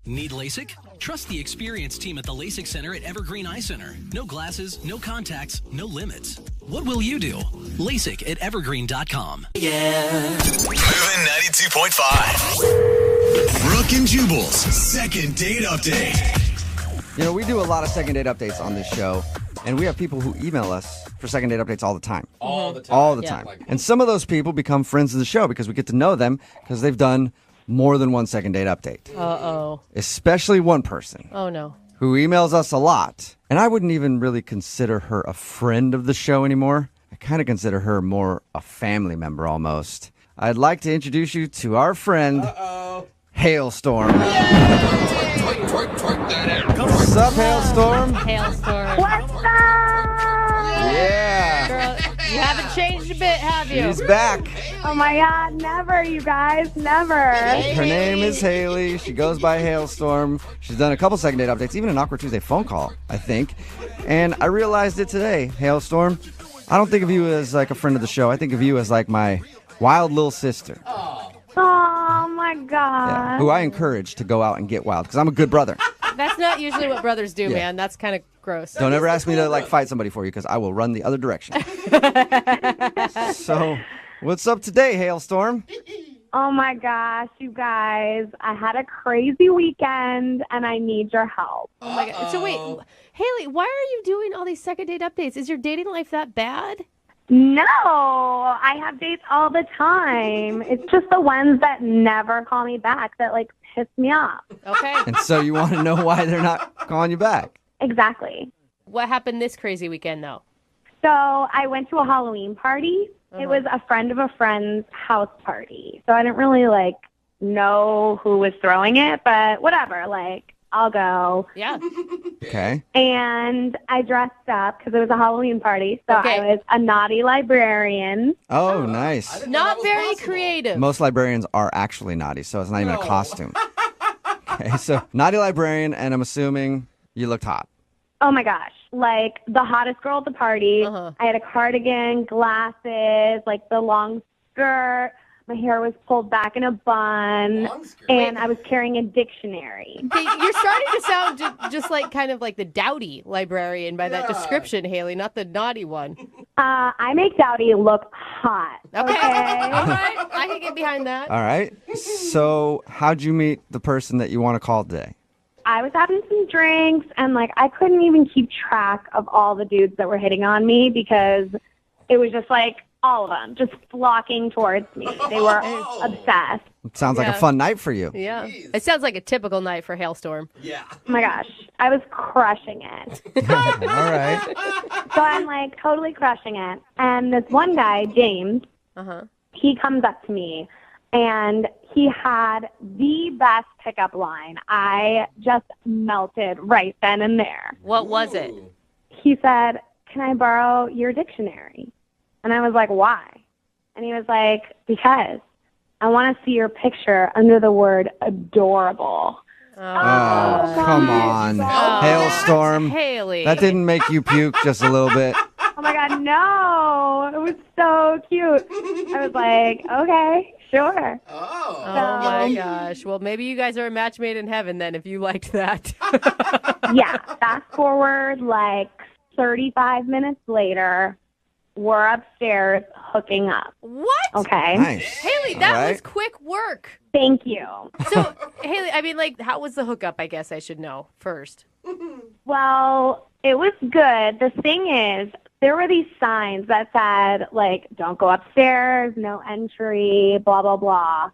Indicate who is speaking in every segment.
Speaker 1: Need LASIK? Trust the experienced team at the LASIK Center at Evergreen Eye Center. No glasses, no contacts, no limits. What will you do? LASIK at evergreen.com.
Speaker 2: Yeah. Moving 92.5. Brooke and Jubal's second date update.
Speaker 3: You know, we do a lot of second date updates on this show, and we have people who email us for second date updates all the time.
Speaker 4: All the time.
Speaker 3: All the time. And some of those people become friends of the show because we get to know them because they've done more than one second date update.
Speaker 5: Uh-oh.
Speaker 3: Especially one person.
Speaker 5: Oh, no.
Speaker 3: Who emails us a lot. And I wouldn't even really consider her a friend of the show anymore. I kind of consider her more a family member almost. I'd like to introduce you to our friend, Hailstorm. What's up, Hailstorm?
Speaker 5: Hailstorm.
Speaker 6: What's up?
Speaker 3: Yeah.
Speaker 5: Girl, you haven't changed a bit, have you?
Speaker 3: She's back.
Speaker 6: Oh my God, never, you guys, never.
Speaker 3: Her name is Haley. She goes by Hailstorm. She's done a couple second date updates, even an Awkward Tuesday phone call, I think. And I realized it today, Hailstorm. I don't think of you as like a friend of the show. I think of you as like my wild little sister.
Speaker 6: Oh my God.
Speaker 3: Yeah, who I encourage to go out and get wild because I'm a good brother.
Speaker 5: That's not usually what brothers do, man. That's kind of gross.
Speaker 3: Don't ever ask me to like fight somebody for you because I will run the other direction. So, what's up today, Hailstorm?
Speaker 6: Oh my gosh, you guys. I had a crazy weekend and I need your help.
Speaker 5: Oh my God. So wait, Haley, why are you doing all these second date updates? Is your dating life that bad?
Speaker 6: No, I have dates all the time. It's just the ones that never call me back that like piss me off.
Speaker 5: Okay.
Speaker 3: And so you want to know why they're not calling you back?
Speaker 6: Exactly.
Speaker 5: What happened this crazy weekend, though?
Speaker 6: So I went to a Halloween party. It was a friend of a friend's house party. So I didn't really like know who was throwing it, but whatever, like I'll go.
Speaker 5: Yeah.
Speaker 3: Okay.
Speaker 6: And I dressed up because it was a Halloween party. So
Speaker 5: Okay.
Speaker 6: I was a naughty librarian.
Speaker 3: Oh, nice.
Speaker 5: Not very creative.
Speaker 3: Most librarians are actually naughty, so it's not even a costume. Okay, so naughty librarian, and I'm assuming you looked hot.
Speaker 6: Oh my gosh. Like the hottest girl at the party.
Speaker 5: Uh-huh.
Speaker 6: I had a cardigan, glasses, like the long skirt. My hair was pulled back in a bun. And I was carrying a dictionary.
Speaker 5: You're starting to sound just like kind of like the dowdy librarian by that description, Haley, not the naughty one.
Speaker 6: I make Dowdy look hot.
Speaker 5: Okay. All right. I can get behind that.
Speaker 3: All right. So how'd you meet the person that you want to call today?
Speaker 6: I was having some drinks, and, like, I couldn't even keep track of all the dudes that were hitting on me because it was just, like, all of them just flocking towards me. They were obsessed.
Speaker 3: It sounds like a fun night for you.
Speaker 5: Yeah. It sounds like a typical night for Hailstorm.
Speaker 4: Yeah.
Speaker 6: Oh, my gosh. I was crushing it.
Speaker 3: All right.
Speaker 6: So I'm, like, totally crushing it. And this one guy, James, he comes up to me, and he had the best pickup line. I just melted right then and there.
Speaker 5: What was it?
Speaker 6: He said, "Can I borrow your dictionary?" And I was like, "Why?" And he was like, "Because I want to see your picture under the word adorable."
Speaker 3: Oh, come on. Hailstorm.
Speaker 5: Haley.
Speaker 3: That didn't make you puke just a little bit.
Speaker 6: Oh my God, no. It was so cute. I was like, okay, sure.
Speaker 5: Oh my gosh. Well, maybe you guys are a match made in heaven then if you liked that.
Speaker 6: Yeah, fast forward like 35 minutes later, we're upstairs hooking up.
Speaker 5: What?
Speaker 6: Okay.
Speaker 3: Nice.
Speaker 5: Haley, that
Speaker 3: All right.
Speaker 5: was quick work.
Speaker 6: Thank you.
Speaker 5: So, Haley, I mean, like, how was the hookup, I guess I should know first.
Speaker 6: Well, it was good. The thing is, there were these signs that said, like, don't go upstairs, no entry, blah, blah, blah.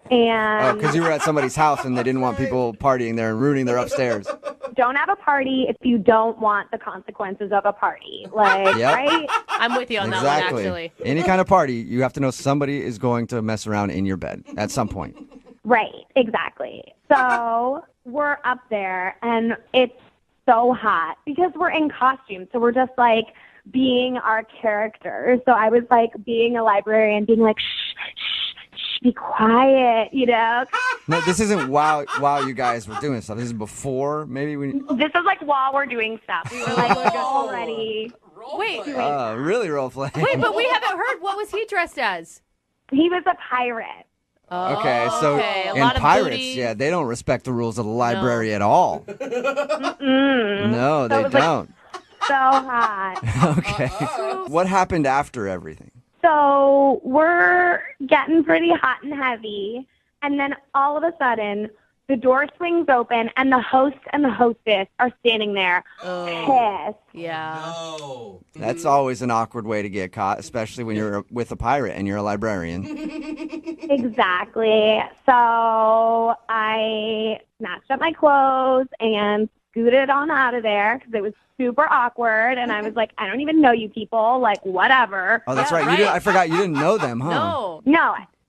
Speaker 6: And
Speaker 3: Because you were at somebody's house and they didn't want people partying there and ruining their upstairs.
Speaker 6: don't have a party if you don't want the consequences of a party. Like,
Speaker 3: Yep.
Speaker 6: right?
Speaker 5: I'm with you on that one, actually.
Speaker 3: Any kind of party, you have to know somebody is going to mess around in your bed at some point.
Speaker 6: Right, exactly. So we're up there, and it's so hot because we're in costume. So we're just, like, being our characters. So I was, like, being a librarian, being like, shh, shh, shh, be quiet, you know?
Speaker 3: No, this isn't while you guys were doing stuff. This is before, maybe when.
Speaker 6: This is, like, while we're doing stuff. We were, like, already.
Speaker 5: Wait,
Speaker 3: Really role play.
Speaker 5: wait, but we haven't heard. What was he dressed as?
Speaker 6: He was a pirate.
Speaker 5: Oh,
Speaker 3: Okay, so
Speaker 5: okay. A
Speaker 3: and
Speaker 5: lot of
Speaker 3: pirates,
Speaker 5: booty.
Speaker 3: yeah, they don't respect the rules of the library at all. No, they
Speaker 6: it was, like,
Speaker 3: don't.
Speaker 6: So hot.
Speaker 3: Okay. What happened after everything?
Speaker 6: So we're getting pretty hot and heavy, and then all of a sudden, the door swings open, and the host and the hostess are standing there, pissed.
Speaker 5: Yeah.
Speaker 3: That's always an awkward way to get caught, especially when you're with a pirate and you're a librarian.
Speaker 6: Exactly. So I snatched up my clothes and scooted on out of there because it was super awkward, and I was like, I don't even know you people, like, whatever.
Speaker 3: Oh, that's
Speaker 5: Yeah,
Speaker 3: right.
Speaker 5: right.
Speaker 3: I forgot you didn't know them, huh?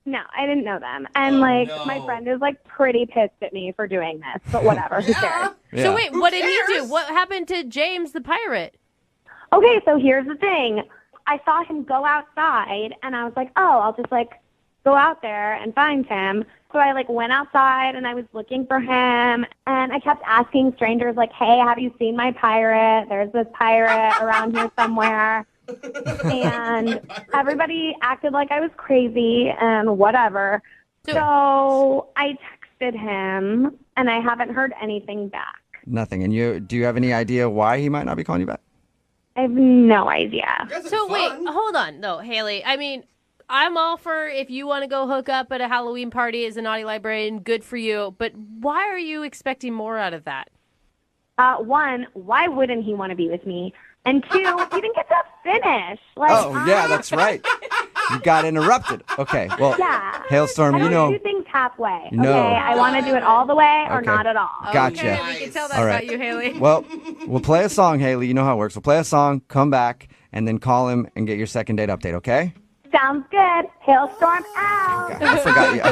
Speaker 6: No, I didn't know them. And, my friend is, pretty pissed at me for doing this, but whatever. Who cares?
Speaker 3: Yeah.
Speaker 5: So wait, what did he do? What happened to James the pirate?
Speaker 6: Okay, so here's the thing. I saw him go outside, and I was like, oh, I'll just, go out there and find him. So I, went outside, and I was looking for him, and I kept asking strangers, hey, have you seen my pirate? There's this pirate around here somewhere. And everybody acted like I was crazy and whatever. So I texted him, and I haven't heard anything back.
Speaker 3: Nothing. And do you have any idea why he might not be calling you back?
Speaker 6: I have no idea.
Speaker 5: So wait, hold on, though, Haley. I mean, I'm all for if you want to go hook up at a Halloween party as a naughty librarian, good for you. But why are you expecting more out of that?
Speaker 6: One, why wouldn't he want to be with me? And two, he didn't get to finish.
Speaker 3: Yeah, that's right. You got interrupted. Okay, well,
Speaker 6: Yeah.
Speaker 3: Hailstorm,
Speaker 6: I
Speaker 3: you
Speaker 6: don't
Speaker 3: know.
Speaker 6: do things halfway.
Speaker 3: No.
Speaker 6: Okay, I want to do it all the way or
Speaker 3: Okay.
Speaker 6: not at all.
Speaker 3: Gotcha.
Speaker 5: Okay, we can tell that
Speaker 3: All right.
Speaker 5: about you, Haley.
Speaker 3: Well, we'll play a song, Haley. You know how it works. We'll play a song, come back, and then call him and get your second date update, okay?
Speaker 6: Sounds good. Hailstorm out.
Speaker 3: I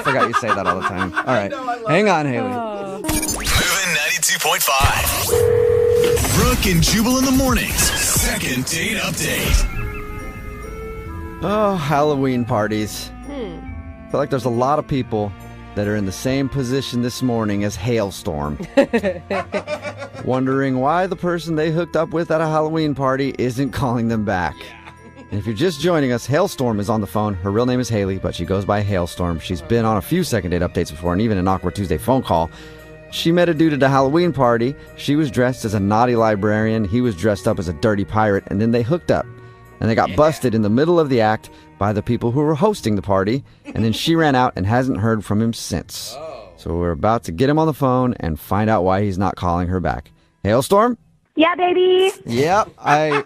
Speaker 3: forgot you say that all the time. All right. Hang on, Haley.
Speaker 2: Moving 92.5. Brooke and Jubal in the mornings. Second date update.
Speaker 3: Oh, Halloween parties. I feel like there's a lot of people that are in the same position this morning as Hailstorm. Wondering why the person they hooked up with at a Halloween party isn't calling them back. And if you're just joining us, Hailstorm is on the phone. Her real name is Haley, but she goes by Hailstorm. She's been on a few second date updates before and even an Awkward Tuesday phone call. She met a dude at a Halloween party. She was dressed as a naughty librarian. He was dressed up as a dirty pirate, and then they hooked up. And they got busted in the middle of the act by the people who were hosting the party. And then she ran out and hasn't heard from him since. So we're about to get him on the phone and find out why he's not calling her back. Hailstorm?
Speaker 6: Yeah, baby.
Speaker 3: Yep. I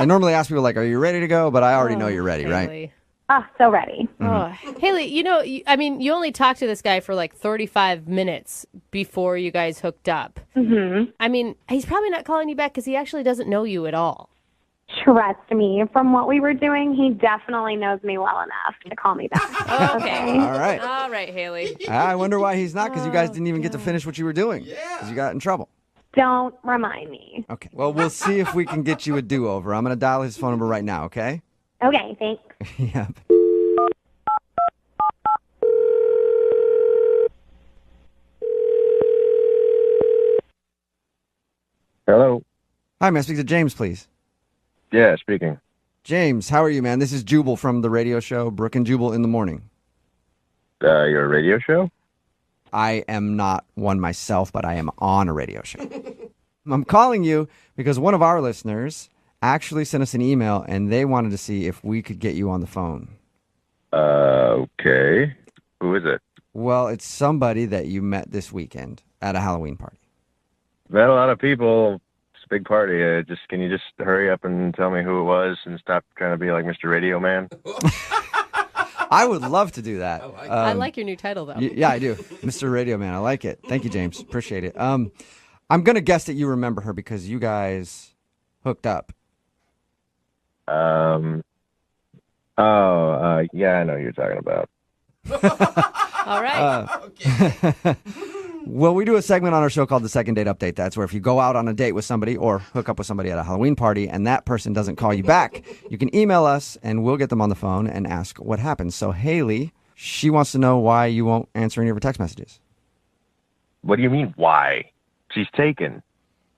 Speaker 3: normally ask people, are you ready to go? But I already know you're ready, right?
Speaker 5: Haley.
Speaker 6: Oh, so ready.
Speaker 5: Oh, Haley, you only talked to this guy for 35 minutes before you guys hooked up.
Speaker 6: Mm-hmm.
Speaker 5: I mean, he's probably not calling you back because he actually doesn't know you at all.
Speaker 6: Trust me, from what we were doing, he definitely knows me well enough to call me back.
Speaker 5: Okay.
Speaker 3: All right.
Speaker 5: All right, Haley.
Speaker 3: I wonder why he's not, because you guys didn't even get to finish what you were doing. Because you got in trouble.
Speaker 6: Don't remind me.
Speaker 3: Okay. Well, we'll see if we can get you a do-over. I'm going to dial his phone number right now, okay?
Speaker 6: Okay, thanks.
Speaker 3: Yep.
Speaker 4: Hello.
Speaker 3: Hi, may I speak to James, please?
Speaker 4: Yeah, speaking.
Speaker 3: James, how are you, man? This is Jubal from the radio show Brooke and Jubal in the Morning.
Speaker 4: Your radio show?
Speaker 3: I am not one myself, but I am on a radio show. I'm calling you because one of our listeners actually sent us an email, and they wanted to see if we could get you on the phone.
Speaker 4: Okay. Who is it?
Speaker 3: Well, it's somebody that you met this weekend at a Halloween party.
Speaker 4: Met a lot of people. It's a big party. Can you just hurry up and tell me who it was and stop trying to be like Mr. Radio Man?
Speaker 3: I would love to do that.
Speaker 5: I like your new title, though.
Speaker 3: Yeah, I do. Mr. Radio Man. I like it. Thank you, James. Appreciate it. I'm going to guess that you remember her because you guys hooked up.
Speaker 4: Yeah, I know who you're talking about.
Speaker 5: All right.
Speaker 3: Well, we do a segment on our show called the Second Date Update. That's where if you go out on a date with somebody or hook up with somebody at a Halloween party and that person doesn't call you back, you can email us and we'll get them on the phone and ask what happened. So Haley, she wants to know why you won't answer any of her text messages.
Speaker 4: What do you mean, why? She's taken.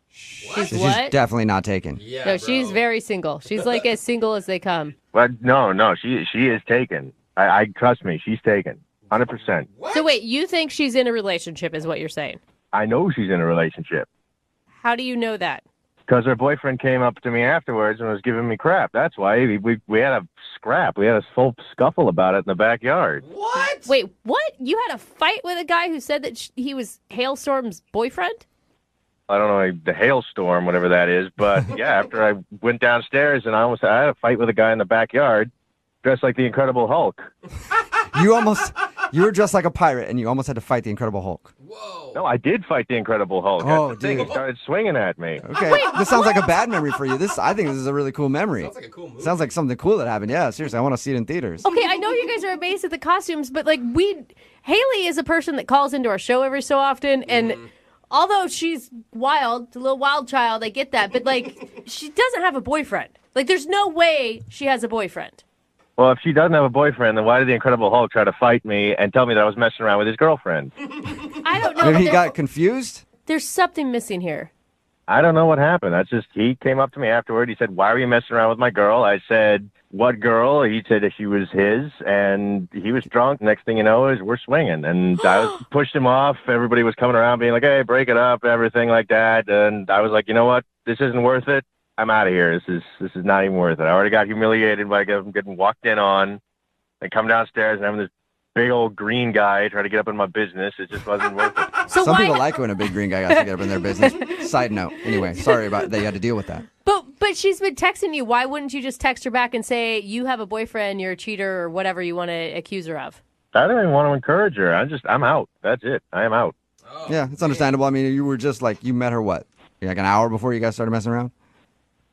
Speaker 5: She's
Speaker 3: She's
Speaker 5: what?
Speaker 3: definitely not taken.
Speaker 5: No, she's very single. She's as single as they come.
Speaker 4: But no, she is taken. I trust me, she's taken. 100%.
Speaker 5: So wait, you think she's in a relationship is what you're saying?
Speaker 4: I know she's in a relationship.
Speaker 5: How do you know that?
Speaker 4: Because her boyfriend came up to me afterwards and was giving me crap. That's why we had a scrap. We had a full scuffle about it in the backyard.
Speaker 7: What?
Speaker 5: Wait, what? You had a fight with a guy who said that he was Hailstorm's boyfriend?
Speaker 4: I don't know, the hailstorm, whatever that is. But yeah, after I went downstairs and I had a fight with a guy in the backyard dressed like the Incredible Hulk.
Speaker 3: You were dressed like a pirate, and you almost had to fight the Incredible Hulk.
Speaker 7: Whoa.
Speaker 4: No, I did fight the Incredible Hulk.
Speaker 3: Oh,
Speaker 4: That's the thing.
Speaker 3: dude.
Speaker 4: He started swinging at me.
Speaker 3: Okay, this sounds like a bad memory for you. I think this is a really cool memory.
Speaker 7: Sounds like a cool movie.
Speaker 3: Sounds like something cool that happened. Yeah, seriously, I want to see it in theaters.
Speaker 5: Okay, I know you guys are amazed at the costumes, but like Haley is a person that calls into our show every so often, and although she's wild, a little wild child, I get that, but like she doesn't have a boyfriend. Like there's no way she has a boyfriend.
Speaker 4: Well, if she doesn't have a boyfriend, then why did the Incredible Hulk try to fight me and tell me that I was messing around with his girlfriend?
Speaker 5: I don't know.
Speaker 3: Maybe
Speaker 5: but
Speaker 3: he got confused?
Speaker 5: There's something missing here.
Speaker 4: I don't know what happened. That's just, he came up to me afterward. He said, why were you messing around with my girl? I said, what girl? He said that she was his, and he was drunk. Next thing you know is we're swinging. And I pushed him off. Everybody was coming around being like, hey, break it up, everything like that. And I was like, you know what? This isn't worth it. I'm out of here. This is not even worth it. I already got humiliated by getting walked in on and come downstairs and having this big old green guy try to get up in my business. It just wasn't worth it.
Speaker 5: So
Speaker 3: Some
Speaker 5: why?
Speaker 3: people like when a big green guy has to get up in their business. Side note. Anyway, sorry about that you had to deal with that.
Speaker 5: But she's been texting you. Why wouldn't you just text her back and say you have a boyfriend, you're a cheater, or whatever you want to accuse her of?
Speaker 4: I don't even want to encourage her. I'm out. That's it. I am out.
Speaker 3: Yeah, it's understandable. I mean, you were just like, you met her what? Like an hour before you guys started messing around?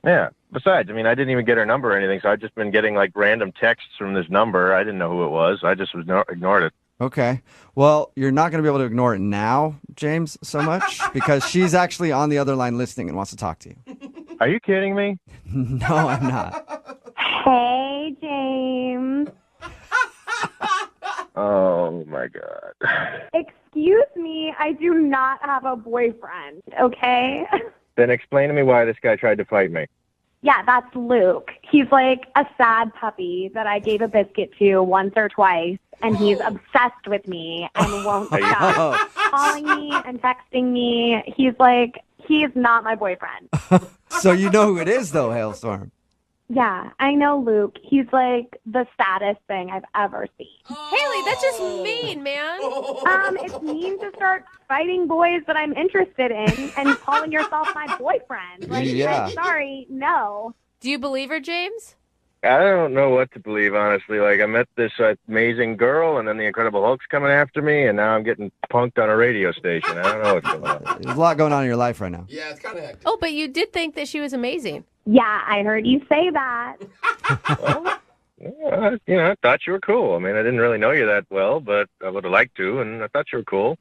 Speaker 4: Yeah. Besides, I mean, I didn't even get her number or anything, so I've just been getting like random texts from this number. I didn't know who it was. I just ignored it.
Speaker 3: Okay. Well, you're not going to be able to ignore it now, James, so much, because she's actually on the other line listening and wants to talk to you.
Speaker 4: Are you kidding me?
Speaker 3: No, I'm not.
Speaker 6: Hey, James.
Speaker 4: Oh, my God.
Speaker 6: Excuse me, I do not have a boyfriend, okay?
Speaker 4: Then explain to me why this guy tried to fight me.
Speaker 6: Yeah, that's Luke. He's like a sad puppy that I gave a biscuit to once or twice, and he's obsessed with me and won't stop
Speaker 3: Oh,
Speaker 6: calling me and texting me. He's not my boyfriend.
Speaker 3: so you know who it is, though, Hailstorm.
Speaker 6: Yeah, I know Luke. He's like the saddest thing I've ever seen.
Speaker 5: Haley, that's just mean, man.
Speaker 6: It's mean to start fighting boys that I'm interested in and calling yourself my boyfriend. Like,
Speaker 3: Yeah.
Speaker 6: I'm sorry, no.
Speaker 5: Do you believe her, James?
Speaker 4: I don't know what to believe, honestly. Like, I met this amazing girl, and then the Incredible Hulk's coming after me, and now I'm getting punked on a radio station. I don't know what's going on.
Speaker 3: There's a lot going on in your life right now.
Speaker 7: Yeah, it's kind of hectic.
Speaker 5: Oh, but you did think that she was amazing.
Speaker 6: Yeah, I heard you say that.
Speaker 4: I thought you were cool. I mean, I didn't really know you that well, but I would have liked to, and I thought you were cool.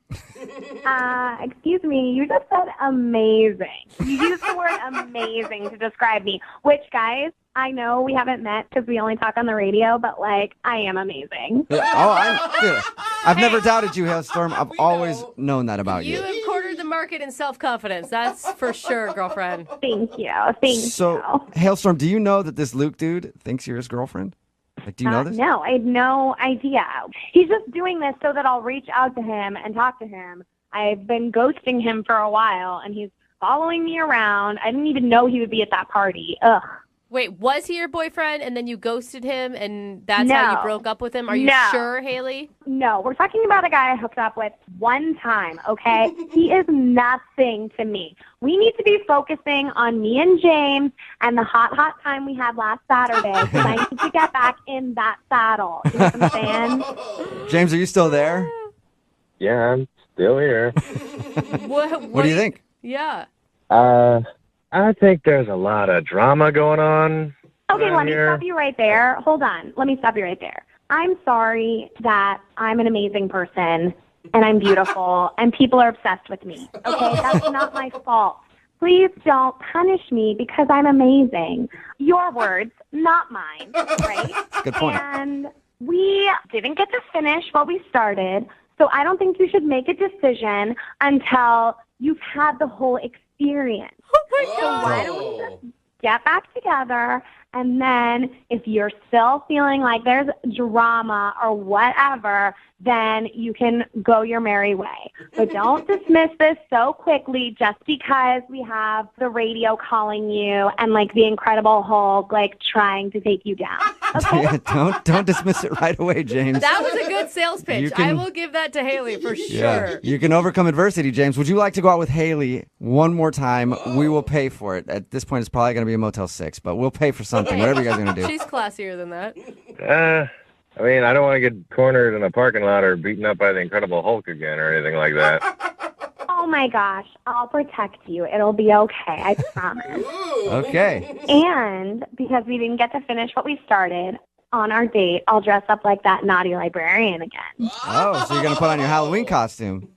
Speaker 6: Excuse me, you just said amazing. You used the word amazing to describe me, which, guys, I know we haven't met because we only talk on the radio, but, like, I am amazing.
Speaker 3: I've never doubted you, Hailstorm. I've always known that about
Speaker 5: You
Speaker 3: you.
Speaker 5: have cornered the market in self-confidence. That's for sure, girlfriend.
Speaker 6: Thank you. Thank
Speaker 3: So,
Speaker 6: you.
Speaker 3: Hailstorm, do you know that this Luke dude thinks you're his girlfriend? Like, do you know this?
Speaker 6: No, I had no idea. He's just doing this so that I'll reach out to him and talk to him. I've been ghosting him for a while, and he's following me around. I didn't even know he would be at that party. Ugh.
Speaker 5: Wait, was he your boyfriend and then you ghosted him and that's how you
Speaker 6: No.
Speaker 5: broke up with him? Are you
Speaker 6: No.
Speaker 5: sure, Haley?
Speaker 6: No, we're talking about a guy I hooked up with one time, okay? He is nothing to me. We need to be focusing on me and James and the hot time we had last Saturday because I need to get back in that saddle. You know what I'm saying?
Speaker 3: James, are you still there?
Speaker 4: Yeah, I'm still here.
Speaker 3: What do you think?
Speaker 5: Yeah.
Speaker 4: I think there's a lot of drama going on.
Speaker 6: Okay,
Speaker 4: around
Speaker 6: let me
Speaker 4: here.
Speaker 6: stop you right there. Hold on. Let me stop you right there. I'm sorry that I'm an amazing person and I'm beautiful and people are obsessed with me. Okay, that's not my fault. Please don't punish me because I'm amazing. Your words, not mine, right?
Speaker 3: Good point.
Speaker 6: And we didn't get to finish what we started, so I don't think you should make a decision until you've had the whole experience. So why don't we just get back together And then if you're still feeling like there's drama or whatever, then you can go your merry way. But don't dismiss this so quickly just because we have the radio calling you and like the Incredible Hulk like trying to take you down. Okay?
Speaker 3: don't dismiss it right away, James.
Speaker 5: That was a good sales pitch. I will give that to Haley for sure.
Speaker 3: You can overcome adversity, James. Would you like to go out with Haley one more time? We will pay for it. At this point, it's probably going to be a Motel 6, but we'll pay for something, whatever you guys are going to do.
Speaker 5: She's classier than that.
Speaker 4: I mean, I don't want to get cornered in a parking lot or beaten up by the Incredible Hulk again or anything like that.
Speaker 6: Oh my gosh, I'll protect you. It'll be okay, I promise.
Speaker 3: Okay.
Speaker 6: And because we didn't get to finish what we started on our date, I'll dress up like that naughty librarian again.
Speaker 3: Oh, so you're going to put on your Halloween costume.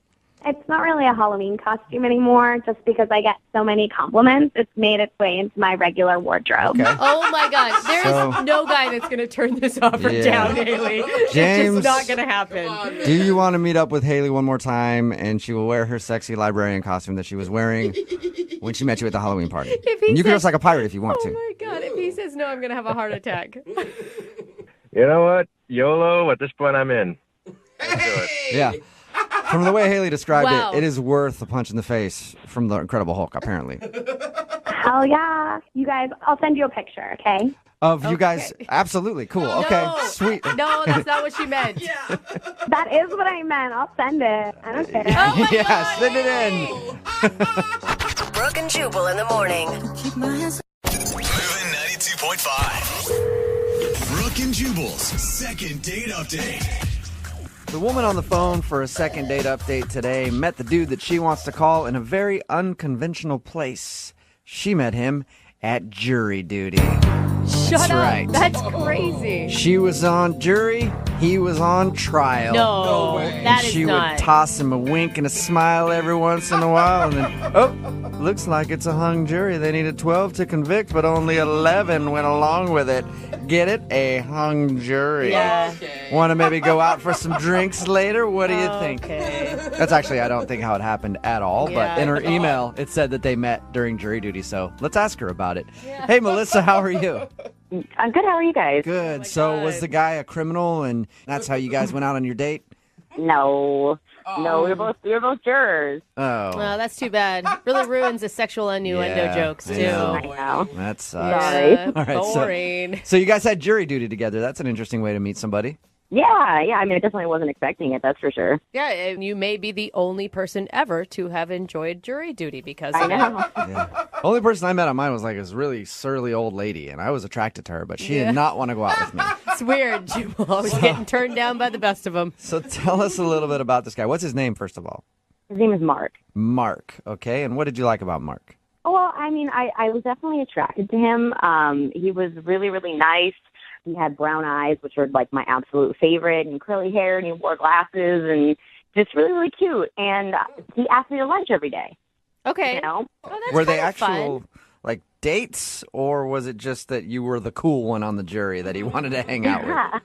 Speaker 6: It's not really a Halloween costume anymore just because I get so many compliments. It's made its way into my regular wardrobe.
Speaker 3: Okay.
Speaker 5: Oh, my God. There's no guy that's going to turn this offer down, Haley.
Speaker 3: James,
Speaker 5: it's just not going to happen.
Speaker 3: Do you want to meet up with Haley one more time and she will wear her sexy librarian costume that she was wearing when she met you at the Halloween party? And you can dress like a pirate if you want to.
Speaker 5: Oh, my God. If he says no, I'm going to have a heart attack.
Speaker 4: You know what? YOLO, at this point, I'm in. Let's do it.
Speaker 3: Yeah. From the way Haley described
Speaker 5: Wow.
Speaker 3: it is worth a punch in the face from the Incredible Hulk, apparently.
Speaker 6: Hell yeah. You guys, I'll send you a picture, okay?
Speaker 3: Of you guys, absolutely, cool. Okay,
Speaker 5: No.
Speaker 3: sweet.
Speaker 5: No, that's not what she meant.
Speaker 6: That is what I meant. I'll send it. I don't care.
Speaker 5: Oh, my
Speaker 3: Yeah,
Speaker 5: God,
Speaker 3: send it
Speaker 5: Haley.
Speaker 3: in.
Speaker 7: Brooke and Jubal in the morning.
Speaker 2: Moving 92.5. Brooke and Jubal's second date update.
Speaker 3: The woman on the phone for a second date update today met the dude that she wants to call in a very unconventional place. She met him at jury duty.
Speaker 5: Shut up.
Speaker 3: right.
Speaker 5: That's crazy.
Speaker 3: She was on jury, he was on trial.
Speaker 5: No, that is
Speaker 3: She
Speaker 5: not.
Speaker 3: would toss him a wink and a smile every once in a while, and then, oh, looks like it's a hung jury. They needed 12 to convict, but only 11 went along with it. Get it? A hung jury.
Speaker 5: Yeah.
Speaker 3: Want to maybe go out for some drinks later? What do you think?
Speaker 5: Okay.
Speaker 3: That's actually, I don't think how it happened at all,
Speaker 5: Yeah.
Speaker 3: but in her email, it said that they met during jury duty, so let's ask her about it. Hey, Melissa, how are you?
Speaker 8: I'm good. How are you guys?
Speaker 3: Good. So was the guy a criminal, and that's how you guys went out on your date?
Speaker 8: No, we were both jurors.
Speaker 3: Oh,
Speaker 5: Well, that's too bad. Really ruins the sexual innuendo
Speaker 3: Yeah,
Speaker 5: jokes,
Speaker 3: I
Speaker 5: too.
Speaker 3: know.
Speaker 8: I know.
Speaker 3: that sucks.
Speaker 8: Sorry.
Speaker 5: Yeah,
Speaker 3: All right, so-
Speaker 5: boring.
Speaker 3: So you guys had jury duty together. That's an interesting way to meet somebody.
Speaker 8: Yeah. I mean, I definitely wasn't expecting it. That's for sure.
Speaker 5: Yeah, and you may be the only person ever to have enjoyed jury duty because
Speaker 8: I
Speaker 5: of it.
Speaker 8: know.
Speaker 3: Yeah. Only person I met on mine was like this really surly old lady, and I was attracted to her, but she did not want to go out with me.
Speaker 5: It's weird. Jubal always getting turned down by the best of them.
Speaker 3: So tell us a little bit about this guy. What's his name, first of all?
Speaker 8: His name is Mark.
Speaker 3: Mark. Okay, and what did you like about Mark?
Speaker 8: Well, I mean, I was definitely attracted to him. He was really, really nice. He had brown eyes, which were like my absolute favorite, and curly hair, and he wore glasses, and just really, really cute. And he asked me to lunch every day.
Speaker 5: Okay.
Speaker 8: You know?
Speaker 5: Oh, that's
Speaker 3: Were they
Speaker 5: kinda fun.
Speaker 3: actual like dates, or was it just that you were the cool one on the jury that he wanted to hang out with?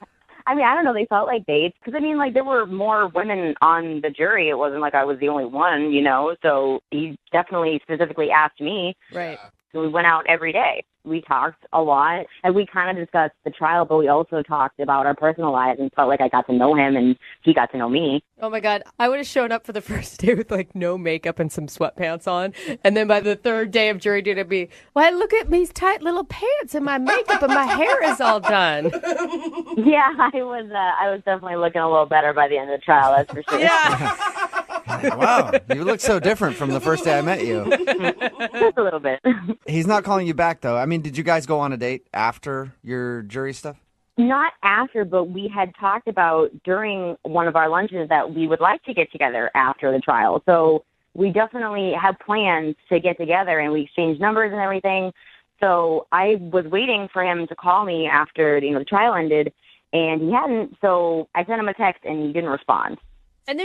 Speaker 8: I mean, I don't know. They felt like dates because, I mean, like there were more women on the jury. It wasn't like I was the only one, you know. So he definitely specifically asked me.
Speaker 5: Right.
Speaker 8: So we went out every day. We talked a lot, and we kind of discussed the trial, but we also talked about our personal lives and felt like I got to know him and he got to know me.
Speaker 5: Oh my God. I would have shown up for the first day with like no makeup and some sweatpants on. And then by the third day of jury duty, it'd be, well, look at these tight little pants and my makeup and my hair is all done.
Speaker 8: Yeah, I was definitely looking a little better by the end of the trial, that's for sure.
Speaker 5: Yeah.
Speaker 3: Wow, you look so different from the first day I met you.
Speaker 8: Just a little bit.
Speaker 3: He's not calling you back, though. I mean, did you guys go on a date after your jury stuff?
Speaker 8: Not after, but we had talked about during one of our lunches that we would like to get together after the trial. So we definitely have plans to get together, and we exchanged numbers and everything. So I was waiting for him to call me after, the trial ended, and he hadn't. So I sent him a text, and he didn't respond.
Speaker 5: And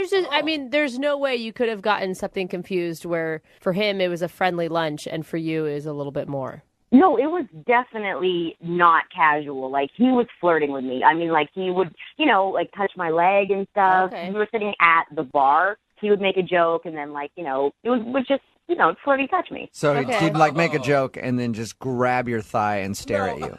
Speaker 5: there's no way you could have gotten something confused where for him it was a friendly lunch and for you it was a little bit more.
Speaker 8: No, it was definitely not casual. Like, he was flirting with me. I mean, like, he would, like, touch my leg and stuff.
Speaker 5: Okay.
Speaker 8: We were sitting at the bar, he would make a joke, and then like, it was just, flirty touch me.
Speaker 3: So
Speaker 5: Okay.
Speaker 3: he'd like make a joke and then just grab your thigh and stare at you.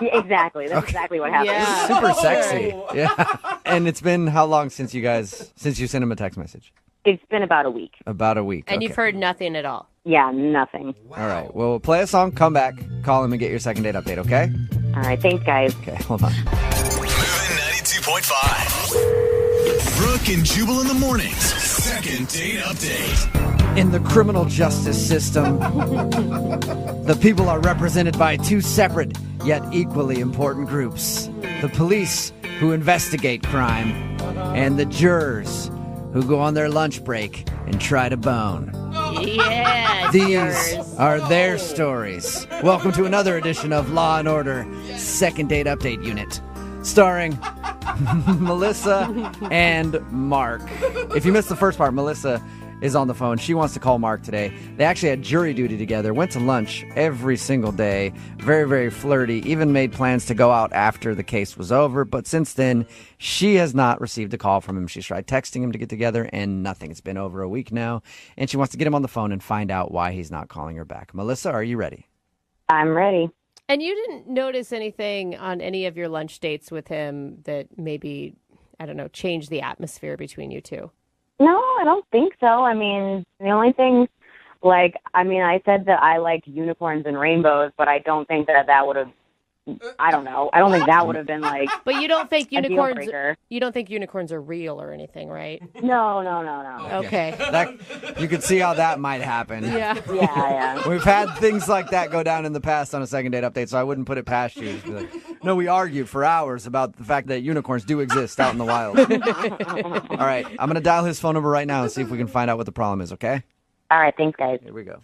Speaker 8: Yeah, exactly. That's exactly what happened.
Speaker 5: Yeah.
Speaker 3: Super sexy. Yeah. And it's been how long since you sent him a text message?
Speaker 8: It's been about a week.
Speaker 3: About a week.
Speaker 5: And
Speaker 3: okay.
Speaker 5: you've heard nothing at all.
Speaker 8: Yeah, nothing.
Speaker 3: All right. Well, play a song, come back, call him, and get your second date update, okay?
Speaker 8: All right, thanks, guys.
Speaker 3: Okay, hold on.
Speaker 2: Moving 92.5. Brooke and Jubal in the mornings. Second date update.
Speaker 3: In the criminal justice system, the people are represented by two separate yet equally important groups. The police, who investigate crime, and the jurors, who go on their lunch break and try to bone.
Speaker 5: Yeah.
Speaker 3: These
Speaker 5: yours.
Speaker 3: are their stories. Welcome to another edition of Law and Order Second Date Update Unit, starring Melissa and Mark. If you missed the first part, Melissa is on the phone. She wants to call Mark today. They actually had jury duty together, went to lunch every single day, very, very flirty, even made plans to go out after the case was over. But since then, she has not received a call from him. She's tried texting him to get together and nothing. It's been over a week now, and she wants to get him on the phone and find out why he's not calling her back. Melissa, are you ready?
Speaker 8: I'm ready.
Speaker 5: And you didn't notice anything on any of your lunch dates with him that maybe, I don't know, changed the atmosphere between you two?
Speaker 8: No, I don't think so. I mean, the only thing, I said that I liked unicorns and rainbows, but I don't think that would have, I don't know. I don't think that would have been like.
Speaker 5: But you don't think
Speaker 8: a deal
Speaker 5: unicorns?
Speaker 8: breaker.
Speaker 5: You don't think unicorns are real or anything, right?
Speaker 8: No.
Speaker 5: Okay.
Speaker 3: You could see how that might happen.
Speaker 5: Yeah.
Speaker 8: Yeah.
Speaker 3: We've had things like that go down in the past on a second date update, so I wouldn't put it past you. Just be like, no, we argued for hours about the fact that unicorns do exist out in the wild. All right, I'm going to dial his phone number right now and see if we can find out what the problem is, okay?
Speaker 8: All right, thanks, guys.
Speaker 3: Here we go.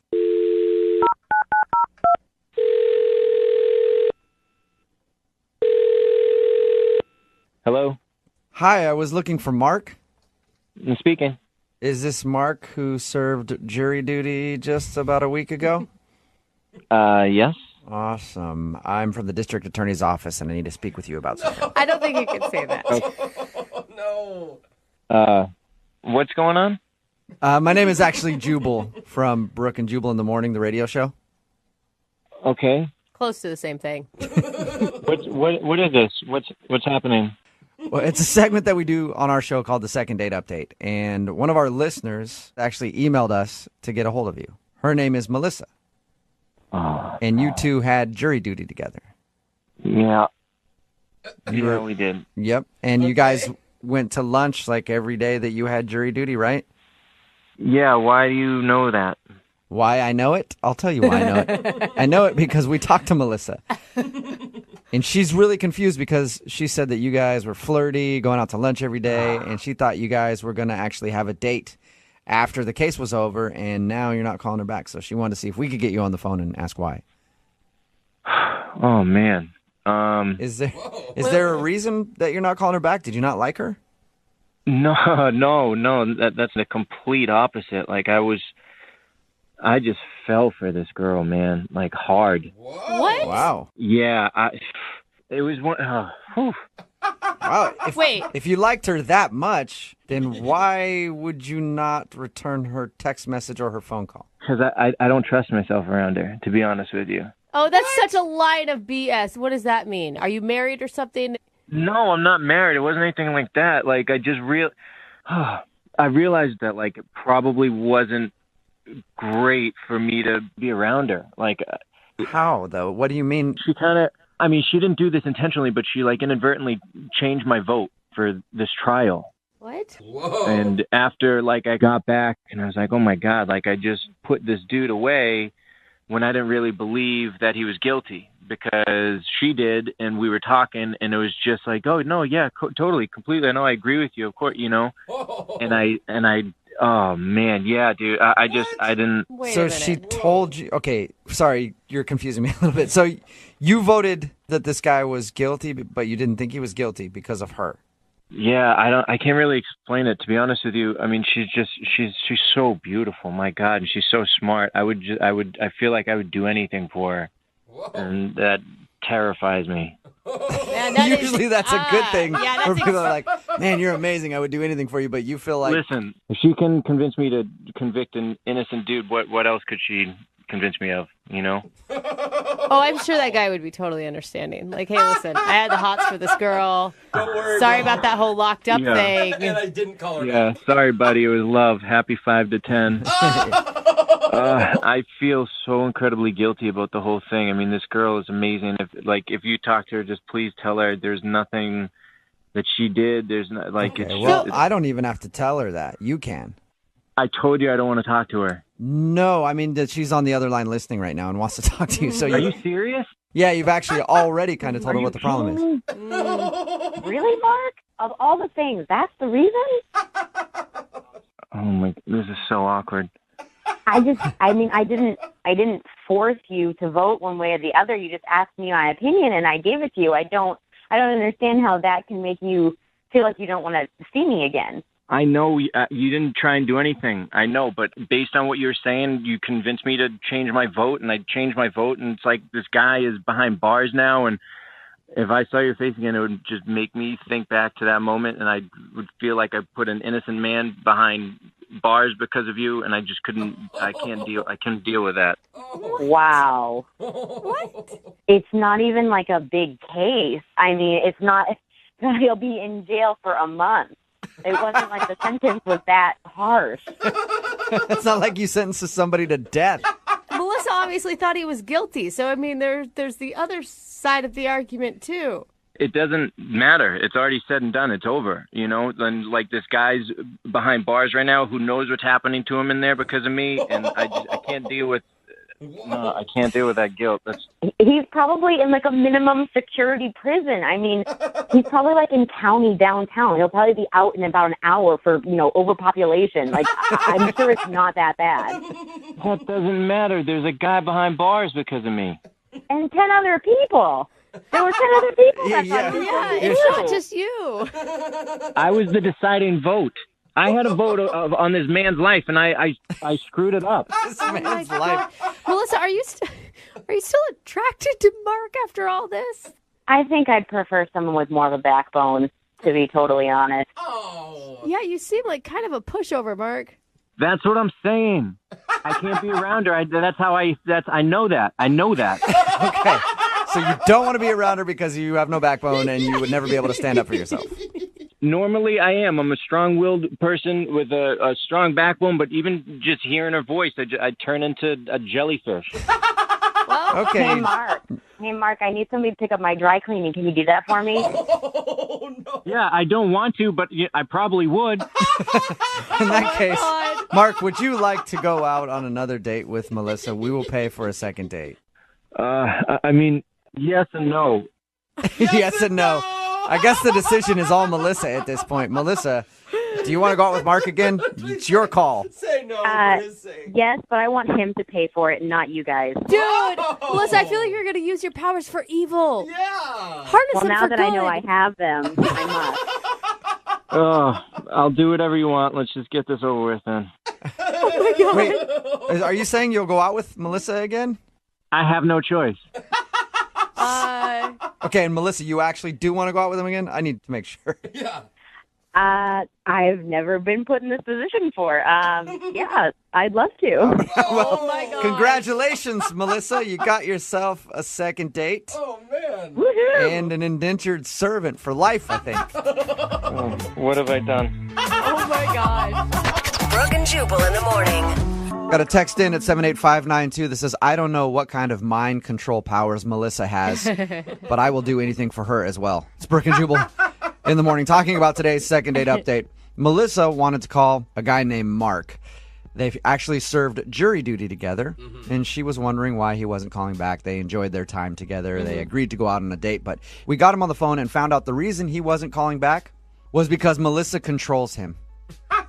Speaker 4: Hello?
Speaker 3: Hi, I was looking for Mark.
Speaker 4: I'm speaking.
Speaker 3: Is this Mark who served jury duty just about a week ago?
Speaker 4: Yes.
Speaker 3: Awesome. I'm from the district attorney's office, and I need to speak with you about something.
Speaker 5: I don't think you could say that.
Speaker 4: What's going on?
Speaker 3: My name is actually Jubal from Brooke and Jubal in the Morning, the radio show.
Speaker 4: Okay.
Speaker 5: Close to the same thing.
Speaker 4: What is this? What's happening?
Speaker 3: Well, it's a segment that we do on our show called the Second Date Update, and one of our listeners actually emailed us to get a hold of you. Her name is Melissa, and you two had jury duty together.
Speaker 4: Yeah.
Speaker 3: You
Speaker 4: we did.
Speaker 3: Yep, and you guys went to lunch like every day that you had jury duty, right?
Speaker 4: Yeah, why do you know that?
Speaker 3: Why I know it? I'll tell you why I know it. I know it because we talked to Melissa. And she's really confused because she said that you guys were flirty, going out to lunch every day, and she thought you guys were going to actually have a date after the case was over, and now you're not calling her back. So she wanted to see if we could get you on the phone and ask why.
Speaker 4: Oh, man.
Speaker 3: Is there a reason that you're not calling her back? Did you not like her?
Speaker 4: No. That's the complete opposite. I just fell for this girl, man. Like, hard.
Speaker 5: What?
Speaker 3: Wow.
Speaker 4: Yeah, it was one.
Speaker 3: Wow.
Speaker 5: Wait.
Speaker 3: If you liked her that much, then why would you not return her text message or her phone call?
Speaker 4: Because I don't trust myself around her, to be honest with you.
Speaker 5: Oh, that's such a line of BS. What does that mean? Are you married or something?
Speaker 4: No, I'm not married. It wasn't anything like that. Like, I realized that, like, it probably wasn't great for me to be around her. Like,
Speaker 3: How, though? What do you mean?
Speaker 4: she didn't do this intentionally, but she, like, inadvertently changed my vote for this trial.
Speaker 5: What?
Speaker 4: And after, like, I got back and I was like, oh my God, like, I just put this dude away when I didn't really believe that he was guilty, because she did, and we were talking, and it was just like, oh no, yeah, totally, completely. I know, I agree with you, of course, you know. And I, oh man, yeah, dude, I didn't.
Speaker 5: Wait a
Speaker 3: So
Speaker 5: minute.
Speaker 3: she told you, okay, sorry, you're confusing me a little bit. So you voted that this guy was guilty, but you didn't think he was guilty because of her.
Speaker 4: Yeah, I can't really explain it, to be honest with you. I mean, she's so beautiful, my God, and she's so smart. I feel like I would do anything for her. And that terrifies me.
Speaker 5: Man, that
Speaker 3: Usually that's a good thing.
Speaker 5: Yeah,
Speaker 3: where
Speaker 5: that's
Speaker 3: people are like, Man, you're amazing. I would do anything for you, but you feel like...
Speaker 7: Listen, if she can convince me to convict an innocent dude, what else could she convince me of, you know?
Speaker 5: Oh, I'm sure that guy would be totally understanding. Like, hey, listen, I had the hots for this girl.
Speaker 9: Don't worry.
Speaker 5: Sorry about that whole locked up thing.
Speaker 9: And I didn't call her.
Speaker 7: Yeah, sorry, buddy. It was love. Happy 5 to 10. I feel so incredibly guilty about the whole thing. I mean, this girl is amazing. If you talk to her, just please tell her there's nothing that she did. There's not
Speaker 3: I don't even have to tell her that. You can.
Speaker 7: I told you I don't want to talk to her.
Speaker 3: No, I mean that she's on the other line listening right now and wants to talk to you. So
Speaker 7: Are you serious?
Speaker 3: Yeah, you've actually already kind of told her what the problem is.
Speaker 8: Really, Mark? Of all the things, that's the reason?
Speaker 7: Oh my, this is so awkward.
Speaker 8: I didn't force you to vote one way or the other. You just asked me my opinion, and I gave it to you. I don't understand how that can make you feel like you don't want to see me again.
Speaker 7: I know you didn't try and do anything. I know, but based on what you're saying, you convinced me to change my vote, and I changed my vote, and it's like this guy is behind bars now, and if I saw your face again, it would just make me think back to that moment, and I would feel like I put an innocent man behind bars because of you, and I just couldn't deal with that.
Speaker 8: Wow. What? It's not even like a big case. I mean, it's not, he'll be in jail for a month. It wasn't like the sentence was that harsh.
Speaker 3: It's not like you sentenced somebody to death.
Speaker 5: Melissa obviously thought he was guilty. So, I mean, there's the other side of the argument, too.
Speaker 7: It doesn't matter. It's already said and done. It's over, you know? And, like, this guy's behind bars right now who knows what's happening to him in there because of me, and I can't deal with... No, I can't deal with that guilt.
Speaker 8: He's probably in like a minimum security prison. I mean, he's probably like in county downtown. He'll probably be out in about an hour for, overpopulation. Like, I'm sure it's not that bad.
Speaker 7: That doesn't matter. There's a guy behind bars because of me.
Speaker 8: And 10 other people. There were 10 other people.
Speaker 5: It's not just you.
Speaker 7: I was the deciding vote. I had a vote on this man's life, and I screwed it up.
Speaker 3: This man's life.
Speaker 5: Melissa, are you still attracted to Mark after all this?
Speaker 8: I think I'd prefer someone with more of a backbone, to be totally honest.
Speaker 9: Oh.
Speaker 5: Yeah, you seem like kind of a pushover, Mark.
Speaker 7: That's what I'm saying. I can't be around her. I know that.
Speaker 3: Okay. So you don't want to be around her because you have no backbone and you would never be able to stand up for yourself.
Speaker 7: Normally I am. I'm a strong-willed person with a strong backbone, but even just hearing her voice, I turn into a jellyfish.
Speaker 5: Well,
Speaker 3: okay.
Speaker 8: Hey, Mark, I need somebody to pick up my dry cleaning. Can you do that for me?
Speaker 9: Oh, no.
Speaker 7: Yeah, I don't want to, but I probably would.
Speaker 3: In that case, Mark, would you like to go out on another date with Melissa? We will pay for a second date.
Speaker 7: I mean, yes and no.
Speaker 3: Yes and no. I guess the decision is all Melissa at this point. Melissa, do you want to go out with Mark again? It's your call.
Speaker 9: Say no for his sake.
Speaker 8: Yes, but I want him to pay for it, not you guys.
Speaker 5: Dude, Melissa, I feel like you're going to use your powers for evil.
Speaker 9: Yeah.
Speaker 5: Harness
Speaker 8: Well,
Speaker 5: them
Speaker 8: now
Speaker 5: for
Speaker 8: that
Speaker 5: good.
Speaker 8: I know I have them, I must.
Speaker 7: Oh, I'll do whatever you want. Let's just get this over with then.
Speaker 5: Oh my God.
Speaker 3: Wait, are you saying you'll go out with Melissa again?
Speaker 7: I have no choice.
Speaker 3: Okay, and Melissa, you actually do want to go out with him again? I need to make sure.
Speaker 9: Yeah.
Speaker 8: I've never been put in this position before. Yeah, I'd love to.
Speaker 3: Well,
Speaker 5: Oh my God.
Speaker 3: congratulations, Melissa. You got yourself a second date
Speaker 9: Oh, man.
Speaker 8: Woohoo!
Speaker 3: and an indentured servant for life, I think.
Speaker 7: Oh, what have I done?
Speaker 5: Oh my God.
Speaker 10: Brooke and Jubal in the morning.
Speaker 3: Got a text in at 78592 that says, I don't know what kind of mind control powers Melissa has, but I will do anything for her as well. It's Brooke and Jubal in the morning talking about today's second date update. Melissa wanted to call a guy named Mark. They've actually served jury duty together, and she was wondering why he wasn't calling back. They enjoyed their time together. They agreed to go out on a date, but we got him on the phone and found out the reason he wasn't calling back was because Melissa controls him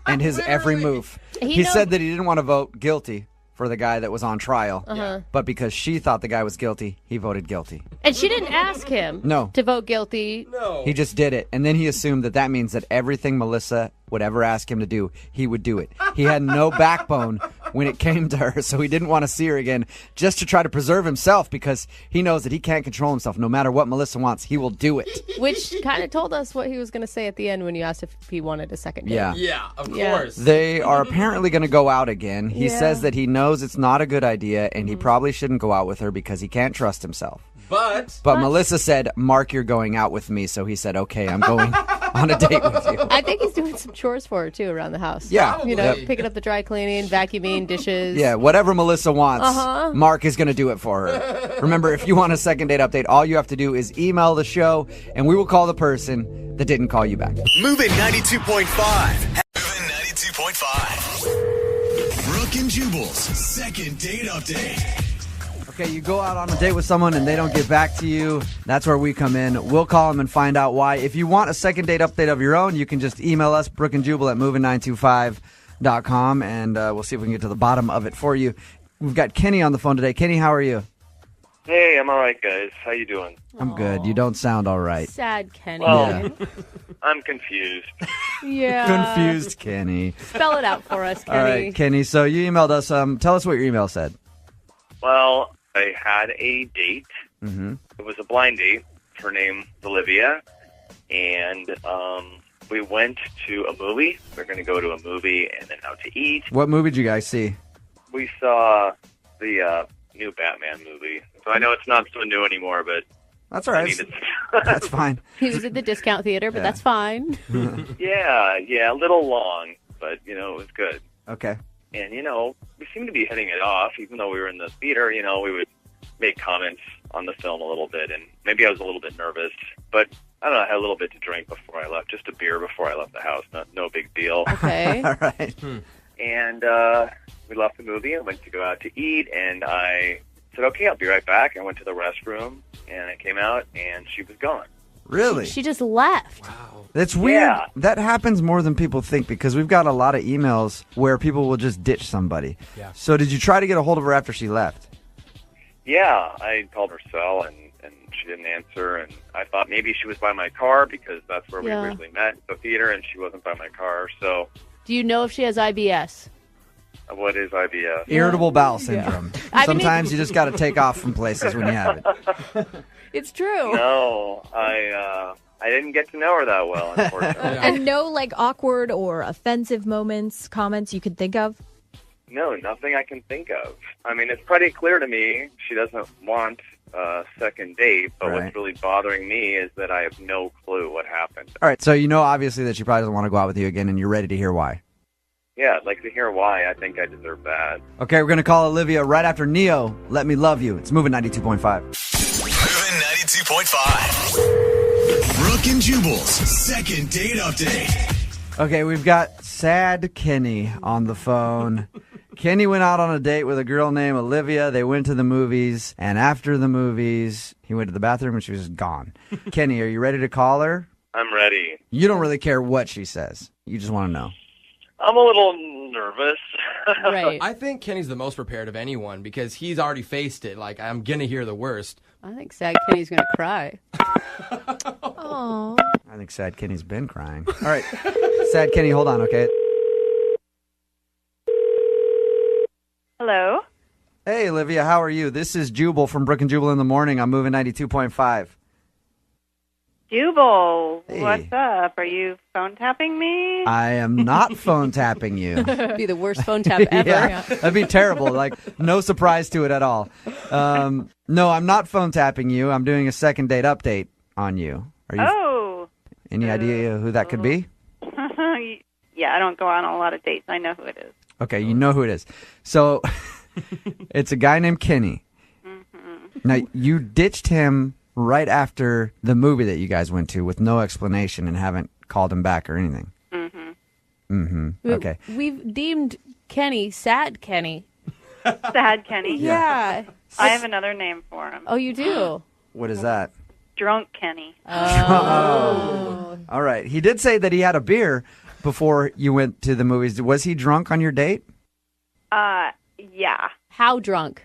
Speaker 3: and his every move. He said that he didn't want to vote guilty for the guy that was on trial, but because she thought the guy was guilty, he voted guilty.
Speaker 5: And she didn't ask him to vote guilty.
Speaker 9: No.
Speaker 3: He just did it, and then he assumed that means that everything Melissa would ever ask him to do, he would do it. He had no backbone when it came to her, so he didn't want to see her again just to try to preserve himself because he knows that he can't control himself. No matter what Melissa wants, he will do it.
Speaker 5: Which kind of told us what he was going to say at the end when you asked if he wanted a second date.
Speaker 3: Yeah.
Speaker 9: Yeah, of
Speaker 5: Yeah.
Speaker 9: course.
Speaker 3: They are apparently going to go out again. He says that he knows it's not a good idea and he probably shouldn't go out with her because he can't trust himself.
Speaker 9: But
Speaker 3: But Melissa said, Mark, you're going out with me. So he said, okay, I'm going on a date with you.
Speaker 5: I think he's doing some chores for her, too, around the house.
Speaker 3: Yeah.
Speaker 5: You know,
Speaker 3: Yep.
Speaker 5: picking up the dry cleaning, vacuuming, dishes.
Speaker 3: Yeah, whatever Melissa wants, Mark is going to do it for her. Remember, if you want a second date update, all you have to do is email the show, and we will call the person that didn't call you back.
Speaker 2: Moving 92.5. Moving 92.5. Brooke and Jubal's second date update.
Speaker 3: Okay, you go out on a date with someone and they don't get back to you. That's where we come in. We'll call them and find out why. If you want a second date update of your own, you can just email us, Brooke and Jubal at moving925.com, and we'll see if we can get to the bottom of it for you. We've got Kenny on the phone today. Kenny, how are you?
Speaker 11: Hey, I'm all right, guys. How you doing?
Speaker 3: I'm good. You don't sound all right.
Speaker 5: Sad Kenny.
Speaker 11: Well, I'm confused.
Speaker 5: Yeah.
Speaker 3: Confused Kenny.
Speaker 5: Spell it out for us, Kenny.
Speaker 3: All right, Kenny. So you emailed us. Tell us what your email said.
Speaker 11: Well, I had a date.
Speaker 3: Mm-hmm.
Speaker 11: It was a blind date. Her name was Olivia, and we went to a movie. We're going to go to a movie and then out to eat.
Speaker 3: What movie did you guys see?
Speaker 11: We saw the new Batman movie. So I know it's not so new anymore, but
Speaker 3: That's all right. That's fine.
Speaker 5: He was at the discount theater, but that's fine.
Speaker 11: yeah, a little long, but, it was good.
Speaker 3: Okay.
Speaker 11: And, we seemed to be hitting it off, even though we were in the theater, we would make comments on the film a little bit, and maybe I was a little bit nervous, but I don't know, I had a little bit to drink before I left, just a beer before I left the house, no big deal.
Speaker 5: Okay.
Speaker 3: All right.
Speaker 11: And we left the movie and went to go out to eat, and I said, okay, I'll be right back. I went to the restroom, and I came out, and she was gone.
Speaker 3: Really?
Speaker 5: She just left.
Speaker 3: That's weird.
Speaker 11: Yeah.
Speaker 3: That happens more than people think because we've got a lot of emails where people will just ditch somebody.
Speaker 9: Yeah.
Speaker 3: So did you try to get a hold of her after she left?
Speaker 11: Yeah, I called her cell, and she didn't answer, and I thought maybe she was by my car because that's where we originally met, the theater, and she wasn't by my car, so...
Speaker 5: Do you know if she has IBS?
Speaker 11: What is IBS?
Speaker 3: Irritable bowel syndrome.
Speaker 5: I mean,
Speaker 3: Sometimes you just got to take off from places when you have it.
Speaker 5: It's true.
Speaker 11: No, I didn't get to know her that well, unfortunately.
Speaker 12: And no, awkward or offensive moments, comments you could think of?
Speaker 11: No, nothing I can think of. I mean, it's pretty clear to me she doesn't want a second date, but
Speaker 3: Right.
Speaker 11: what's really bothering me is that I have no clue what happened.
Speaker 3: All right. So you know obviously that she probably doesn't want to go out with you again and you're ready to hear why.
Speaker 11: Yeah, I'd like to hear why. I think I deserve that.
Speaker 3: Okay, we're going to call Olivia right after Neo, Let Me Love You. It's moving 92.5.
Speaker 2: Moving 92.5. Brooke and Jubal's second date update.
Speaker 3: Okay, we've got sad Kenny on the phone. Kenny went out on a date with a girl named Olivia. They went to the movies, and after the movies, he went to the bathroom and she was gone. Kenny, are you ready to call her?
Speaker 11: I'm ready.
Speaker 3: You don't really care what she says. You just want to know.
Speaker 11: I'm a little nervous.
Speaker 5: Right.
Speaker 9: I think Kenny's the most prepared of anyone because he's already faced it. I'm going to hear the worst.
Speaker 5: I think sad Kenny's going to cry.
Speaker 12: Oh.
Speaker 3: I think sad Kenny's been crying. All right, sad Kenny, hold on, okay?
Speaker 13: Hello.
Speaker 3: Hey, Olivia, how are you? This is Jubal from Brooke and Jubal in the Morning. I'm moving 92.5.
Speaker 13: Jubal,
Speaker 3: Hey.
Speaker 13: what's up? Are you phone tapping me?
Speaker 3: I am not phone tapping you.
Speaker 5: Be the worst phone tap ever.
Speaker 3: Yeah, that'd be terrible. No surprise to it at all. No, I'm not phone tapping you. I'm doing a second date update on you. Are you?
Speaker 13: Oh.
Speaker 3: Any idea who that could be?
Speaker 13: Yeah, I don't go on a lot of dates. I know who it is.
Speaker 3: Okay, you know who it is. So it's a guy named Kenny.
Speaker 13: Mm-hmm.
Speaker 3: Now, you ditched him right after the movie that you guys went to with no explanation and haven't called him back or anything.
Speaker 13: Mm-hmm.
Speaker 3: Mm-hmm. Okay.
Speaker 5: We've deemed Kenny sad Kenny.
Speaker 13: Sad Kenny?
Speaker 5: Yeah.
Speaker 13: I have another name for him.
Speaker 5: Oh, you do?
Speaker 3: What is that?
Speaker 13: Drunk Kenny.
Speaker 3: Oh. All right. He did say that he had a beer before you went to the movies. Was he drunk on your date?
Speaker 13: Yeah.
Speaker 5: How drunk?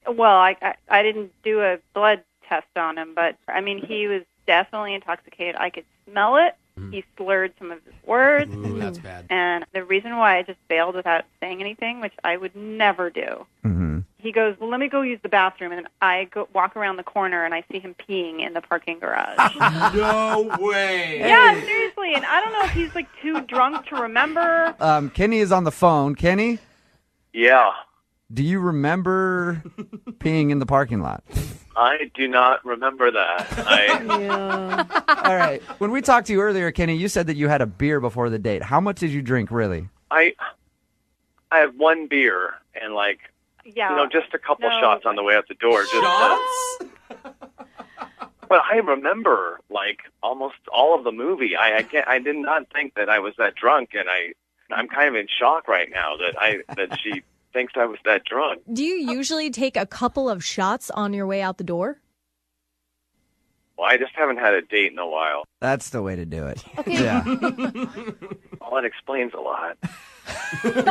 Speaker 13: Well, I didn't do a blood test on him, but, I mean, he was definitely intoxicated. I could smell it. He slurred some of his words.
Speaker 9: Ooh, that's bad.
Speaker 13: And the reason why I just bailed without saying anything, which I would never do, he goes, well, let me go use the bathroom. And I walk around the corner, and I see him peeing in the parking garage.
Speaker 9: No way.
Speaker 13: Yeah, seriously. And I don't know if he's, like, too drunk to remember.
Speaker 3: Kenny is on the phone. Kenny?
Speaker 11: Yeah.
Speaker 3: Do you remember peeing in the parking lot?
Speaker 11: I do not remember that.
Speaker 3: All right. When we talked to you earlier, Kenny, you said that you had a beer before the date. How much did you drink, really?
Speaker 11: I had one beer and, like, just a couple shots on the way out the door.
Speaker 9: Shots?
Speaker 11: But I remember, like, almost all of the movie. I did not think that I was that drunk, and I'm kind of in shock right now that she thinks I was that drunk.
Speaker 12: Do you usually take a couple of shots on your way out the door?
Speaker 11: Well, I just haven't had a date in a while.
Speaker 3: That's the way to do it.
Speaker 5: Okay.
Speaker 3: Yeah.
Speaker 11: Well, that explains a lot.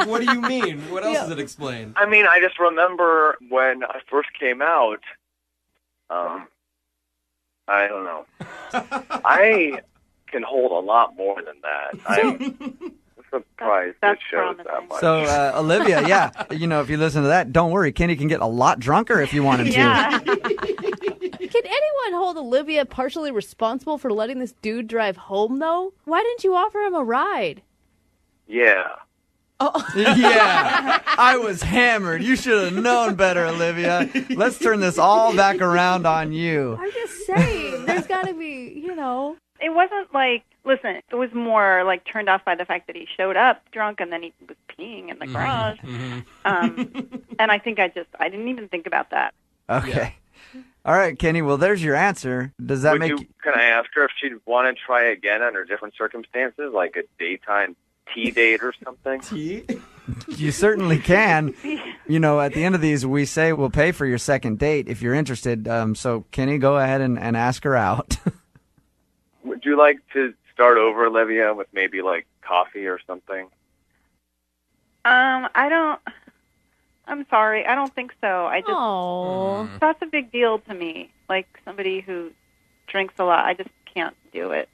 Speaker 9: What do you mean? What else does it explain?
Speaker 11: I mean, I just remember when I first came out, I don't know. I can hold a lot more than that. I'm surprised it shows that much.
Speaker 3: So, Olivia, if you listen to that, don't worry. Kenny can get a lot drunker if you want him to.
Speaker 5: Yeah. Can anyone hold Olivia partially responsible for letting this dude drive home, though? Why didn't you offer him a ride?
Speaker 11: Yeah.
Speaker 5: Oh.
Speaker 3: Yeah, I was hammered. You should have known better, Olivia. Let's turn this all back around on you.
Speaker 5: I'm just saying, there's got to be,
Speaker 13: It wasn't like, listen, it was more like turned off by the fact that he showed up drunk and then he was peeing in the garage. And I think I didn't even think about that.
Speaker 3: Okay. Yeah. All right, Kenny, well, there's your answer. Does that
Speaker 11: Can I ask her if she'd want to try again under different circumstances, like a daytime tea date or something?
Speaker 9: Tea?
Speaker 3: You certainly can. At the end of these, we say we'll pay for your second date if you're interested. So, Kenny, go ahead and ask her out.
Speaker 11: Would you like to start over, Olivia, with maybe, like, coffee or something?
Speaker 13: I'm sorry. I don't think so. That's a big deal to me. Like somebody who drinks a lot. I just can't do it.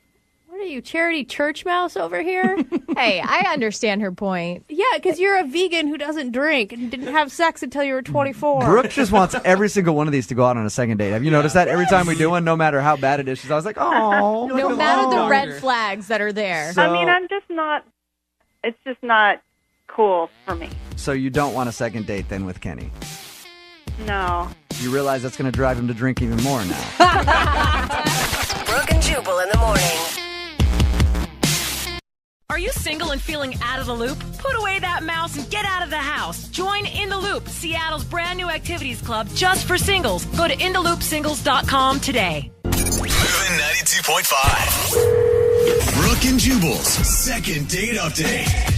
Speaker 5: What are you, charity church mouse over here?
Speaker 12: Hey, I understand her point.
Speaker 5: Yeah, because you're a vegan who doesn't drink and didn't have sex until you were 24.
Speaker 3: Brooke just wants every single one of these to go out on a second date. Have you noticed that? Every time we do one, no matter how bad it is, she's always like, oh.
Speaker 12: No matter the red flags that are there.
Speaker 13: I mean, it's just not cool for me.
Speaker 3: So you don't want a second date then with Kenny?
Speaker 13: No.
Speaker 3: You realize that's going to drive him to drink even more now.
Speaker 10: Brooke and Jubal in the morning.
Speaker 14: Are you single and feeling out of the loop? Put away that mouse and get out of the house. Join In the Loop, Seattle's brand new activities club just for singles. Go to intheloopsingles.com today.
Speaker 2: Moving 92.5. Brooke and Jubal's second date update.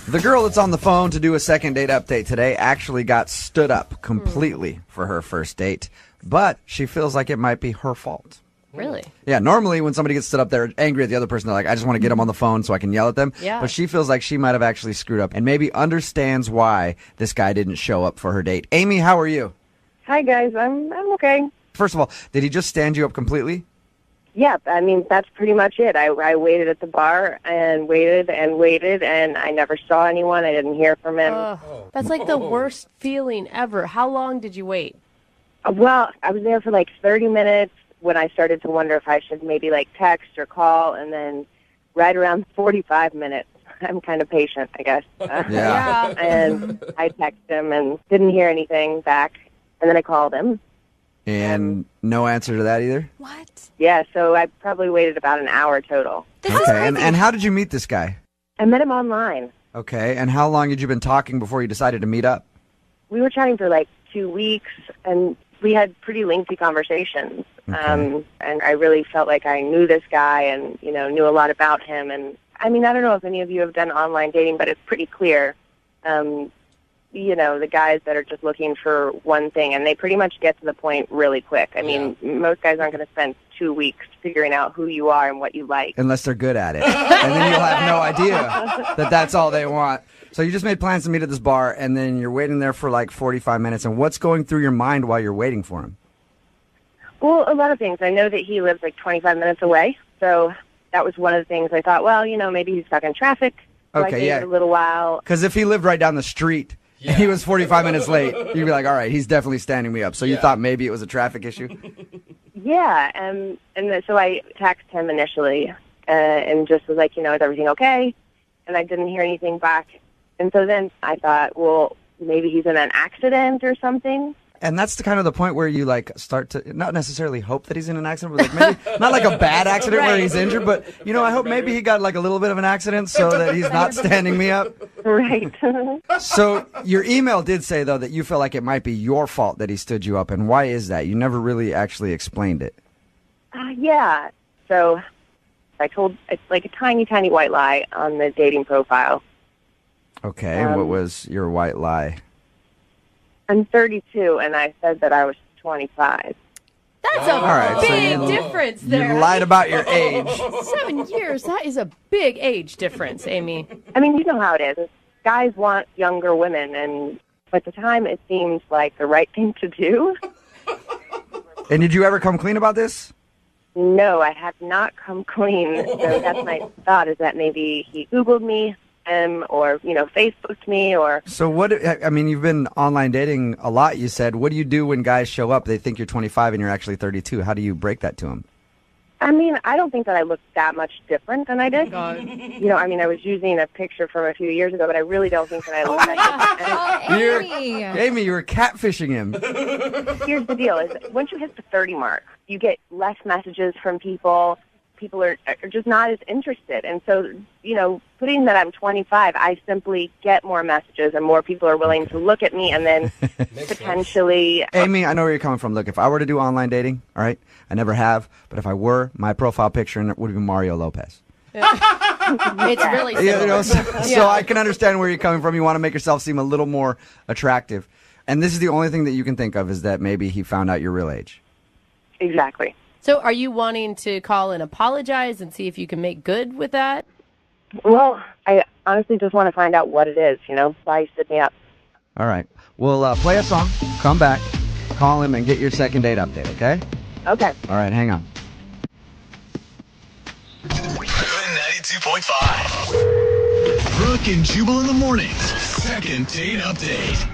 Speaker 3: The girl that's on the phone to do a second date update today actually got stood up completely for her first date, but she feels like it might be her fault.
Speaker 5: Really?
Speaker 3: Yeah, normally when somebody gets stood up, they're angry at the other person. They're like, I just want to get them on the phone so I can yell at them.
Speaker 5: Yeah.
Speaker 3: But she feels like she might have actually screwed up and maybe understands why this guy didn't show up for her date. Amy, how are you?
Speaker 15: Hi, guys. I'm okay.
Speaker 3: First of all, did he just stand you up completely?
Speaker 15: Yeah, I mean, that's pretty much it. I waited at the bar and waited, and I never saw anyone. I didn't hear from him.
Speaker 5: That's like the worst feeling ever. How long did you wait?
Speaker 15: Well, I was there for like 30 minutes when I started to wonder if I should maybe like text or call, and then right around 45 minutes, I'm kind of patient, I guess.
Speaker 3: Yeah.
Speaker 15: And I texted him and didn't hear anything back, and then I called him.
Speaker 3: And no answer to that either?
Speaker 12: What?
Speaker 15: Yeah, so I probably waited about an hour total.
Speaker 3: Okay, and how did you meet this guy?
Speaker 15: I met him online.
Speaker 3: Okay, and how long had you been talking before you decided to meet up?
Speaker 15: We were chatting for like 2 weeks, and we had pretty lengthy conversations.
Speaker 3: Okay.
Speaker 15: And I really felt like I knew this guy and, knew a lot about him. And, I mean, I don't know if any of you have done online dating, but it's pretty clear, the guys that are just looking for one thing, and they pretty much get to the point really quick. I mean, most guys aren't going to spend 2 weeks figuring out who you are and what you like.
Speaker 3: Unless they're good at it. And then you'll have no idea that that's all they want. So you just made plans to meet at this bar, and then you're waiting there for like 45 minutes. And what's going through your mind while you're waiting for him?
Speaker 15: Well, a lot of things. I know that he lives like 25 minutes away, so that was one of the things I thought, well, maybe he's stuck in traffic. So I gave it a little while.
Speaker 3: Because if he lived right down the street and he was 45 minutes late, you'd be like, all right, he's definitely standing me up. So you thought maybe it was a traffic issue?
Speaker 15: Yeah, so I texted him initially and just was like, is everything okay? And I didn't hear anything back. And so then I thought, well, maybe he's in an accident or something.
Speaker 3: And that's the kind of the point where you start to not necessarily hope that he's in an accident, but maybe not like a bad accident where he's injured, but I hope maybe he got a little bit of an accident so that he's not standing me up.
Speaker 15: Right.
Speaker 3: So your email did say though that you feel like it might be your fault that he stood you up, and why is that? You never really actually explained it.
Speaker 15: Yeah. So I told it's like a tiny, tiny white lie on the dating profile.
Speaker 3: Okay. What was your white lie?
Speaker 15: I'm 32, and I said that I was 25.
Speaker 5: That's a big difference there.
Speaker 3: You lied about your age.
Speaker 5: 7 years, that is a big age difference, Amy.
Speaker 15: I mean, you know how it is. Guys want younger women, and at the time it seemed like the right thing to do.
Speaker 3: And did you ever come clean about this?
Speaker 15: No, I have not come clean. So that's my thought, is that maybe he Googled me. Or Facebooked me, or
Speaker 3: so what? I mean, you've been online dating a lot. You said, what do you do when guys show up? They think you're 25 and you're actually 32. How do you break that to them?
Speaker 15: I mean, I don't think that I look that much different than I did. I was using a picture from a few years ago, but I really don't think that I look that different.
Speaker 3: Amy, you were catfishing him.
Speaker 15: Here's the deal: is once you hit the 30 mark, you get less messages from people. People are just not as interested. And so, putting that I'm 25, I simply get more messages and more people are willing to look at me and then potentially...
Speaker 3: Amy, I know where you're coming from. Look, if I were to do online dating, all right, I never have, but if I were, my profile picture would be Mario Lopez.
Speaker 5: It's really similar.
Speaker 3: So I can understand where you're coming from. You want to make yourself seem a little more attractive. And this is the only thing that you can think of, is that maybe he found out your real age.
Speaker 15: Exactly.
Speaker 5: So are you wanting to call and apologize and see if you can make good with that?
Speaker 15: Well, I honestly just want to find out what it is, why he stood me up.
Speaker 3: All right. We'll play a song, come back, call him, and get your second date update, okay?
Speaker 15: Okay.
Speaker 3: All right, hang on.
Speaker 2: 92.5. Brooke and Jubal in the mornings. Second date update.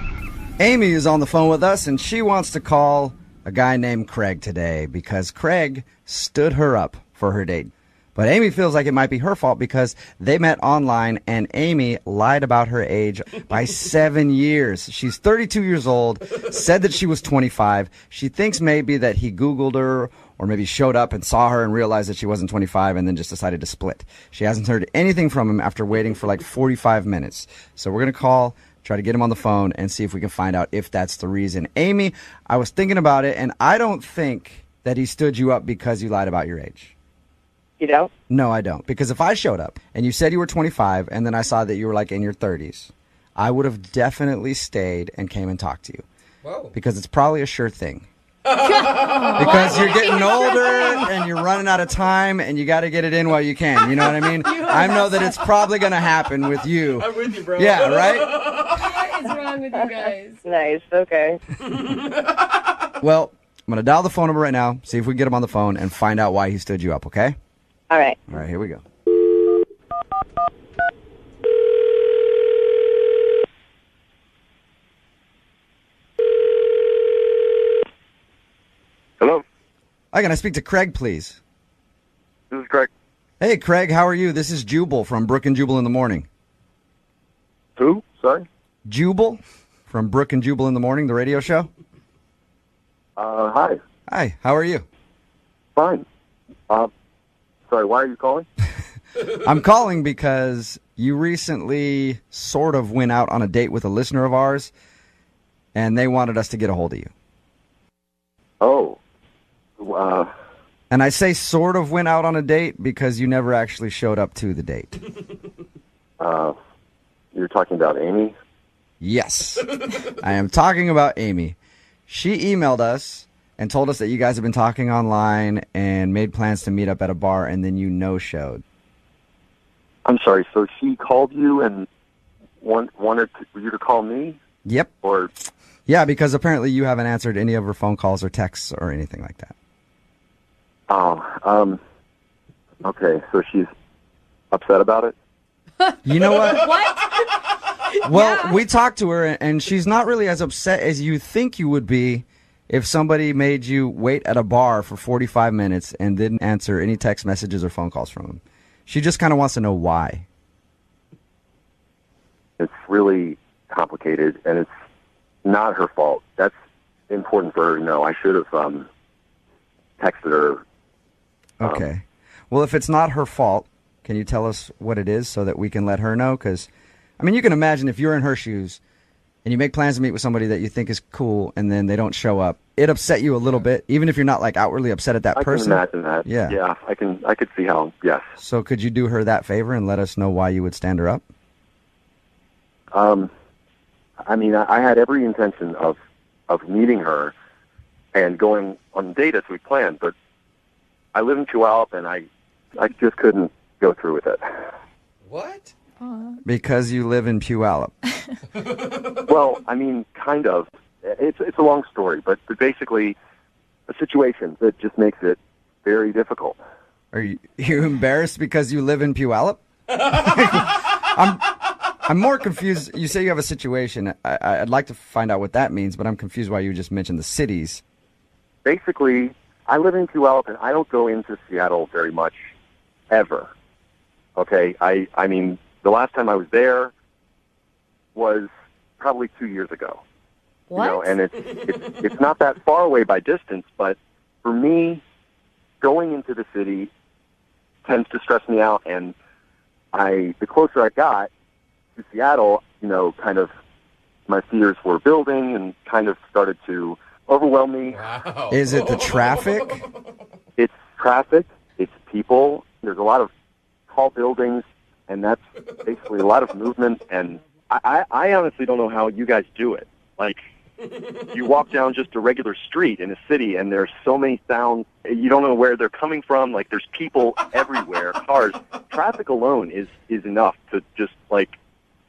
Speaker 3: Amy is on the phone with us, and she wants to call a guy named Craig today because Craig stood her up for her date. But Amy feels like it might be her fault because they met online and Amy lied about her age by 7 years. She's 32 years old, said that she was 25. She thinks maybe that he Googled her or maybe showed up and saw her and realized that she wasn't 25 and then just decided to split. She hasn't heard anything from him after waiting for like 45 minutes. So we're going to call, try to get him on the phone and see if we can find out if that's the reason. Amy, I was thinking about it, and I don't think that he stood you up because you lied about your age.
Speaker 15: You don't?
Speaker 3: No, I don't. Because if I showed up and you said you were 25 and then I saw that you were like in your 30s, I would have definitely stayed and came and talked to you. Whoa. Because it's probably a sure thing. Because you're getting older and you're running out of time and you got to get it in while you can. You know what I mean? I know that it's probably going to happen with you.
Speaker 9: I'm with you, bro.
Speaker 3: Yeah, right?
Speaker 5: What is wrong with you guys?
Speaker 15: Nice. Okay.
Speaker 3: Well, I'm going to dial the phone number right now, see if we can get him on the phone and find out why he stood you up, okay?
Speaker 15: All right.
Speaker 3: All right, here we go.
Speaker 4: Hello.
Speaker 3: Hi, can I speak to Craig, please?
Speaker 4: This is Craig.
Speaker 3: Hey, Craig, how are you? This is Jubal from Brooke and Jubal in the morning.
Speaker 4: Who? Sorry?
Speaker 3: Jubal from Brooke and Jubal in the morning, the radio show.
Speaker 4: Hi.
Speaker 3: Hi, how are you?
Speaker 4: Fine. Sorry, why are you calling?
Speaker 3: I'm calling because you recently sort of went out on a date with a listener of ours, and they wanted us to get a hold of you.
Speaker 4: Oh.
Speaker 3: And I say sort of went out on a date because you never actually showed up to the date.
Speaker 4: You're talking about Amy?
Speaker 3: Yes. I am talking about Amy. She emailed us and told us that you guys have been talking online and made plans to meet up at a bar, and then you no-showed.
Speaker 4: I'm sorry, so she called you and wanted you to call me?
Speaker 3: Yep.
Speaker 4: Or...
Speaker 3: Yeah, because apparently you haven't answered any of her phone calls or texts or anything like that.
Speaker 4: Oh,
Speaker 16: Okay, so she's upset about it?
Speaker 3: You know what?
Speaker 5: What?
Speaker 3: Well, we talked to her, and she's not really as upset as you think you would be if somebody made you wait at a bar for 45 minutes and didn't answer any text messages or phone calls from them. She just kind of wants to know why.
Speaker 16: It's really complicated, and it's not her fault. That's important for her to know. I should have texted her.
Speaker 3: Okay. Well, if it's not her fault, can you tell us what it is so that we can let her know? Because, I mean, you can imagine if you're in her shoes and you make plans to meet with somebody that you think is cool and then they don't show up, it upset you a little bit, even if you're not like outwardly upset at that person.
Speaker 16: I can imagine that.
Speaker 3: Yeah.
Speaker 16: I could see how, yes.
Speaker 3: So could you do her that favor and let us know why you would stand her up?
Speaker 16: I mean, I had every intention of meeting her and going on the date as we planned, but I live in Puyallup, and I just couldn't go through with it.
Speaker 9: What?
Speaker 3: Because you live in Puyallup.
Speaker 16: Well, I mean, kind of. It's a long story, but basically a situation that just makes it very difficult.
Speaker 3: Are you embarrassed because you live in Puyallup? I'm more confused. You say you have a situation. I'd like to find out what that means, but I'm confused why you just mentioned the cities.
Speaker 16: Basically, I live in Puyallup, and I don't go into Seattle very much, ever. Okay? I mean, the last time I was there was probably 2 years ago.
Speaker 5: What?
Speaker 16: You know, and it's not that far away by distance, but for me, going into the city tends to stress me out, and the closer I got to Seattle, you know, kind of my fears were building and kind of started to overwhelm me.
Speaker 9: Wow.
Speaker 3: Is it the traffic?
Speaker 16: It's traffic. It's people. There's a lot of tall buildings, and that's basically a lot of movement. And I honestly don't know how you guys do it. Like, you walk down just a regular street in a city, and there's so many sounds. You don't know where they're coming from. Like, there's people everywhere, cars. Traffic alone is enough to just, like,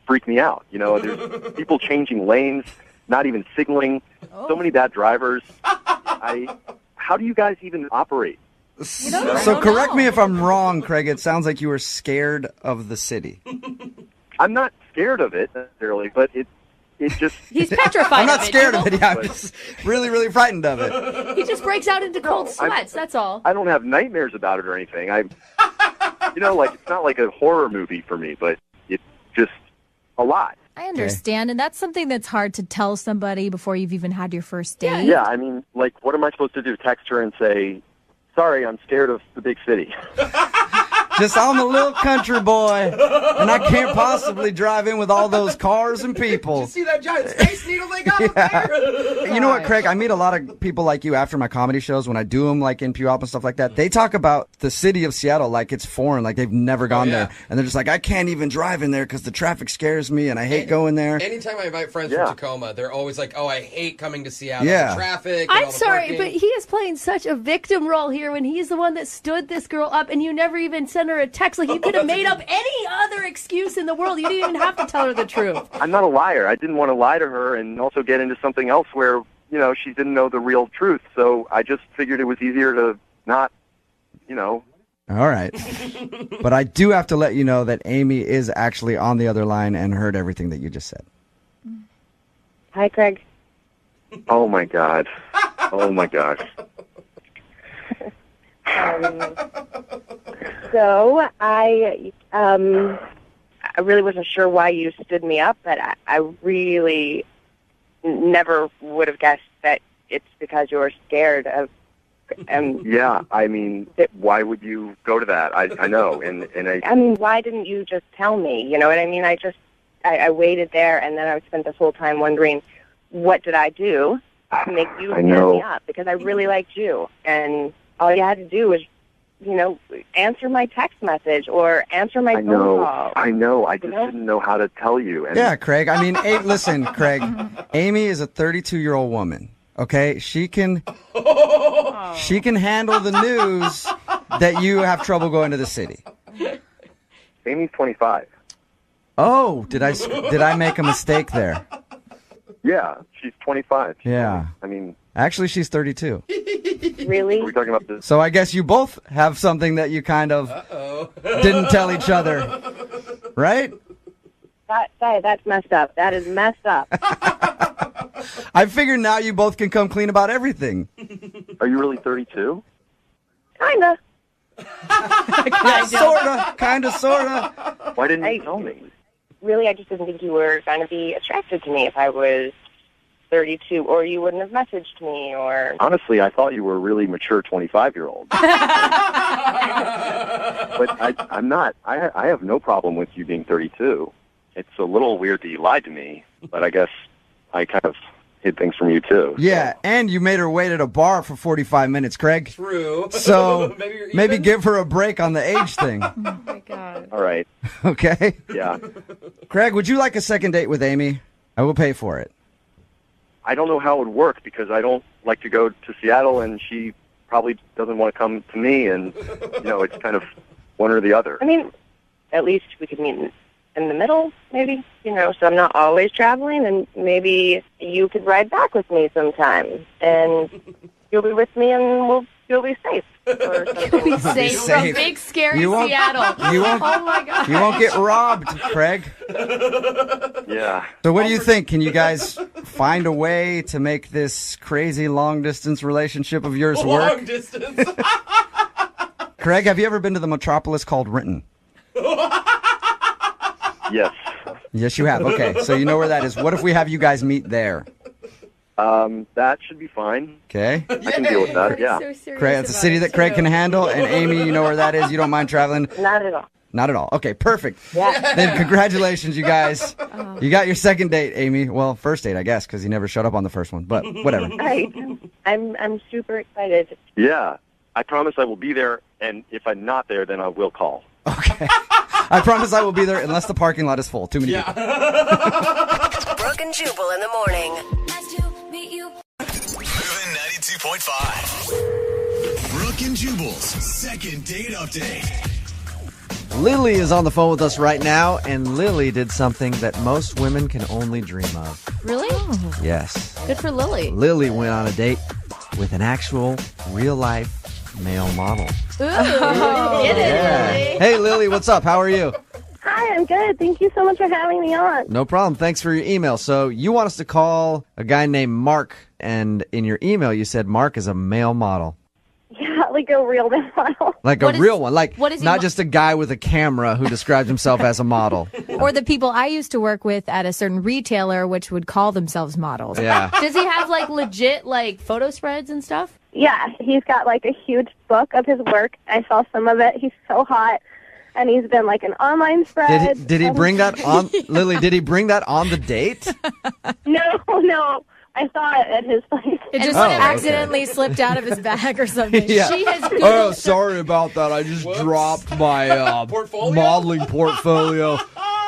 Speaker 16: freak me out. You know, there's people changing lanes, not even signaling. So many bad drivers. How do you guys even operate?
Speaker 3: So correct me if I'm wrong, Craig. It sounds like you were scared of the city.
Speaker 16: I'm not scared of it necessarily, but it just...
Speaker 5: He's petrified
Speaker 3: I'm not
Speaker 5: of it,
Speaker 3: scared
Speaker 5: you
Speaker 3: of
Speaker 5: know?
Speaker 3: it. Yeah, I'm just really, really frightened of it.
Speaker 5: He just breaks out into cold sweats, that's all.
Speaker 16: I don't have nightmares about it or anything. You know, like, it's not like a horror movie for me, but it's just a lot.
Speaker 12: I understand, and that's something that's hard to tell somebody before you've even had your first date.
Speaker 16: Yeah, I mean, like, what am I supposed to do? Text her and say, sorry, I'm scared of the big city.
Speaker 3: Just I'm a little country boy, and I can't possibly drive in with all those cars and people.
Speaker 9: Did you see that giant space needle they got up there?
Speaker 3: You know what, Craig? I meet a lot of people like you after my comedy shows when I do them, like in Puyallup and stuff like that. They talk about the city of Seattle like it's foreign, like they've never gone there. And they're just like, I can't even drive in there because the traffic scares me and I hate going there.
Speaker 9: Anytime I invite friends from Tacoma, they're always like, oh, I hate coming to Seattle.
Speaker 3: Yeah.
Speaker 9: The traffic.
Speaker 5: I'm sorry, but he is playing such a victim role here when he's the one that stood this girl up and you never even sent her a text. Like, you could have made up any other excuse in the world. You didn't even have to tell her the truth.
Speaker 16: I'm not a liar. I didn't want to lie to her and also get into something else where, you know, she didn't know the real truth. So I just figured it was easier to not, you know.
Speaker 3: All right. But I do have to let you know that Amy is actually on the other line and heard everything that you just said.
Speaker 15: Hi, Craig.
Speaker 16: Oh, my God. Oh, my gosh.
Speaker 15: So I really wasn't sure why you stood me up, but I really never would have guessed that it's because you were scared of.
Speaker 16: Yeah, I mean, why would you go to that? I know, and
Speaker 15: I mean, why didn't you just tell me? You know what I mean? I waited there, and then I spent this whole time wondering, what did I do to make you stand me up? Because I really liked you, and all you had to do was, you know, answer my text message or answer my phone call.
Speaker 16: I know. I just didn't know how to tell you. And
Speaker 3: yeah, Craig. I mean, listen, Craig. Amy is a 32-year-old woman. Okay, she can handle the news that you have trouble going to the city.
Speaker 16: Amy's 25.
Speaker 3: Oh, did I make a mistake there?
Speaker 16: Yeah, she's 25.
Speaker 3: Yeah.
Speaker 16: I mean,
Speaker 3: actually, she's 32.
Speaker 15: Really?
Speaker 16: Are we talking about this?
Speaker 3: So I guess you both have something that you kind of didn't tell each other, right?
Speaker 15: That's messed up. That is messed up.
Speaker 3: I figure now you both can come clean about everything.
Speaker 16: Are you really 32?
Speaker 15: Kinda.
Speaker 3: Kinda, sorta.
Speaker 16: Why didn't you tell me?
Speaker 15: Really, I just didn't think you were going to be attracted to me if I was 32, or you wouldn't have messaged me, or...
Speaker 16: Honestly, I thought you were a really mature 25-year-old. But I'm not. I have no problem with you being 32. It's a little weird that you lied to me, but I guess I kind of hid things from you, too.
Speaker 3: Yeah, and you made her wait at a bar for 45 minutes, Craig.
Speaker 9: True.
Speaker 3: So maybe give her a break on the age thing.
Speaker 5: Oh, my God.
Speaker 16: All right.
Speaker 3: Okay?
Speaker 16: Yeah.
Speaker 3: Craig, would you like a second date with Amy? I will pay for it.
Speaker 16: I don't know how it would work because I don't like to go to Seattle, and she probably doesn't want to come to me, and, it's kind of one or the other.
Speaker 15: I mean, at least we could meet in the middle, maybe, so I'm not always traveling, and maybe you could ride back with me sometime, and you'll be with me, and you'll be safe. Or
Speaker 5: You'll be safe from big, scary Seattle.
Speaker 3: You won't,
Speaker 5: oh, my God.
Speaker 3: You won't get robbed, Craig.
Speaker 16: Yeah.
Speaker 3: So what do you think? Can you guys find a way to make this crazy long-distance relationship of yours work?
Speaker 9: Long distance.
Speaker 3: Craig, have you ever been to the metropolis called Renton?
Speaker 16: Yes.
Speaker 3: Yes, you have. Okay, so you know where that is. What if we have you guys meet there?
Speaker 16: That should be fine.
Speaker 3: Okay.
Speaker 16: I can deal with that, yeah.
Speaker 3: Craig, it's a city that Craig can handle, and Amy, you know where that is. You don't mind traveling?
Speaker 15: Not at all.
Speaker 3: Not at all. Okay, perfect.
Speaker 15: Yeah.
Speaker 3: Then congratulations, you guys. You got your second date, Amy. Well, first date, I guess, because you never showed up on the first one, but whatever.
Speaker 15: Right. I'm super excited.
Speaker 16: Yeah. I promise I will be there, and if I'm not there, then I will call.
Speaker 3: Okay. I promise I will be there unless the parking lot is full. Too many people.
Speaker 10: Brooke and Jubal in the morning.
Speaker 2: Moving 92.5. Brooke and Jubal's second date update.
Speaker 3: Lily is on the phone with us right now, and Lily did something that most women can only dream of.
Speaker 5: Really?
Speaker 3: Yes.
Speaker 5: Good for Lily.
Speaker 3: Lily went on a date with an actual, real-life male model.
Speaker 5: Ooh, get it, Lily.
Speaker 3: Hey, Lily, what's up? How are you?
Speaker 6: Hi, I'm good. Thank you so much for having me on.
Speaker 3: No problem. Thanks for your email. So you want us to call a guy named Mark, and in your email you said Mark is a male model.
Speaker 6: Yeah, like a real model.
Speaker 3: Like a real one. Like
Speaker 12: what is he
Speaker 3: not just a guy with a camera who describes himself as a model.
Speaker 12: Or the people I used to work with at a certain retailer, which would call themselves models.
Speaker 3: Yeah.
Speaker 5: Does he have like legit like photo spreads and stuff?
Speaker 6: Yeah, he's got like a huge book of his work. I saw some of it. He's so hot. And he's been like an online spread.
Speaker 3: Did he bring that on, Lily, did he bring that on the date?
Speaker 6: No. I saw it at his place.
Speaker 12: It just accidentally slipped out of his bag or something.
Speaker 3: Yeah.
Speaker 5: She has Googled
Speaker 3: Oh, sorry about that. I just dropped my modeling portfolio.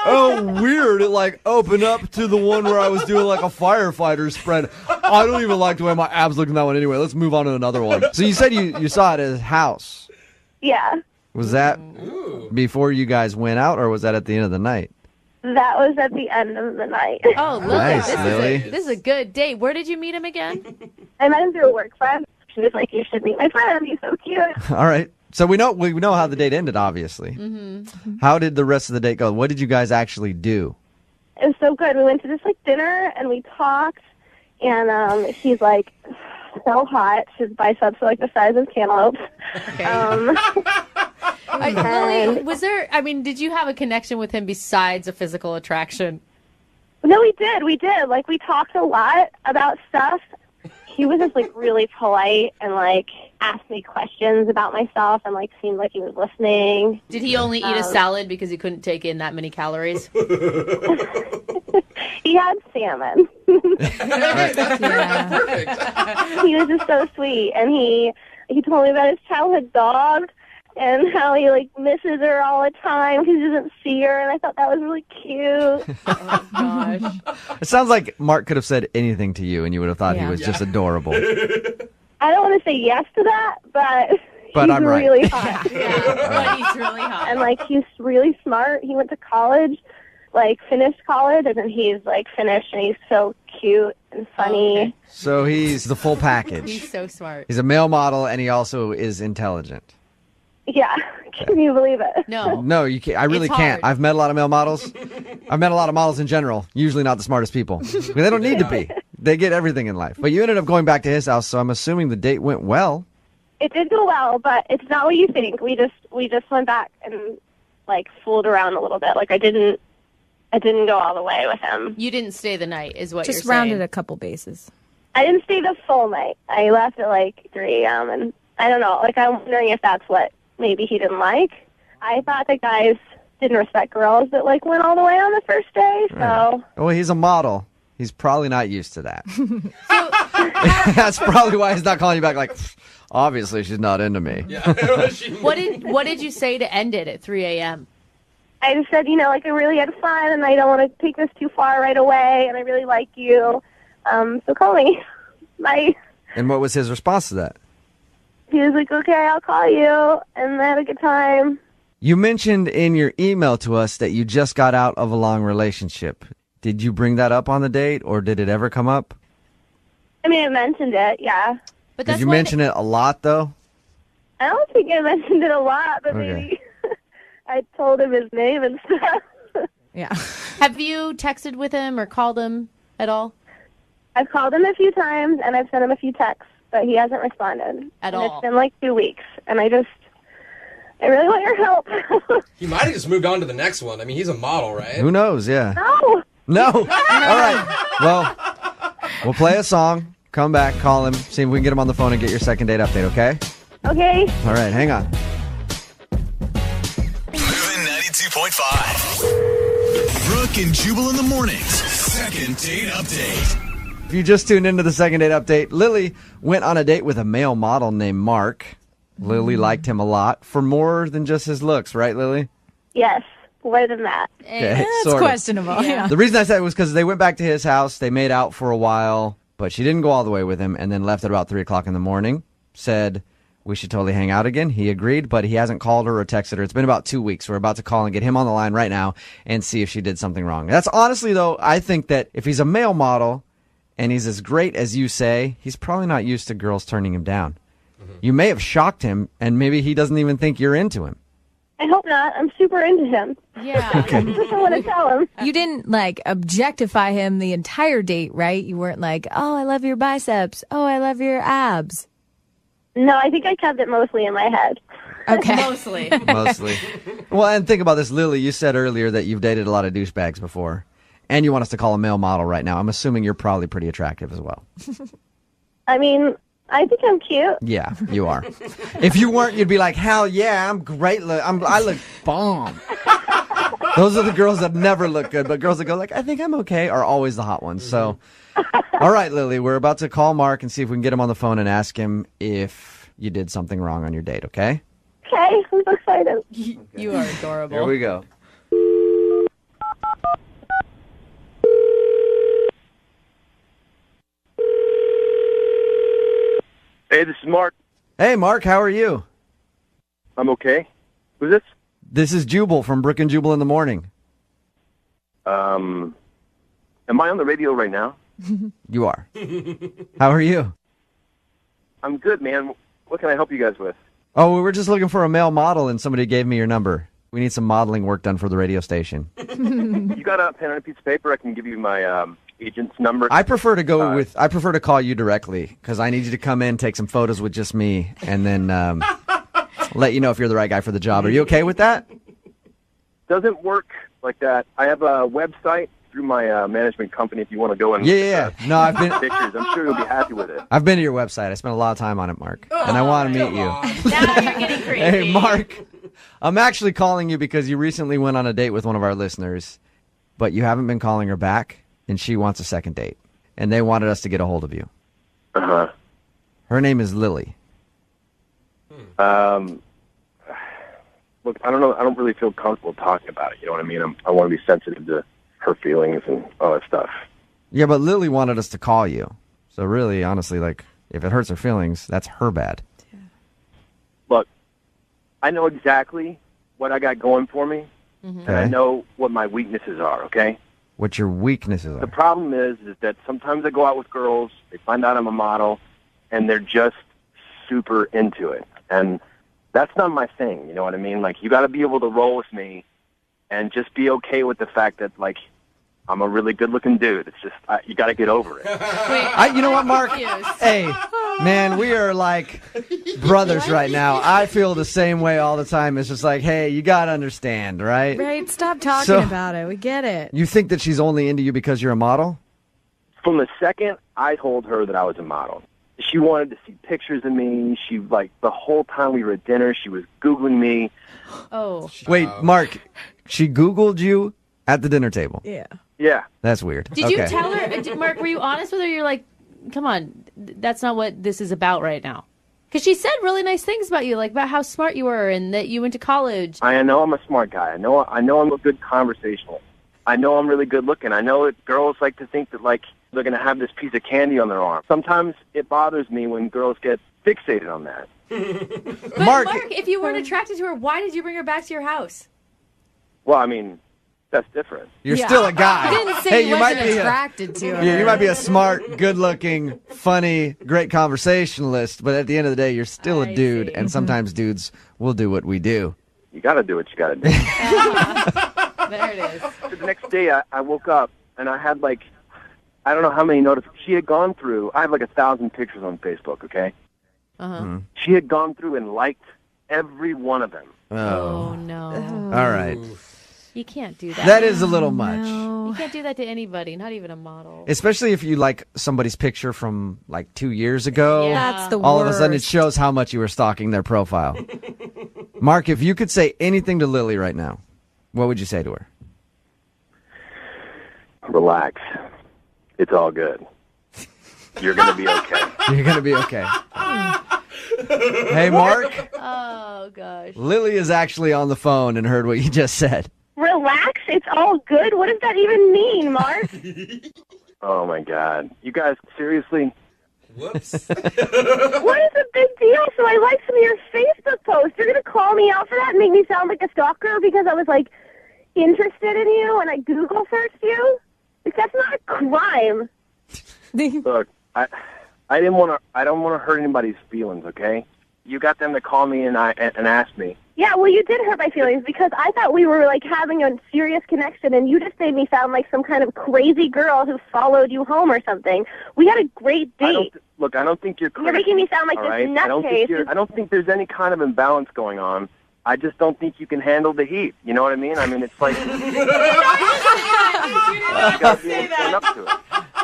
Speaker 3: Oh, weird. It like opened up to the one where I was doing like a firefighter spread. I don't even like the way my abs look in that one anyway. Let's move on to another one. So you said you saw it at his house.
Speaker 6: Yeah,
Speaker 3: Was that before you guys went out, or was that at the end of the night?
Speaker 6: that was at the end of the night.
Speaker 5: Oh, Lily,
Speaker 3: Nice,
Speaker 5: this
Speaker 3: Lily.
Speaker 5: is a good date. Where did you meet him again?
Speaker 6: I met him through a work friend. She was like, "You should meet my friend. He's so cute."
Speaker 3: All right. So we know how the date ended, obviously.
Speaker 5: Mm-hmm.
Speaker 3: How did the rest of the date go? What did you guys actually do?
Speaker 6: It was so good. We went to this like dinner and we talked, and he's like so hot. His biceps are like the size of cantaloupes.
Speaker 5: Lily, was there? I mean, did you have a connection with him besides a physical attraction?
Speaker 6: No, we did. Like, we talked a lot about stuff. He was just, like, really polite and, like, asked me questions about myself and, like, seemed like he was listening.
Speaker 5: Did he only eat a salad because he couldn't take in that many calories?
Speaker 6: He had salmon.
Speaker 9: Perfect.
Speaker 6: He was just so sweet. And he told me about his childhood dog and how he, like, misses her all the time because he doesn't see her. And I thought that was really cute.
Speaker 5: Oh, gosh.
Speaker 3: It sounds like Mark could have said anything to you, and you would have thought he was just adorable.
Speaker 6: I don't want to say yes to that, but he's
Speaker 3: I'm right.
Speaker 6: really hot.
Speaker 5: Yeah, but he's really hot.
Speaker 6: And, like, he's really smart. He went to college. like finished college, and then he's like finished, and he's so cute and funny.
Speaker 3: So he's the full package.
Speaker 5: He's so smart.
Speaker 3: He's a male model, and he also is intelligent.
Speaker 6: Yeah, can you believe it?
Speaker 3: No, you can't. I really
Speaker 5: It's
Speaker 3: can't.
Speaker 5: hard.
Speaker 3: I've met a lot of male models. I've met a lot of models in general. Usually not the smartest people. I mean, they don't need to be. They get everything in life. But you ended up going back to his house, so I'm assuming the date went well.
Speaker 6: It did go well, but it's not what you think. We just went back and like fooled around a little bit. Like I didn't go all the way with him.
Speaker 5: You didn't stay the night, is what
Speaker 12: Just
Speaker 5: you're saying.
Speaker 12: rounded a couple bases.
Speaker 6: I didn't stay the full night. I left at like 3 a.m. and I don't know. Like I'm wondering if that's what maybe he didn't like. I thought that guys didn't respect girls that like went all the way on the first day. So
Speaker 3: Well, he's a model. He's probably not used to that. That's probably why he's not calling you back like, obviously she's not into me.
Speaker 5: What did you say to end it at 3 a.m.?
Speaker 6: I just said, like I really had fun and I don't want to take this too far right away and I really like you. So call me. Bye.
Speaker 3: And what was his response to that?
Speaker 6: He was like, okay, I'll call you. And I had a good time.
Speaker 3: You mentioned in your email to us that you just got out of a long relationship. Did you bring that up on the date, or did it ever come up?
Speaker 6: I mean, I mentioned it, yeah.
Speaker 5: But
Speaker 3: Did you mention it a lot, though?
Speaker 6: I don't think I mentioned it a lot, but
Speaker 3: Okay.
Speaker 6: maybe I told him his name and stuff.
Speaker 12: Yeah.
Speaker 5: Have you texted with him or called him at all?
Speaker 6: I've called him a few times and I've sent him a few texts, but he hasn't responded.
Speaker 5: At
Speaker 6: and
Speaker 5: all.
Speaker 6: It's been like 2 weeks, and I really want your help.
Speaker 9: He might have just moved on to the next one. I mean, he's a model, right?
Speaker 3: Who knows? Yeah.
Speaker 6: No.
Speaker 3: No. All right. Well, we'll play a song, come back, call him, see if we can get him on the phone and get your second date update, okay?
Speaker 6: Okay.
Speaker 3: All right, hang on.
Speaker 2: Moving 92.5. Brooke and Jubal in the mornings. Second date update.
Speaker 3: If you just tuned into the second date update, Lily went on a date with a male model named Mark. Lily liked him a lot for more than just his looks, right, Lily?
Speaker 6: Yes, more than that.
Speaker 3: Okay,
Speaker 12: It's
Speaker 3: sort of.
Speaker 12: questionable. Yeah.
Speaker 3: The reason I said it was because they went back to his house. They made out for a while, but she didn't go all the way with him and then left at about 3 o'clock in the morning. Said we should totally hang out again. He agreed, but he hasn't called her or texted her. It's been about 2 weeks. We're about to call and get him on the line right now and see if she did something wrong. That's honestly, though, I think that if he's a male model and he's as great as you say, he's probably not used to girls turning him down. You may have shocked him, and maybe he doesn't even think you're into him.
Speaker 6: I hope not. I'm super into him.
Speaker 5: Yeah.
Speaker 6: I just want to tell him.
Speaker 12: You didn't like objectify him the entire date, right? You weren't like, oh, I love your biceps. Oh, I love your abs.
Speaker 6: No, I think I kept it mostly in my head.
Speaker 12: Okay.
Speaker 5: Mostly.
Speaker 3: Mostly. Well, and think about this, Lily. You said earlier that you've dated a lot of douchebags before, and you want us to call a male model right now. I'm assuming you're probably pretty attractive as well.
Speaker 6: I mean, I think I'm cute.
Speaker 3: Yeah, you are. If you weren't, you'd be like, hell yeah, I'm great. I look bomb. Those are the girls that never look good, but girls that go like, I think I'm okay, are always the hot ones. So, all right, Lily, we're about to call Mark and see if we can get him on the phone and ask him if you did something wrong on your date, okay?
Speaker 6: Okay, I'm so excited.
Speaker 5: You are adorable.
Speaker 3: Here we go.
Speaker 16: Hey, this is Mark.
Speaker 3: Hey, Mark, how are you?
Speaker 16: I'm okay. Who's this?
Speaker 3: This is Jubal from Brooke and Jubal in the morning.
Speaker 16: Am I on the radio right now?
Speaker 3: You are. How are you?
Speaker 16: I'm good, man. What can I help you guys with?
Speaker 3: Oh, we were just looking for a male model, and somebody gave me your number. We need some modeling work done for the radio station.
Speaker 16: You got a pen and a piece of paper? I can give you my agent's number.
Speaker 3: I prefer to go with. I prefer to call you directly because I need you to come in, take some photos with just me, and then let you know if you're the right guy for the job. Are you okay with that?
Speaker 16: Doesn't work like that. I have a website through my management company. If you want to go and
Speaker 3: Yeah. No, I've been.
Speaker 16: pictures, I'm sure you'll be happy with it.
Speaker 3: I've been to your website. I spent a lot of time on it, Mark, and I want to meet you.
Speaker 5: Now you're getting creepy.
Speaker 3: Hey, Mark, I'm actually calling you because you recently went on a date with one of our listeners, but you haven't been calling her back, and she wants a second date, and they wanted us to get a hold of you.
Speaker 16: Uh-huh.
Speaker 3: Her name is Lily.
Speaker 16: Look, I don't know. I don't really feel comfortable talking about it. You know what I mean? I want to be sensitive to her feelings and all that stuff.
Speaker 3: Yeah, but Lily wanted us to call you. So really, honestly, like, if it hurts her feelings, that's her bad.
Speaker 16: Look, I know exactly what I got going for me. and I know what my weaknesses are, okay?
Speaker 3: What your weaknesses are.
Speaker 16: The problem is that sometimes I go out with girls, they find out I'm a model, and they're just super into it. And that's not my thing, you know what I mean? Like, you got to be able to roll with me and just be okay with the fact that, like, I'm a really good-looking dude. It's just, you got to get over it.
Speaker 3: You know what, Mark? Hey, man, we are like brothers right now. I feel the same way all the time. It's just like, hey, you got to understand, right?
Speaker 12: Right, stop talking about it. We get it.
Speaker 3: You think that she's only into you because you're a model?
Speaker 16: From the second I told her that I was a model, she wanted to see pictures of me. She, like, the whole time we were at dinner, she was Googling me.
Speaker 5: Oh.
Speaker 3: Wait, Mark, she Googled you at the dinner table?
Speaker 12: Yeah.
Speaker 16: Yeah.
Speaker 3: That's weird.
Speaker 5: Did you tell her, Mark, were you honest with her? You're like, come on, that's not what this is about right now. Because she said really nice things about you, like about how smart you were and that you went to college.
Speaker 16: I know I'm a smart guy. I know I'm a good conversationalist. I know I'm really good looking. I know that girls like to think that, like, they're going to have this piece of candy on their arm. Sometimes it bothers me when girls get fixated on that.
Speaker 5: But Mark, if you weren't attracted to her, why did you bring her back to your house?
Speaker 16: Well, I mean, that's different.
Speaker 3: You're still a guy.
Speaker 12: You didn't say
Speaker 3: hey,
Speaker 12: he
Speaker 3: you
Speaker 12: wasn't
Speaker 3: might be
Speaker 12: attracted to her.
Speaker 3: Yeah, you might be a smart, good-looking, funny, great conversationalist, but at the end of the day, you're still a dude, and sometimes dudes will do what we do.
Speaker 16: You got to do what you got to do.
Speaker 5: There it is.
Speaker 16: So the next day, I woke up, and I had, like, I don't know how many notifications. She had gone through, I have like 1,000 pictures on Facebook, okay?
Speaker 5: Uh-huh.
Speaker 16: She had gone through and liked every one of them.
Speaker 5: Oh, no.
Speaker 3: All right.
Speaker 5: You can't do that.
Speaker 3: That is a little much.
Speaker 5: You can't do that to anybody, not even a model.
Speaker 3: Especially if you like somebody's picture from like 2 years ago.
Speaker 5: Yeah. That's the
Speaker 3: All of a sudden it
Speaker 12: worst.
Speaker 3: shows how much you were stalking their profile. Mark, if you could say anything to Lily right now, what would you say to her?
Speaker 16: Relax. It's all good. You're going to be okay.
Speaker 3: You're going to be okay. Hey, Mark.
Speaker 5: Oh, gosh.
Speaker 3: Lily is actually on the phone and heard what you just said.
Speaker 6: Relax, it's all good. What does that even mean, Mark?
Speaker 16: Oh, my God. You guys, seriously?
Speaker 6: What is the big deal? So I liked some of your Facebook posts. You're going to call me out for that and make me sound like a stalker because I was, like, interested in you and I Google searched you? Like, that's not a crime.
Speaker 16: Look, I don't want to hurt anybody's feelings, okay? You got them to call me and ask me.
Speaker 6: Yeah, well, you did hurt my feelings because I thought we were, like, having a serious connection, and you just made me sound like some kind of crazy girl who followed you home or something. We had a great date.
Speaker 16: Look, I don't think you're crazy.
Speaker 6: You're making me sound like
Speaker 16: all
Speaker 6: this
Speaker 16: right?
Speaker 6: nutcase.
Speaker 16: I don't think there's any kind of imbalance going on. I just don't think you can handle the heat. You know what I mean? I mean, it's like... you gotta be able to stand up to it.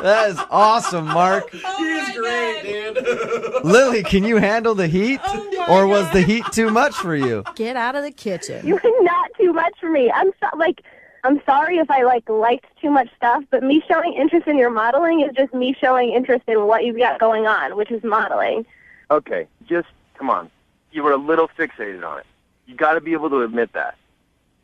Speaker 3: That is awesome, Mark.
Speaker 9: He's great, dude.
Speaker 3: Lily, can you handle the heat? Or was the heat too much for you?
Speaker 12: Get out of the kitchen.
Speaker 6: You're not too much for me. I'm sorry if I liked too much stuff, but me showing interest in your modeling is just me showing interest in what you've got going on, which is modeling.
Speaker 16: Okay, just come on. You were a little fixated on it. You got to be able to admit that.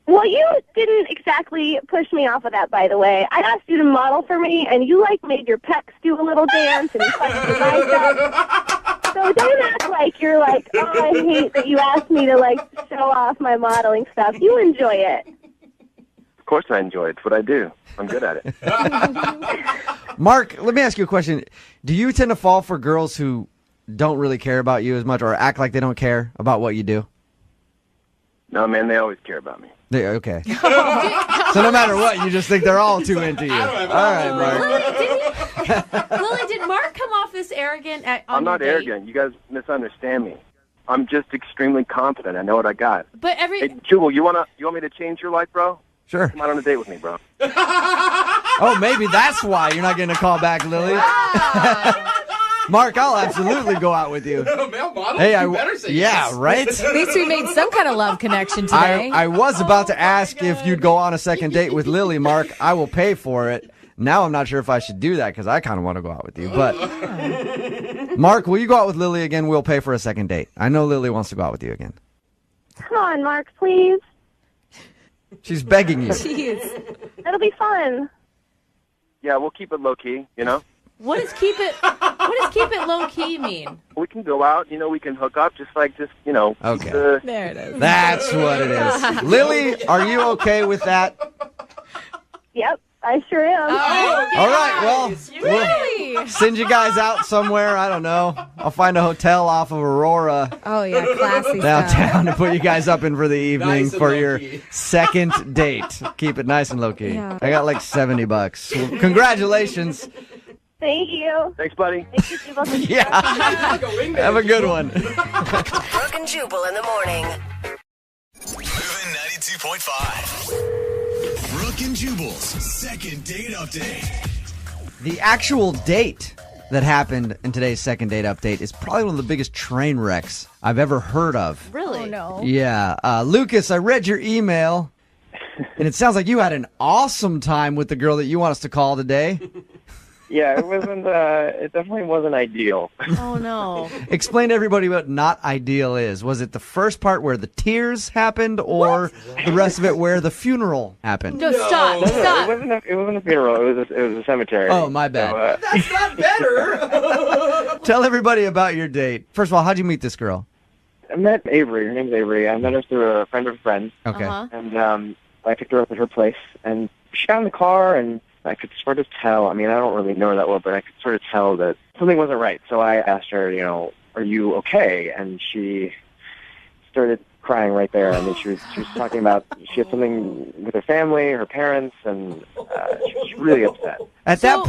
Speaker 6: Well, you didn't exactly push me off of that, by the way. I asked you to model for me, and you, made your pecs do a little dance and flexed your biceps. So don't act like you're like, oh, I hate that you asked me to, show off my modeling stuff. You enjoy it.
Speaker 16: Of course I enjoy it. It's what I do. I'm good at it.
Speaker 3: Mark, let me ask you a question. Do you tend to fall for girls who don't really care about you as much or act like they don't care about what you do?
Speaker 16: No, man, they always care about me.
Speaker 3: Okay. So no matter what, you just think they're all too into you. All right, Mark.
Speaker 5: Lily, did Mark come off this arrogant
Speaker 16: I'm not arrogant. You guys misunderstand me. I'm just extremely confident. I know what I got.
Speaker 5: But
Speaker 16: Hey, Jubal, you want me to change your life, bro?
Speaker 3: Sure.
Speaker 16: Come out on a date with me, bro.
Speaker 3: Oh, maybe that's why you're not getting a call back, Lily. Mark, I'll absolutely go out with you. Hey, yeah, right?
Speaker 12: At least we made some kind of love connection today.
Speaker 3: I was about to ask if you'd go on a second date with Lily, Mark. I will pay for it. Now I'm not sure if I should do that because I kind of want to go out with you. But, Mark, will you go out with Lily again? We'll pay for a second date. I know Lily wants to go out with you again.
Speaker 6: Come on, Mark, please.
Speaker 3: She's begging you.
Speaker 6: Jeez. It'll be fun.
Speaker 16: Yeah, we'll keep it low-key, you know?
Speaker 5: What does keep it low key mean?
Speaker 16: We can go out, we can hook up,
Speaker 3: Okay.
Speaker 12: There it is.
Speaker 3: That's what it is. Lily, are you okay with that?
Speaker 6: Yep, I sure am.
Speaker 3: All right, well, we'll send you guys out somewhere. I don't know. I'll find a hotel off of Aurora.
Speaker 12: Oh, yeah, classy
Speaker 3: downtown to put you guys up in for the evening
Speaker 9: Nice and
Speaker 3: for your
Speaker 9: low-key.
Speaker 3: second date. Keep it nice and low key.
Speaker 12: Yeah.
Speaker 3: I got like $70. Well, congratulations.
Speaker 6: Thank you.
Speaker 16: Thanks, buddy.
Speaker 6: Thank you, Jubal.
Speaker 3: Yeah. Have a good one.
Speaker 10: Brooke and Jubal in the morning.
Speaker 2: Moving 92.5. Brooke and Jubal's second date update.
Speaker 3: The actual date that happened in today's second date update is probably one of the biggest train wrecks I've ever heard of.
Speaker 5: Really?
Speaker 12: Oh, no.
Speaker 3: Yeah. Lucas, I read your email, and it sounds like you had an awesome time with the girl that you want us to call today.
Speaker 7: Yeah, it wasn't. It definitely wasn't ideal.
Speaker 5: Oh, no.
Speaker 3: Explain to everybody what not ideal is. Was it the first part where the tears happened, or the rest of it where the funeral happened?
Speaker 5: No, stop.
Speaker 7: No,
Speaker 5: Stop.
Speaker 7: it wasn't a funeral. It was a cemetery.
Speaker 3: Oh, my bad.
Speaker 7: So,
Speaker 9: That's not better.
Speaker 3: Tell everybody about your date. First of all, how'd you meet this girl?
Speaker 7: I met Avery. Her name's Avery. I met her through a friend of a friend.
Speaker 3: Okay.
Speaker 5: Uh-huh.
Speaker 7: And I picked her up at her place, and she got in the car, and I could sort of tell. I mean, I don't really know her that well, but I could sort of tell that something wasn't right. So I asked her, are you okay? And she started crying right there. I mean, she was talking about she had something with her family, her parents, and she was really upset.
Speaker 3: At
Speaker 5: So,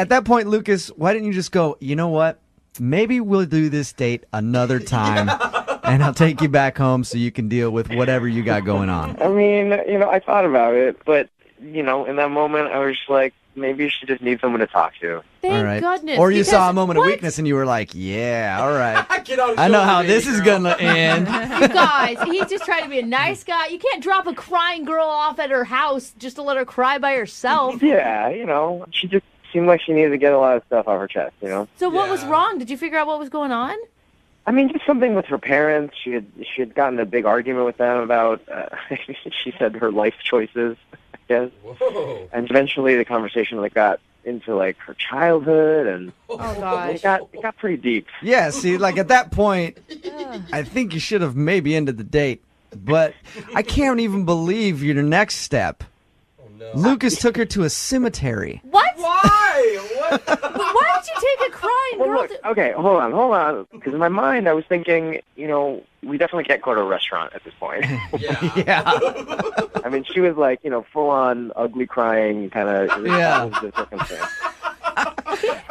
Speaker 3: that point, Lucas, why didn't you just go, you know what? Maybe we'll do this date another time, and I'll take you back home so you can deal with whatever you got going on.
Speaker 7: I mean, I thought about it, but in that moment, I was just like, maybe she just needs someone to talk to.
Speaker 5: Thank
Speaker 3: All right.
Speaker 5: goodness.
Speaker 3: Or you saw a
Speaker 5: because-
Speaker 3: moment
Speaker 5: what?
Speaker 3: of weakness and you were like, yeah, all right.
Speaker 9: Get on the
Speaker 3: I know
Speaker 9: shoulder,
Speaker 3: how
Speaker 9: baby
Speaker 3: this is
Speaker 9: girl.
Speaker 3: going to end.
Speaker 5: You guys, he's just trying to be a nice guy. You can't drop a crying girl off at her house just to let her cry by herself.
Speaker 7: Yeah, she just seemed like she needed to get a lot of stuff off her chest,
Speaker 5: So what was
Speaker 9: Yeah.
Speaker 5: wrong? Did you figure out what was going on?
Speaker 7: I mean, just something with her parents. She had gotten in a big argument with them about, she said, her life choices, I guess.
Speaker 9: Whoa.
Speaker 7: And eventually the conversation got into her childhood, and
Speaker 5: Oh, gosh.
Speaker 7: it got pretty deep.
Speaker 3: Yeah, see, at that point, I think you should have maybe ended the date. But I can't even believe your next step.
Speaker 9: No.
Speaker 3: Lucas took her to a cemetery.
Speaker 5: What?
Speaker 9: Why? What?
Speaker 5: Why did you take a crying
Speaker 7: Well,
Speaker 5: girl
Speaker 7: look,
Speaker 5: to...
Speaker 7: okay, hold on. Because in my mind, I was thinking, we definitely can't go to a restaurant at this point.
Speaker 9: Yeah.
Speaker 3: Yeah.
Speaker 7: I mean, she was full-on ugly crying kind of
Speaker 3: Yeah.
Speaker 7: the circumstance.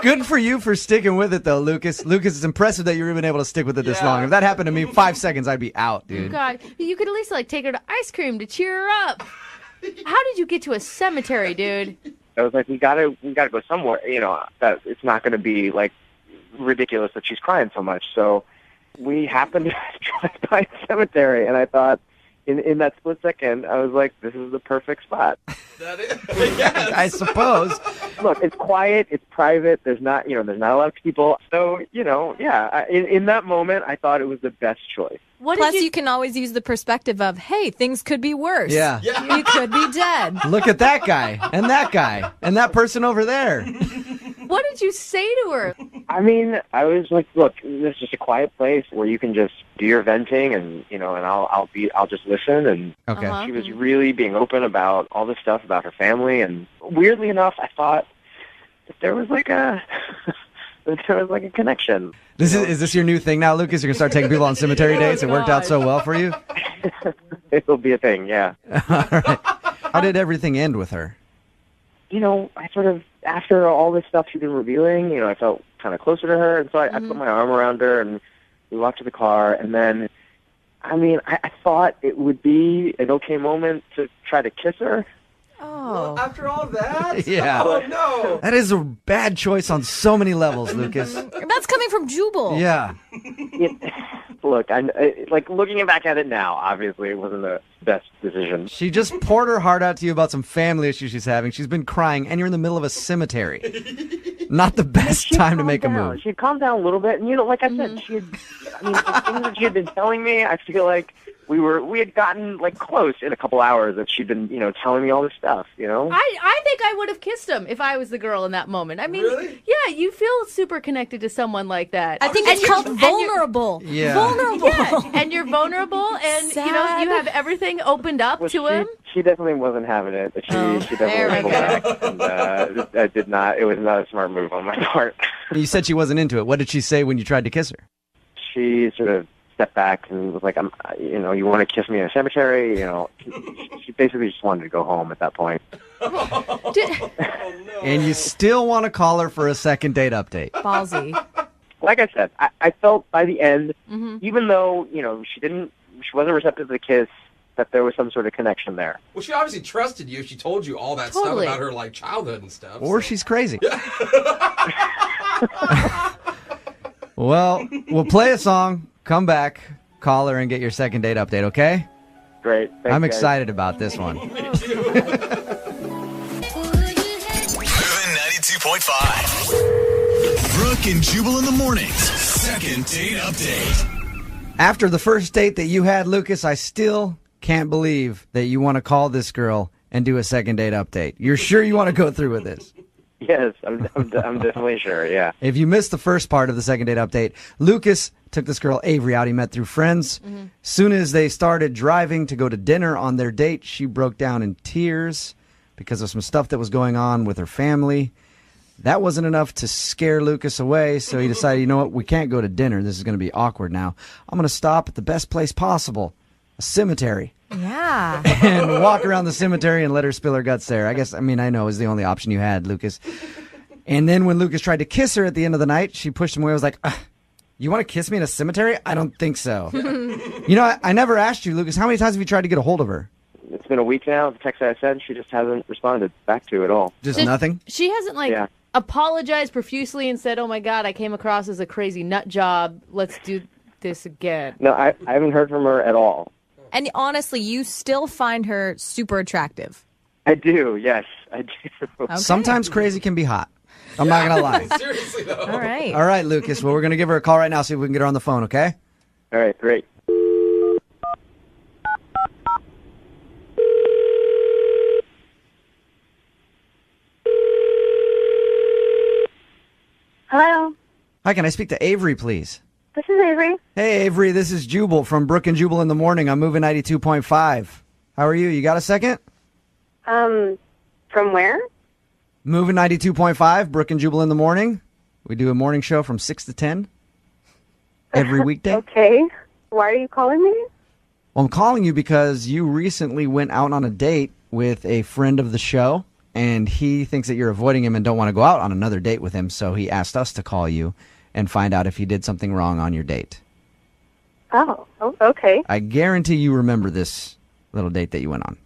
Speaker 3: Good for you for sticking with it, though, Lucas. Lucas, it's impressive that you're even able to stick with it this
Speaker 9: Yeah.
Speaker 3: long. If that happened to me, 5 seconds, I'd be out, dude.
Speaker 5: God, you could at least take her to ice cream to cheer her up. How did you get to a cemetery, dude?
Speaker 7: I was like, we gotta go somewhere. That it's not going to be ridiculous that she's crying so much. So we happened to drive by a cemetery, and I thought, in that split second, I was like, this is the perfect spot.
Speaker 9: That is. Yes.
Speaker 3: I suppose.
Speaker 7: Look, it's quiet, it's private. There's not a lot of people. So yeah. In that moment, I thought it was the best choice.
Speaker 12: Plus, you can always use the perspective of, hey, things could be worse.
Speaker 3: Yeah.
Speaker 12: You could be dead.
Speaker 3: Look at that guy, and that person over there.
Speaker 5: What did you say to her?
Speaker 7: I mean, I was like, look, this is just a quiet place where you can just do your venting, and and I'll just listen. And
Speaker 3: Okay.
Speaker 7: she was really being open about all this stuff about her family. And weirdly enough, I thought that there was a connection.
Speaker 3: Is this your new thing now, Lucas? You're going to start taking people on cemetery dates? It worked out so well for you?
Speaker 7: It'll be a thing, yeah.
Speaker 3: All right. How did everything end with her?
Speaker 7: I sort of, after all this stuff she'd been revealing, I felt kind of closer to her. And so I put my arm around her, and we walked to the car. And then, I thought it would be an okay moment to try to kiss her.
Speaker 12: Oh.
Speaker 9: After all that?
Speaker 3: Yeah.
Speaker 9: Oh, no.
Speaker 3: That is a bad choice on so many levels, Lucas.
Speaker 12: That's coming from Jubal.
Speaker 3: Yeah.
Speaker 7: Look, looking back at it now, obviously it wasn't the best decision.
Speaker 3: She just poured her heart out to you about some family issues she's having. She's been crying, and you're in the middle of a cemetery. Not the best time to make a move.
Speaker 7: She'd calmed down a little bit, and like I said, the things that she had been telling me, I feel like
Speaker 16: we had gotten like close in a couple hours that she'd been, telling me all this stuff,
Speaker 5: I think I would have kissed him if I was the girl in that moment. I mean, yeah, you feel super connected to someone like that.
Speaker 12: I think it's called vulnerable.
Speaker 3: Yeah.
Speaker 12: Vulnerable.
Speaker 5: Yeah, and you're vulnerable, and you have everything opened up to him.
Speaker 16: She definitely wasn't having it. She definitely pulled back, and I did not. It was not a smart move on my part.
Speaker 3: You said she wasn't into it. What did she say when you tried to kiss her?
Speaker 16: She sort of stepped back and was like, you want to kiss me in a cemetery? She basically just wanted to go home at that point.
Speaker 3: And you still want to call her for a second date update.
Speaker 5: Ballsy.
Speaker 16: Like I said, I felt by the end, even though, she wasn't receptive to the kiss, that there was some sort of connection there.
Speaker 9: Well, she obviously trusted you. She told you all that stuff about her like childhood and stuff.
Speaker 3: Or she's crazy. Well, we'll play a song, come back, call her, and get your second date update, okay?
Speaker 16: Great. Thanks,
Speaker 3: I'm
Speaker 16: guys.
Speaker 3: excited about this one.
Speaker 2: Moving 92.5. Brooke and Jubal in the mornings. Second date update.
Speaker 3: After the first date that you had, Lucas, I still can't believe that you want to call this girl and do a second date update. You're sure you want to go through with this?
Speaker 16: Yes, I'm definitely sure, yeah.
Speaker 3: If you missed the first part of the second date update, Lucas took this girl Avery out he met through friends. Soon as they started driving to go to dinner on their date, she broke down in tears because of some stuff that was going on with her family. That wasn't enough to scare Lucas away, so he decided, you know what, we can't go to dinner. This is going to be awkward now. I'm going to stop at the best place possible, a cemetery.
Speaker 12: Yeah.
Speaker 3: And walk around the cemetery and let her spill her guts there. I know is the only option you had, Lucas. And then when Lucas tried to kiss her at the end of the night, she pushed him away. I was like, you want to kiss me in a cemetery? I don't think so. I never asked you, Lucas, how many times have you tried to get a hold of her?
Speaker 16: It's been a week now. The text I sent, she just hasn't responded back to at all.
Speaker 3: Just nothing?
Speaker 5: She hasn't, apologized profusely and said, oh, my God, I came across as a crazy nut job. Let's do this again.
Speaker 16: No, I haven't heard from her at all.
Speaker 12: And honestly, you still find her super attractive.
Speaker 16: I do, yes, I do.
Speaker 12: Okay.
Speaker 3: Sometimes crazy can be hot. I'm not going to lie.
Speaker 9: Seriously, though.
Speaker 12: All right.
Speaker 3: All right, Lucas. Well, we're going to give her a call right now, see if we can get her on the phone, okay?
Speaker 16: All right, great.
Speaker 6: Hello,
Speaker 3: Hi, can I speak to Avery, please?
Speaker 6: this is Avery.
Speaker 3: Hey, Avery, this is Jubal from Brooke and Jubal in the morning. I'm moving 92.5. How are you? You got a second?
Speaker 6: From where?
Speaker 3: Moving 92.5, Brooke and Jubal in the morning. We do a morning show from 6 to 10 every weekday.
Speaker 6: Okay. Why are you calling me?
Speaker 3: Well, I'm calling you because you recently went out on a date with a friend of the show, and he thinks that you're avoiding him and don't want to go out on another date with him, so he asked us to call you and find out if you did something wrong on your date.
Speaker 6: Oh, okay.
Speaker 3: I guarantee you remember this little date that you went on.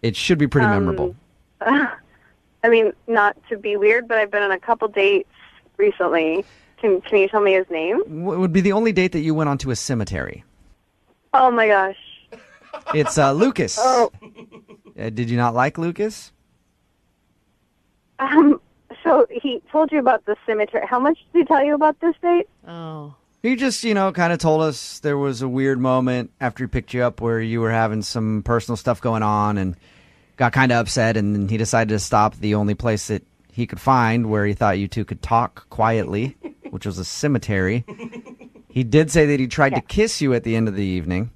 Speaker 3: It should be pretty memorable.
Speaker 6: I mean, not to be weird, but I've been on a couple dates recently. Can you tell me his name?
Speaker 3: What would be the only date that you went on to a cemetery?
Speaker 6: Oh, my gosh.
Speaker 3: It's Lucas.
Speaker 6: Oh.
Speaker 3: Did you not like Lucas?
Speaker 6: So he told you about the cemetery. How much did he tell you about this date?
Speaker 5: Oh.
Speaker 3: He just, kind of told us there was a weird moment after he picked you up where you were having some personal stuff going on and got kind of upset, and then he decided to stop at the only place that he could find where he thought you two could talk quietly, which was a cemetery. He did say that he tried to kiss you at the end of the evening,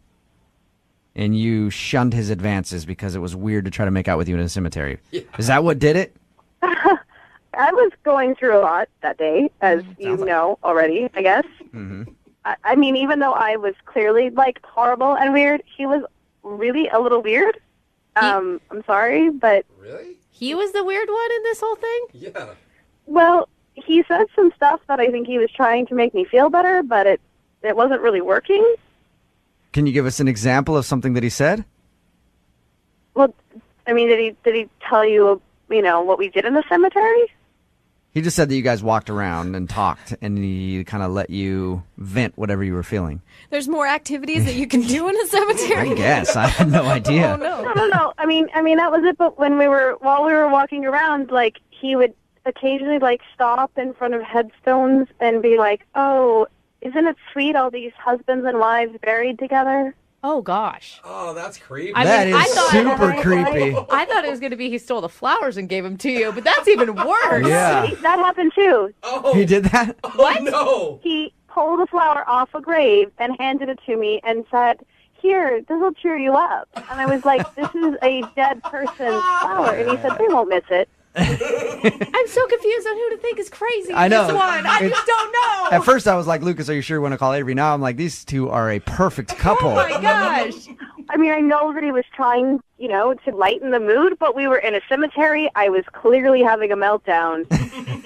Speaker 3: and you shunned his advances because it was weird to try to make out with you in a cemetery. Yeah. Is that what did it?
Speaker 6: I was going through a lot that day, as you know already, I guess.
Speaker 3: Mm-hmm.
Speaker 6: I mean, even though I was clearly, horrible and weird, he was really a little weird. I'm sorry, but...
Speaker 9: Really?
Speaker 5: He was the weird one in this whole thing?
Speaker 9: Yeah.
Speaker 6: Well, he said some stuff that I think he was trying to make me feel better, but it wasn't really working.
Speaker 3: Can you give us an example of something that he said?
Speaker 6: Well, I mean, did he tell you, what we did in the cemetery?
Speaker 3: He just said that you guys walked around and talked, and he kind of let you vent whatever you were feeling.
Speaker 12: There's more activities that you can do in a cemetery?
Speaker 3: I guess. I had no idea.
Speaker 12: Oh, no.
Speaker 6: No. I mean, that was it, but while we were walking around, he would occasionally, stop in front of headstones and be like, oh, isn't it sweet, all these husbands and wives buried together?
Speaker 5: Oh, gosh.
Speaker 9: Oh, that's creepy.
Speaker 3: That is super creepy.
Speaker 5: I thought it was going to be he stole the flowers and gave them to you, but that's even worse.
Speaker 3: Yeah.
Speaker 6: That happened too.
Speaker 9: Oh.
Speaker 3: He did that?
Speaker 5: What?
Speaker 9: No.
Speaker 6: He pulled a flower off a grave and handed it to me and said, "Here, this will cheer you up." And I was like, "This is a dead person's flower." And he said, "They won't miss it."
Speaker 5: I'm so confused on who to think is crazy.
Speaker 3: I know.
Speaker 5: This one. I just don't know.
Speaker 3: At first, I was like, Lucas, are you sure you want to call Avery? Now I'm like, these two are a perfect couple.
Speaker 5: Oh, my gosh.
Speaker 6: I mean, I know that he was trying, to lighten the mood, but we were in a cemetery. I was clearly having a meltdown.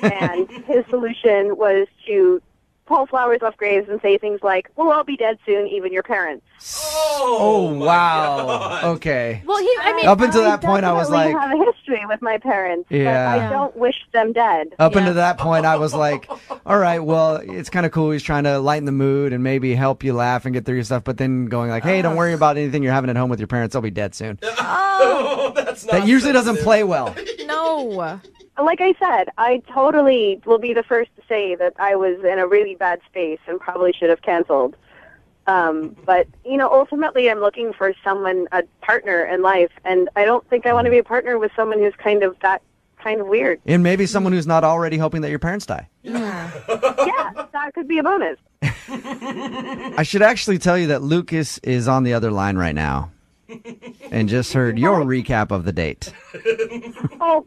Speaker 6: And his solution was to pull flowers off graves and say things like, "We'll all be dead soon, even your parents."
Speaker 3: Oh, wow. Okay.
Speaker 5: Well,
Speaker 3: up until that point, I was like,
Speaker 6: I have a history with my parents,
Speaker 3: Yeah.
Speaker 6: but I don't wish them dead.
Speaker 3: up until that point, I was like, all right, well, it's kind of cool. He's trying to lighten the mood and maybe help you laugh and get through your stuff. But then going like, hey, don't worry about anything you're having at home with your parents. They'll be dead soon.
Speaker 5: Oh,
Speaker 9: that's not
Speaker 3: That usually doesn't play well.
Speaker 5: No.
Speaker 6: Like I said, I totally will be the first to say that I was in a really bad space and probably should have canceled. But, ultimately I'm looking for a partner in life, and I don't think I want to be a partner with someone who's kind of weird.
Speaker 3: And maybe someone who's not already hoping that your parents die.
Speaker 6: Yeah, that could be a bonus.
Speaker 3: I should actually tell you that Lucas is on the other line right now and just heard your recap of the date.
Speaker 6: Oh,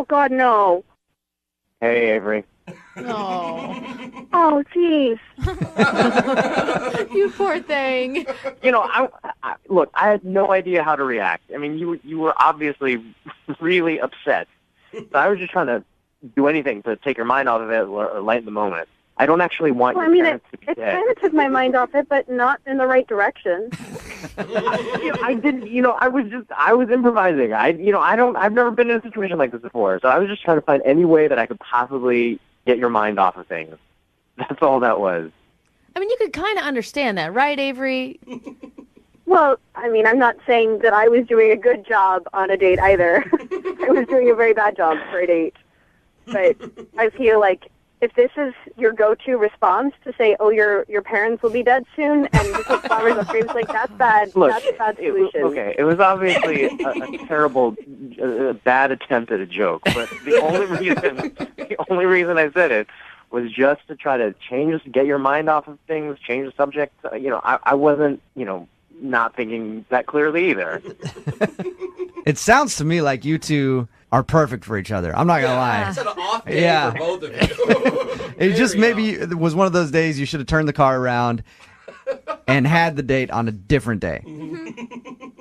Speaker 6: God, no.
Speaker 4: Hey, Avery.
Speaker 6: Oh, jeez.
Speaker 5: You poor thing.
Speaker 7: Look, I had no idea how to react. I mean, you were obviously really upset. So I was just trying to do anything to take your mind off of it or lighten the moment. I don't actually want your parents to be
Speaker 6: it
Speaker 7: dead.
Speaker 6: kind of took my mind off it, but not in the right direction.
Speaker 7: I didn't, I was improvising. I've never been in a situation like this before. So I was just trying to find any way that I could possibly get your mind off of things. That's all that was.
Speaker 5: I mean, you could kind of understand that, right, Avery?
Speaker 6: Well, I mean, I'm not saying that I was doing a good job on a date either. I was doing a very bad job for a date. But I feel like if this is your go-to response to say, "Oh, your parents will be dead soon," and you put flowers on graves, like that's bad.
Speaker 7: Look,
Speaker 6: that's a bad solution.
Speaker 7: It was obviously a terrible, bad attempt at a joke. But the only reason I said it was just to try to get your mind off of things, change the subject. I wasn't, not thinking that clearly either.
Speaker 3: It sounds to me like you two are perfect for each other. I'm not going to lie.
Speaker 9: It's an off day for both of you.
Speaker 3: It just maybe it was one of those days you should have turned the car around and had the date on a different day.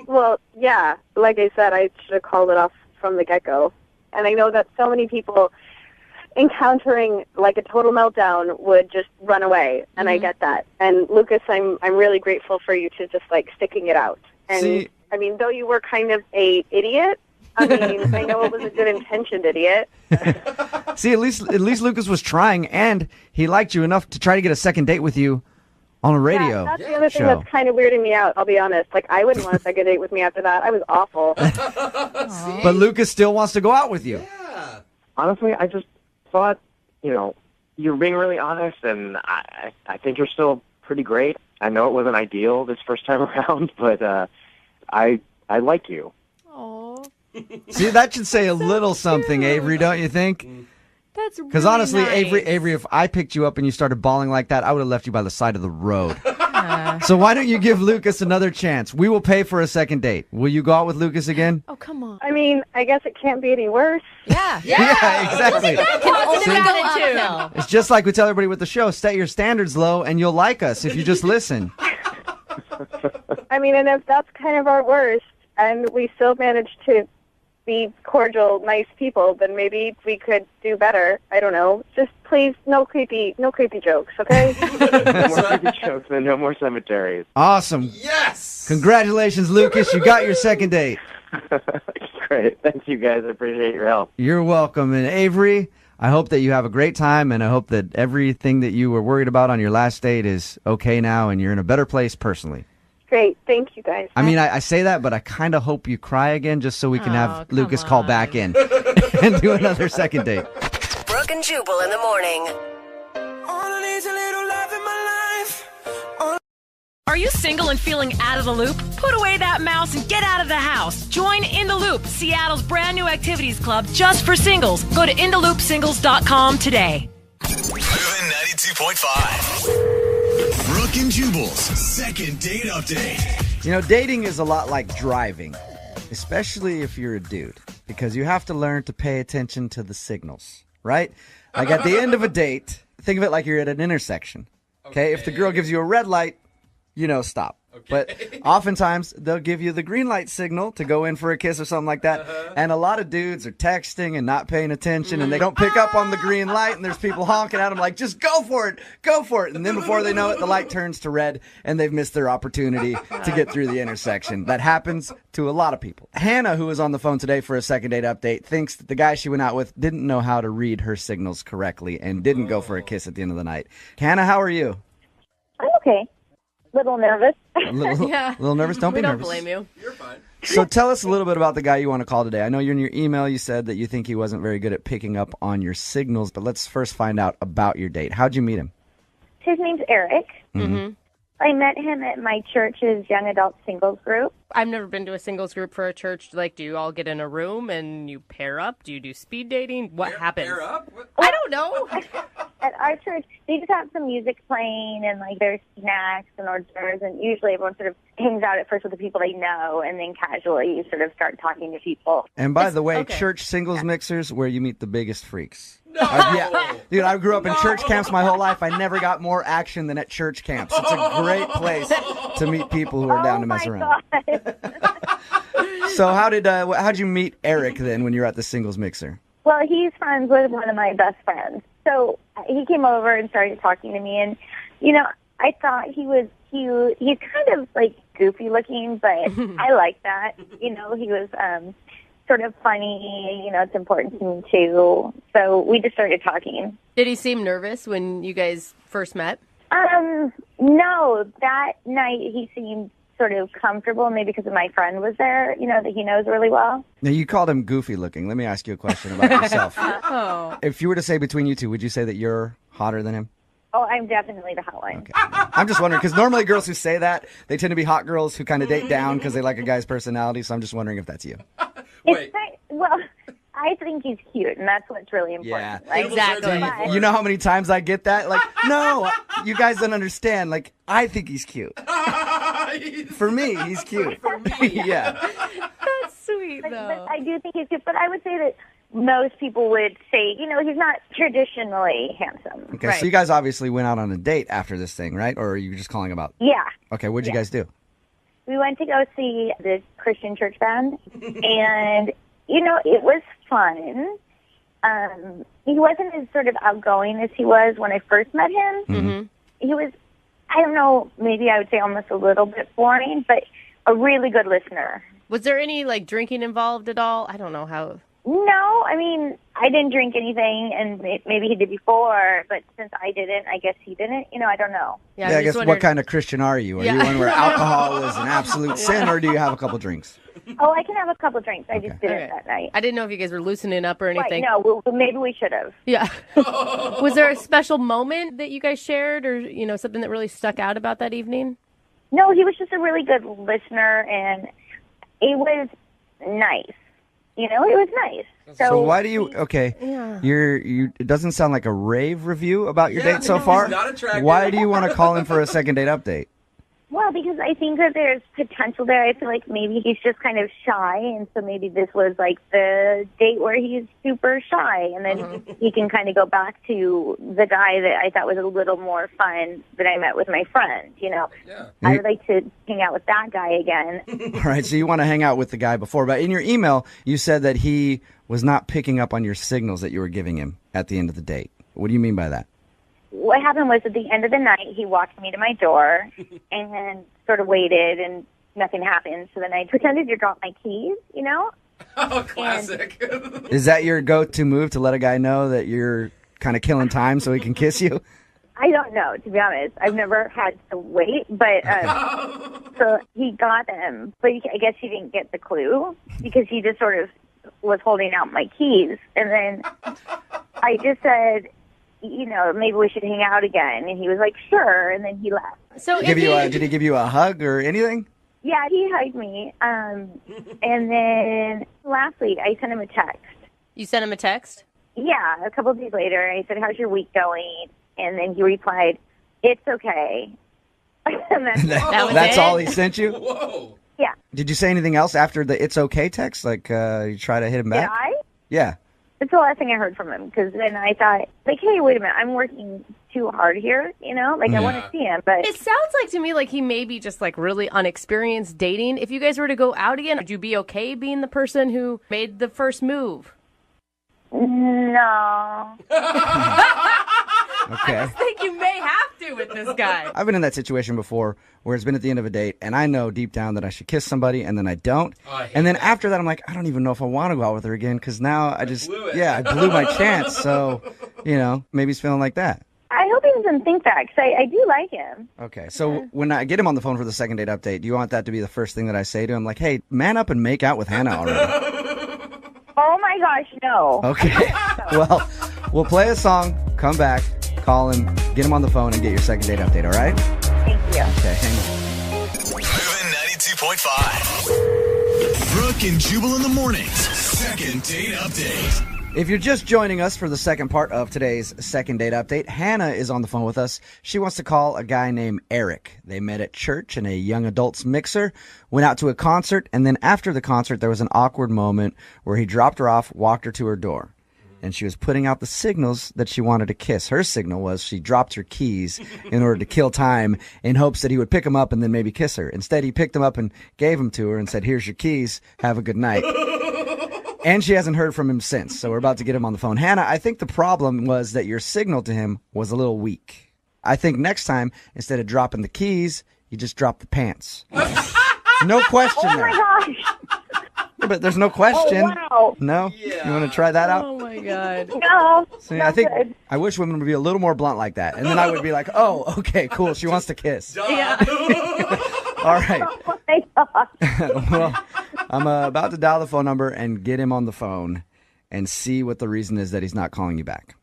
Speaker 6: Well, yeah, like I said, I should have called it off from the get-go. And I know that so many people encountering like a total meltdown would just run away, and I get that. And Lucas, I'm really grateful for you to just like sticking it out. And I mean, though you were kind of a idiot, I mean, I know it was a good intentioned idiot.
Speaker 3: See, at least Lucas was trying, and he liked you enough to try to get a second date with you on a radio
Speaker 6: That's the other thing
Speaker 3: show.
Speaker 6: that's kind of weirding me out, I'll be honest. Like, I wouldn't want a second date with me after that. I was awful.
Speaker 3: But Lucas still wants to go out with you.
Speaker 7: Yeah. Honestly, I just thought, you're being really honest, and I think you're still pretty great. I know it wasn't ideal this first time around, but I like you.
Speaker 5: Aww.
Speaker 3: See, that should say a little something, Avery, don't you think?
Speaker 5: That's really
Speaker 3: Because honestly,
Speaker 5: nice.
Speaker 3: Avery, if I picked you up and you started bawling like that, I would have left you by the side of the road. So why don't you give Lucas another chance? We will pay for a second date. Will you go out with Lucas again?
Speaker 5: Oh, come on.
Speaker 6: I mean, I guess it can't be any worse.
Speaker 5: Yeah.
Speaker 3: Yeah, exactly.
Speaker 5: Positive attitude.
Speaker 3: It's just like we tell everybody with the show, set your standards low and you'll like us if you just listen.
Speaker 6: I mean, and if that's kind of our worst, and we still manage to be cordial, nice people, then maybe we could do better. I don't know. Just please, no creepy jokes, okay?
Speaker 7: No more creepy jokes and no more cemeteries.
Speaker 3: Awesome.
Speaker 9: Yes!
Speaker 3: Congratulations, Lucas. You got your second date.
Speaker 7: Great. Thank you, guys. I appreciate your help.
Speaker 3: You're welcome. And Avery, I hope that you have a great time, and I hope that everything that you were worried about on your last date is okay now and you're in a better place personally.
Speaker 6: Great. Thank you, guys.
Speaker 3: I mean, I say that, but I kind of hope you cry again just so we can have Lucas call back in and do another second date.
Speaker 10: Brooke and Jubal in the morning.
Speaker 17: All I need's a little love in my life.
Speaker 14: Are you single and feeling out of the loop? Put away that mouse and get out of the house. Join In the Loop, Seattle's brand new activities club just for singles. Go to intheloopsingles.com today.
Speaker 2: Moving 92.5. Brooke and Jubal's second date update.
Speaker 3: You know, dating is a lot like driving, especially if you're a dude, because you have to learn to pay attention to the signals, right? Like at the end of a date, think of it like you're at an intersection. Okay? If the girl gives you a red light, stop. But oftentimes, they'll give you the green light signal to go in for a kiss or something like that. And a lot of dudes are texting and not paying attention, and they don't pick up on the green light, and there's people honking at them like, just go for it, go for it. And then before they know it, the light turns to red, and they've missed their opportunity to get through the intersection. That happens to a lot of people. Hannah, who was on the phone today for a second date update, thinks that the guy she went out with didn't know how to read her signals correctly and didn't go for a kiss at the end of the night. Hannah, how are you?
Speaker 6: I'm okay. Little nervous.
Speaker 3: A little nervous? Don't be nervous.
Speaker 5: We don't blame you.
Speaker 9: You're fine.
Speaker 3: So tell us a little bit about the guy you want to call today. I know in your email you said that you think he wasn't very good at picking up on your signals, but let's first find out about your date. How'd you meet him?
Speaker 6: His name's Eric.
Speaker 3: Mm-hmm.
Speaker 6: I met him at my church's young adult singles group.
Speaker 5: I've never been to a singles group for a church. Like, do you all get in a room and you pair up? Do you do speed dating? What happens?
Speaker 9: Pair up?
Speaker 5: I don't know.
Speaker 6: At our church, they just have some music playing and, there's snacks and hors d'oeuvres, and usually everyone sort of hangs out at first with the people they know, and then casually you sort of start talking to people.
Speaker 3: And by the way, church singles mixers where you meet the biggest freaks.
Speaker 9: No!
Speaker 3: Dude, I grew up in church camps my whole life. I never got more action than at church camps. It's a great place to meet people who are down to mess around. So how'd you meet Eric then when you were at the singles mixer?
Speaker 6: Well, he's friends with one of my best friends. So he came over and started talking to me, and, I thought he was cute. He's kind of, goofy looking, but I like that. He was sort of funny. It's important to me, too. So we just started talking.
Speaker 5: Did he seem nervous when you guys first met?
Speaker 6: No. That night he seemed sort of comfortable, maybe because my friend was there, that he knows really well.
Speaker 3: Now, you called him goofy looking. Let me ask you a question about yourself. If you were to say between you two, would you say that you're hotter than him?
Speaker 6: Oh, I'm definitely the hot one.
Speaker 3: Okay. I'm just wondering, because normally girls who say that, they tend to be hot girls who kind of date down because they like a guy's personality, so I'm just wondering if that's you.
Speaker 9: Wait.
Speaker 6: Well, I think he's cute, and that's what's really important.
Speaker 3: Yeah.
Speaker 5: Exactly.
Speaker 3: You know how many times I get that? No, you guys don't understand. I think he's cute. For me, he's cute.
Speaker 9: For me.
Speaker 3: Yeah.
Speaker 5: That's sweet, though.
Speaker 6: But I do think he's cute, but I would say that most people would say, he's not traditionally handsome.
Speaker 3: Okay, so you guys obviously went out on a date after this thing, right? Or are you just calling about?
Speaker 6: Yeah.
Speaker 3: Okay, what'd you guys do?
Speaker 6: We went to go see the Christian church band, and, it was fun. He wasn't as sort of outgoing as he was when I first met him.
Speaker 5: Mm-hmm.
Speaker 6: He was, I don't know, maybe I would say almost a little bit boring, but a really good listener.
Speaker 5: Was there any, drinking involved at all? I don't know how...
Speaker 6: No, I mean, I didn't drink anything, and maybe he did before, but since I didn't, I guess he didn't. I don't know.
Speaker 3: Yeah, I guess what kind of Christian are you? Are you one where alcohol is an absolute sin, or do you have a couple drinks?
Speaker 6: Oh, I can have a couple drinks. I just didn't that night.
Speaker 5: I didn't know if you guys were loosening up or anything.
Speaker 6: Right, no, maybe we should have.
Speaker 5: Yeah. Was there a special moment that you guys shared, or, something that really stuck out about that evening?
Speaker 6: No, he was just a really good listener, and it was nice. It was nice.
Speaker 3: So why do you? Okay,
Speaker 5: Yeah.
Speaker 3: It doesn't sound like a rave review about your date so far.
Speaker 9: He's not attractive.
Speaker 3: Why do you want to call him for a second date update?
Speaker 6: Well, because I think that there's potential there. I feel like maybe he's just kind of shy, and so maybe this was the date where he's super shy, and then he can kind of go back to the guy that I thought was a little more fun that I met with my friend,
Speaker 9: Yeah.
Speaker 6: I would like to hang out with that guy again.
Speaker 3: All right, so you want to hang out with the guy before, but in your email, you said that he was not picking up on your signals that you were giving him at the end of the date. What do you mean by that?
Speaker 6: What happened was at the end of the night, he walked me to my door and sort of waited, and nothing happened. So then I pretended to drop my keys,
Speaker 9: Oh, classic.
Speaker 3: Is that your go-to move to let a guy know that you're kind of killing time so he can kiss you?
Speaker 6: I don't know, to be honest. I've never had to wait, but so he got them. But I guess he didn't get the clue because he just sort of was holding out my keys. And then I just said, maybe we should hang out again. And he was like, sure. And then he left.
Speaker 5: So
Speaker 3: did he give you a hug or anything?
Speaker 6: Yeah, he hugged me. And then lastly, I sent him a text.
Speaker 5: You sent him a text?
Speaker 6: Yeah, a couple of days later. I said, how's your week going? And then he replied, it's okay. And
Speaker 3: that's all he sent you?
Speaker 9: Whoa.
Speaker 6: Yeah.
Speaker 3: Did you say anything else after the it's okay text? Like, you try to hit him back?
Speaker 6: Did I?
Speaker 3: Yeah.
Speaker 6: It's the last thing I heard from him, because then I thought, like, hey, wait a minute, I'm working too hard here, I want to see him, but...
Speaker 5: It sounds like to me like he may be just, like, really unexperienced dating. If you guys were to go out again, would you be okay being the person who made the first move?
Speaker 6: No.
Speaker 3: Okay.
Speaker 5: I think you may have to with this guy.
Speaker 3: I've been in that situation before where it's been at the end of a date and I know deep down that I should kiss somebody and then I don't. And then after that I'm like, I don't even know if I want to go out with her again because now I blew my chance. So, maybe he's feeling like that.
Speaker 6: I hope he doesn't think that, because I do like him.
Speaker 3: Okay, so when I get him on the phone for the second date update, do you want that to be the first thing that I say to him? Like, hey, man up and make out with Hannah already.
Speaker 6: Oh my gosh, no.
Speaker 3: Okay, well, we'll play a song, come back, call him, get him on the phone, and get your second date update, all right?
Speaker 6: Thank you.
Speaker 3: Okay, hang on.
Speaker 2: Moving 92.5. Brooke and Jubal in the mornings. Second date update.
Speaker 3: If you're just joining us for the second part of today's second date update, Hannah is on the phone with us. She wants to call a guy named Eric. They met at church in a young adults mixer, went out to a concert, and then after the concert, there was an awkward moment where he dropped her off, walked her to her door. And she was putting out the signals that she wanted to kiss. Her signal was she dropped her keys in order to kill time in hopes that he would pick them up and then maybe kiss her. Instead, he picked them up and gave them to her and said, here's your keys. Have a good night. And she hasn't heard from him since, so we're about to get him on the phone. Hannah, I think the problem was that your signal to him was a little weak. I think next time, instead of dropping the keys, you just drop the pants. No question there.
Speaker 6: Oh, my gosh.
Speaker 3: Yeah, but there's no question.
Speaker 6: Oh, wow.
Speaker 3: No? Yeah. You want to try that out?
Speaker 5: Oh, my God.
Speaker 6: No.
Speaker 3: See, I think I wish women would be a little more blunt like that. And then I would be like, oh, okay, cool. She wants to kiss.
Speaker 5: Yeah.
Speaker 3: All right.
Speaker 6: Oh, my gosh.
Speaker 3: Well, I'm about to dial the phone number and get him on the phone and see what the reason is that he's not calling you back.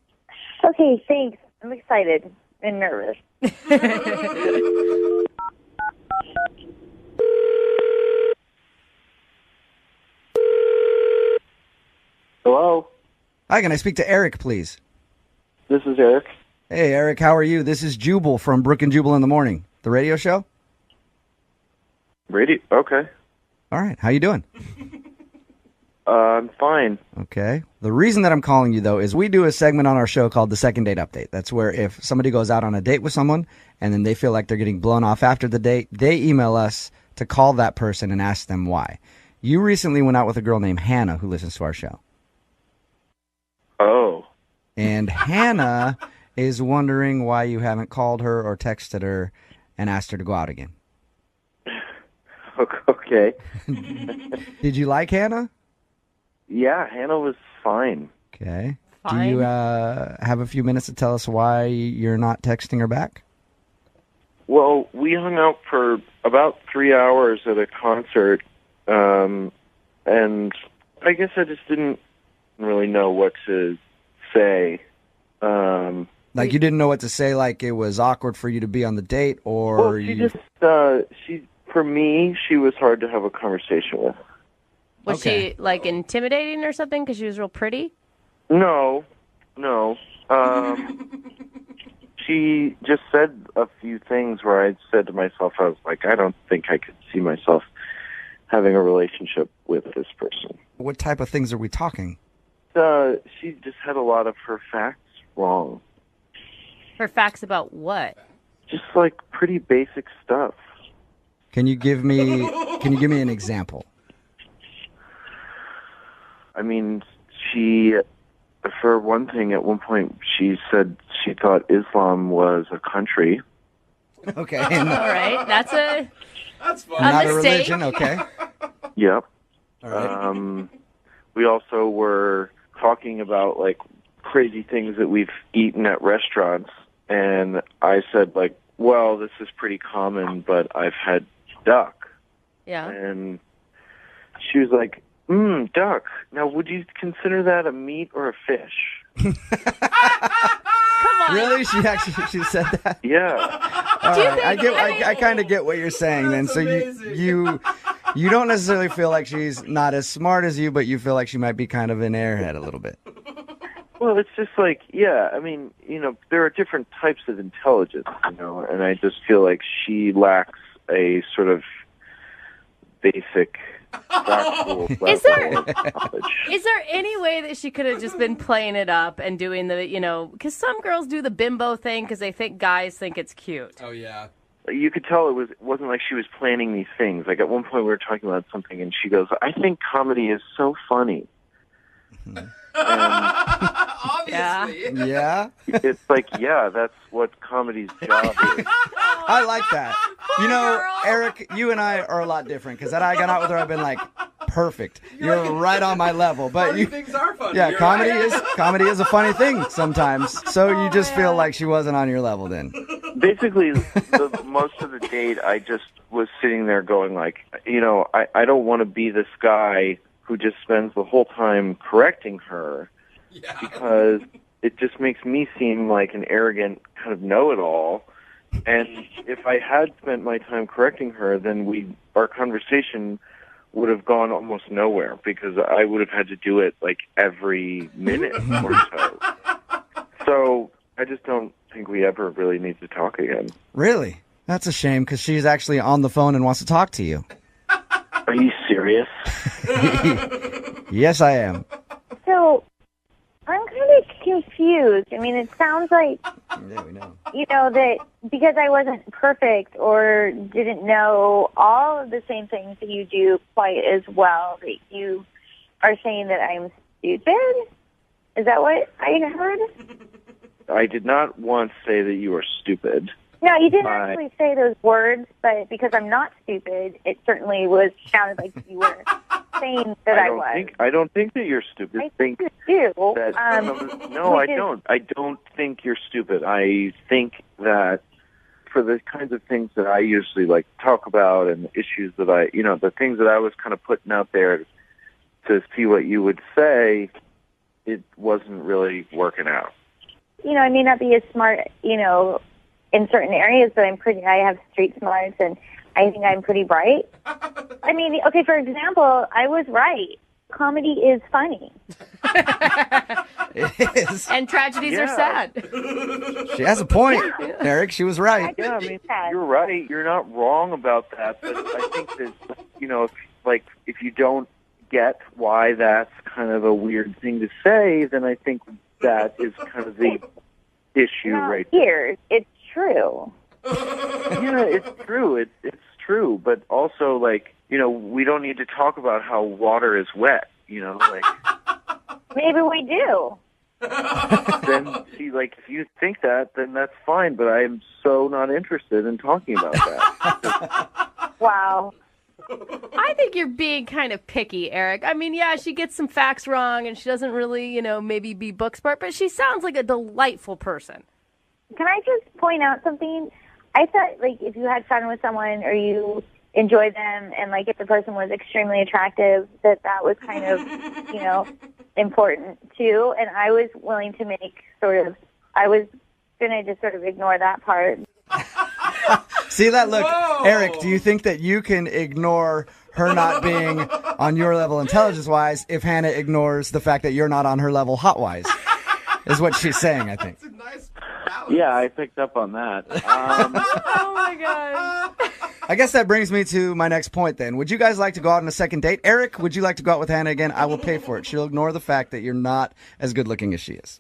Speaker 6: Okay, thanks. I'm excited and nervous.
Speaker 16: Hello?
Speaker 3: Hi, can I speak to Eric, please?
Speaker 16: This is Eric.
Speaker 3: Hey, Eric, how are you? This is Jubal from Brooke and Jubal in the Morning, the radio show.
Speaker 16: Radio? Okay.
Speaker 3: All right, how you doing?
Speaker 16: I'm fine.
Speaker 3: Okay. The reason that I'm calling you, though, is we do a segment on our show called the Second Date Update. That's where if somebody goes out on a date with someone and then they feel like they're getting blown off after the date, they email us to call that person and ask them why. You recently went out with a girl named Hannah who listens to our show.
Speaker 16: Oh.
Speaker 3: And Hannah is wondering why you haven't called her or texted her and asked her to go out again.
Speaker 16: Okay.
Speaker 3: Did you like Hannah?
Speaker 16: Yeah, Hannah was fine.
Speaker 3: Okay.
Speaker 5: Fine.
Speaker 3: Do you have a few minutes to tell us why you're not texting her back?
Speaker 16: Well, we hung out for about 3 hours at a concert, and I guess I just didn't really know what to say.
Speaker 3: Like you didn't know what to say, like it was awkward for you to be on the date, or
Speaker 16: well, for me, she was hard to have a conversation with.
Speaker 5: Was she, like, intimidating or something because she was real pretty?
Speaker 16: No. She just said a few things where I said to myself, I was like, I don't think I could see myself having a relationship with this person.
Speaker 3: What type of things are we talking?
Speaker 16: She just had a lot of her facts wrong.
Speaker 5: Her facts about what?
Speaker 16: Just like pretty basic stuff.
Speaker 3: Can you give me an example?
Speaker 16: I mean, for one thing, at one point, she said she thought Islam was a country.
Speaker 3: Okay.
Speaker 5: All right. That's fun.
Speaker 3: Not a religion, okay.
Speaker 16: Yep.
Speaker 3: All right.
Speaker 16: We also were talking about, like, crazy things that we've eaten at restaurants, and I said, like, well, this is pretty common, but I've had duck.
Speaker 5: Yeah.
Speaker 16: And she was like, duck. Now, would you consider that a meat or a fish?
Speaker 5: Come on.
Speaker 3: Really? She said that?
Speaker 16: Yeah.
Speaker 3: All
Speaker 5: Do you
Speaker 3: right.
Speaker 5: think-
Speaker 3: I kind of get what you're saying then. So you don't necessarily feel like she's not as smart as you, but you feel like she might be kind of an airhead a little bit.
Speaker 16: Well, it's just like, yeah, I mean, there are different types of intelligence, and I just feel like she lacks a sort of basic factual level
Speaker 5: Is there-
Speaker 16: of knowledge.
Speaker 5: Is there any way that she could have just been playing it up and doing the, because some girls do the bimbo thing because they think guys think it's cute.
Speaker 9: Oh, yeah.
Speaker 16: You could tell it wasn't like she was planning these things. Like at one point we were talking about something and she goes, I think comedy is so funny.
Speaker 9: Obviously.
Speaker 3: Yeah?
Speaker 16: It's like, yeah, that's what comedy's job is.
Speaker 3: I like that. Eric, you and I are a lot different because I got out with her, I've been like, perfect. You're right on my level. But
Speaker 9: Funny things are funny.
Speaker 3: yeah,
Speaker 9: You're
Speaker 3: comedy is a funny thing sometimes. So you just feel like she wasn't on your level then.
Speaker 16: Basically, most of the date, I just was sitting there going like, I don't want to be this guy who just spends the whole time correcting her because it just makes me seem like an arrogant kind of know-it-all. And if I had spent my time correcting her, then our conversation would have gone almost nowhere because I would have had to do it like every minute or so. So I just don't think we ever really need to talk again.
Speaker 3: Really? That's a shame because she's actually on the phone and wants to talk to you.
Speaker 16: Are you serious?
Speaker 3: Yes, I am.
Speaker 6: So I'm kind of confused. I mean, it sounds like,
Speaker 3: Yeah, we know.
Speaker 6: that because I wasn't perfect or didn't know all of the same things that you do quite as well, that you are saying that I'm stupid? Is that what I heard?
Speaker 16: I did not once say that you are stupid.
Speaker 6: No, you didn't actually say those words, but because I'm not stupid, it certainly sounded like you were saying that I was.
Speaker 16: I don't think that you're stupid.
Speaker 6: I think you do.
Speaker 16: No, I don't. I don't think you're stupid. I think that for the kinds of things that I usually like to talk about and the issues that the things that I was kind of putting out there to see what you would say, it wasn't really working out.
Speaker 6: I may not be as smart, in certain areas, but I have street smarts, and I think I'm pretty bright. I mean, okay, for example, I was right. Comedy is funny.
Speaker 3: It is.
Speaker 5: And tragedies are sad.
Speaker 3: She has a point, Eric. She was right.
Speaker 16: Yeah, I mean, you're right. You're not wrong about that, but I think that, if you don't get why that's kind of a weird thing to say, then I think that is kind of the issue right
Speaker 6: here. It's true.
Speaker 16: Yeah, it's true. It's true, but also, we don't need to talk about how water is wet,
Speaker 6: Maybe we do.
Speaker 16: Then, see, if you think that, then that's fine, but I am so not interested in talking about that.
Speaker 6: Wow.
Speaker 5: I think you're being kind of picky, Eric. I mean, yeah, she gets some facts wrong and she doesn't really, maybe be book smart, but she sounds like a delightful person.
Speaker 6: Can I just point out something? I thought, if you had fun with someone or you enjoy them and, if the person was extremely attractive, that was kind of, important, too. And I was willing to I was going to just sort of ignore that part.
Speaker 3: See that look?
Speaker 9: Whoa.
Speaker 3: Eric, do you think that you can ignore her not being on your level intelligence-wise if Hannah ignores the fact that you're not on her level hot-wise? Is what she's saying, I think.
Speaker 16: Yeah, I picked up on that.
Speaker 5: Oh, my God.
Speaker 3: I guess that brings me to my next point then. Would you guys like to go out on a second date? Eric, would you like to go out with Hannah again? I will pay for it. She'll ignore the fact that you're not as good looking as she is.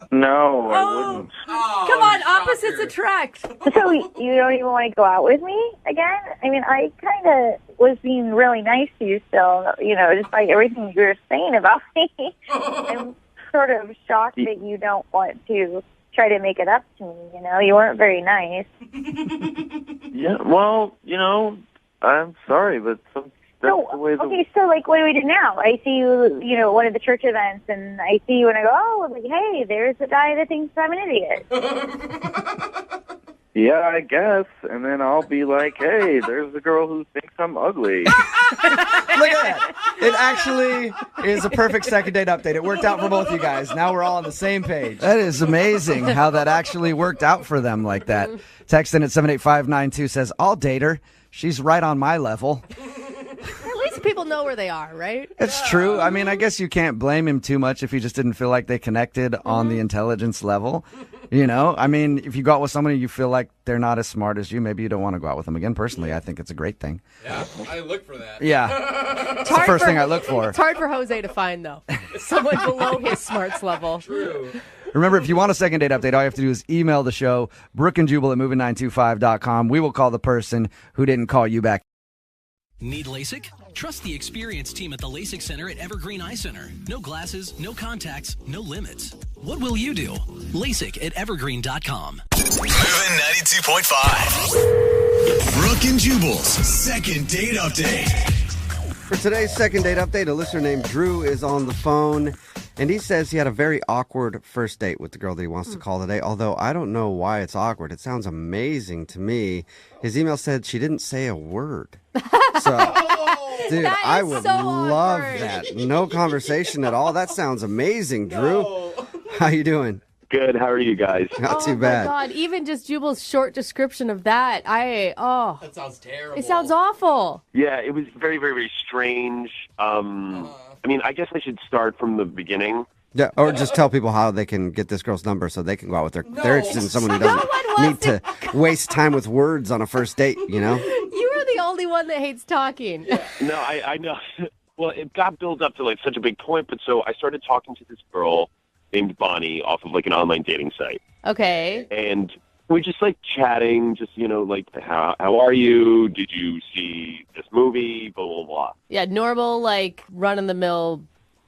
Speaker 16: No, I wouldn't.
Speaker 5: Come on, opposites attract.
Speaker 6: So you don't even want to go out with me again? I mean, I kind of was being really nice to you still, despite everything you were saying about me. I'm sort of shocked that you don't want to try to make it up to me, You weren't very nice.
Speaker 16: Yeah, well, I'm sorry, but that's the way
Speaker 6: okay, so, what do we do now? I see you, at one of the church events, and I see you and I go, hey, there's the guy that thinks I'm an idiot.
Speaker 17: Yeah, I guess. And then I'll be like, hey, there's the girl who thinks I'm ugly.
Speaker 3: Look at that. It actually is a perfect second date update. It worked out for both you guys. Now we're all on the same page. That is amazing how that actually worked out for them like that. Text in at 78592 says, I'll date her. She's right on my level.
Speaker 5: At least people know where they are, right?
Speaker 3: It's true. I mean, I guess you can't blame him too much if he just didn't feel like they connected on the intelligence level. You know, I mean, if you go out with somebody you feel like they're not as smart as you, maybe you don't want to go out with them again. Personally, I think it's a great thing.
Speaker 9: Yeah, I look for that.
Speaker 3: Yeah. It's the first thing I look for.
Speaker 5: It's hard for Jose to find, though. Someone below his smarts level.
Speaker 9: True.
Speaker 3: Remember, if you want a second date update, all you have to do is email the show, Brooke and Jubal at moving925.com. We will call the person who didn't call you back.
Speaker 1: Need LASIK? Trust the experienced team at the LASIK Center at Evergreen Eye Center. No glasses, no contacts, no limits. What will you do? LASIK at evergreen.com.
Speaker 2: Moving 92.5. Brooke and Jubal's second date update.
Speaker 18: For today's second date update, a listener named Drew is on the phone, and he says he had a very awkward first date with the girl that he wants to call today, although I don't know why it's awkward. It sounds amazing to me. His email said she didn't say a word. So, dude, I would love that. No conversation at all. That sounds amazing, Drew. How you doing?
Speaker 16: Good. How are you guys?
Speaker 18: Not too bad.
Speaker 5: Oh, my God. Even just Jubal's short description of that,
Speaker 9: That sounds terrible.
Speaker 5: It sounds awful.
Speaker 16: Yeah, it was very, very, very strange. I mean, I guess I should start from the beginning.
Speaker 18: Yeah, or just tell people how they can get this girl's number so they can go out with her. They're interested in someone who doesn't need to waste time with words on a first date, you know?
Speaker 5: You are the only one that hates talking.
Speaker 16: No, I know. Well, it got built up to like such a big point, but so I started talking to this girl named Bonnie off of like an online dating site.
Speaker 5: Okay.
Speaker 16: And we're just like chatting, just, you know, like, how are you? Did you see this movie? Blah, blah, blah.
Speaker 5: Yeah, normal, like, run-of-the-mill.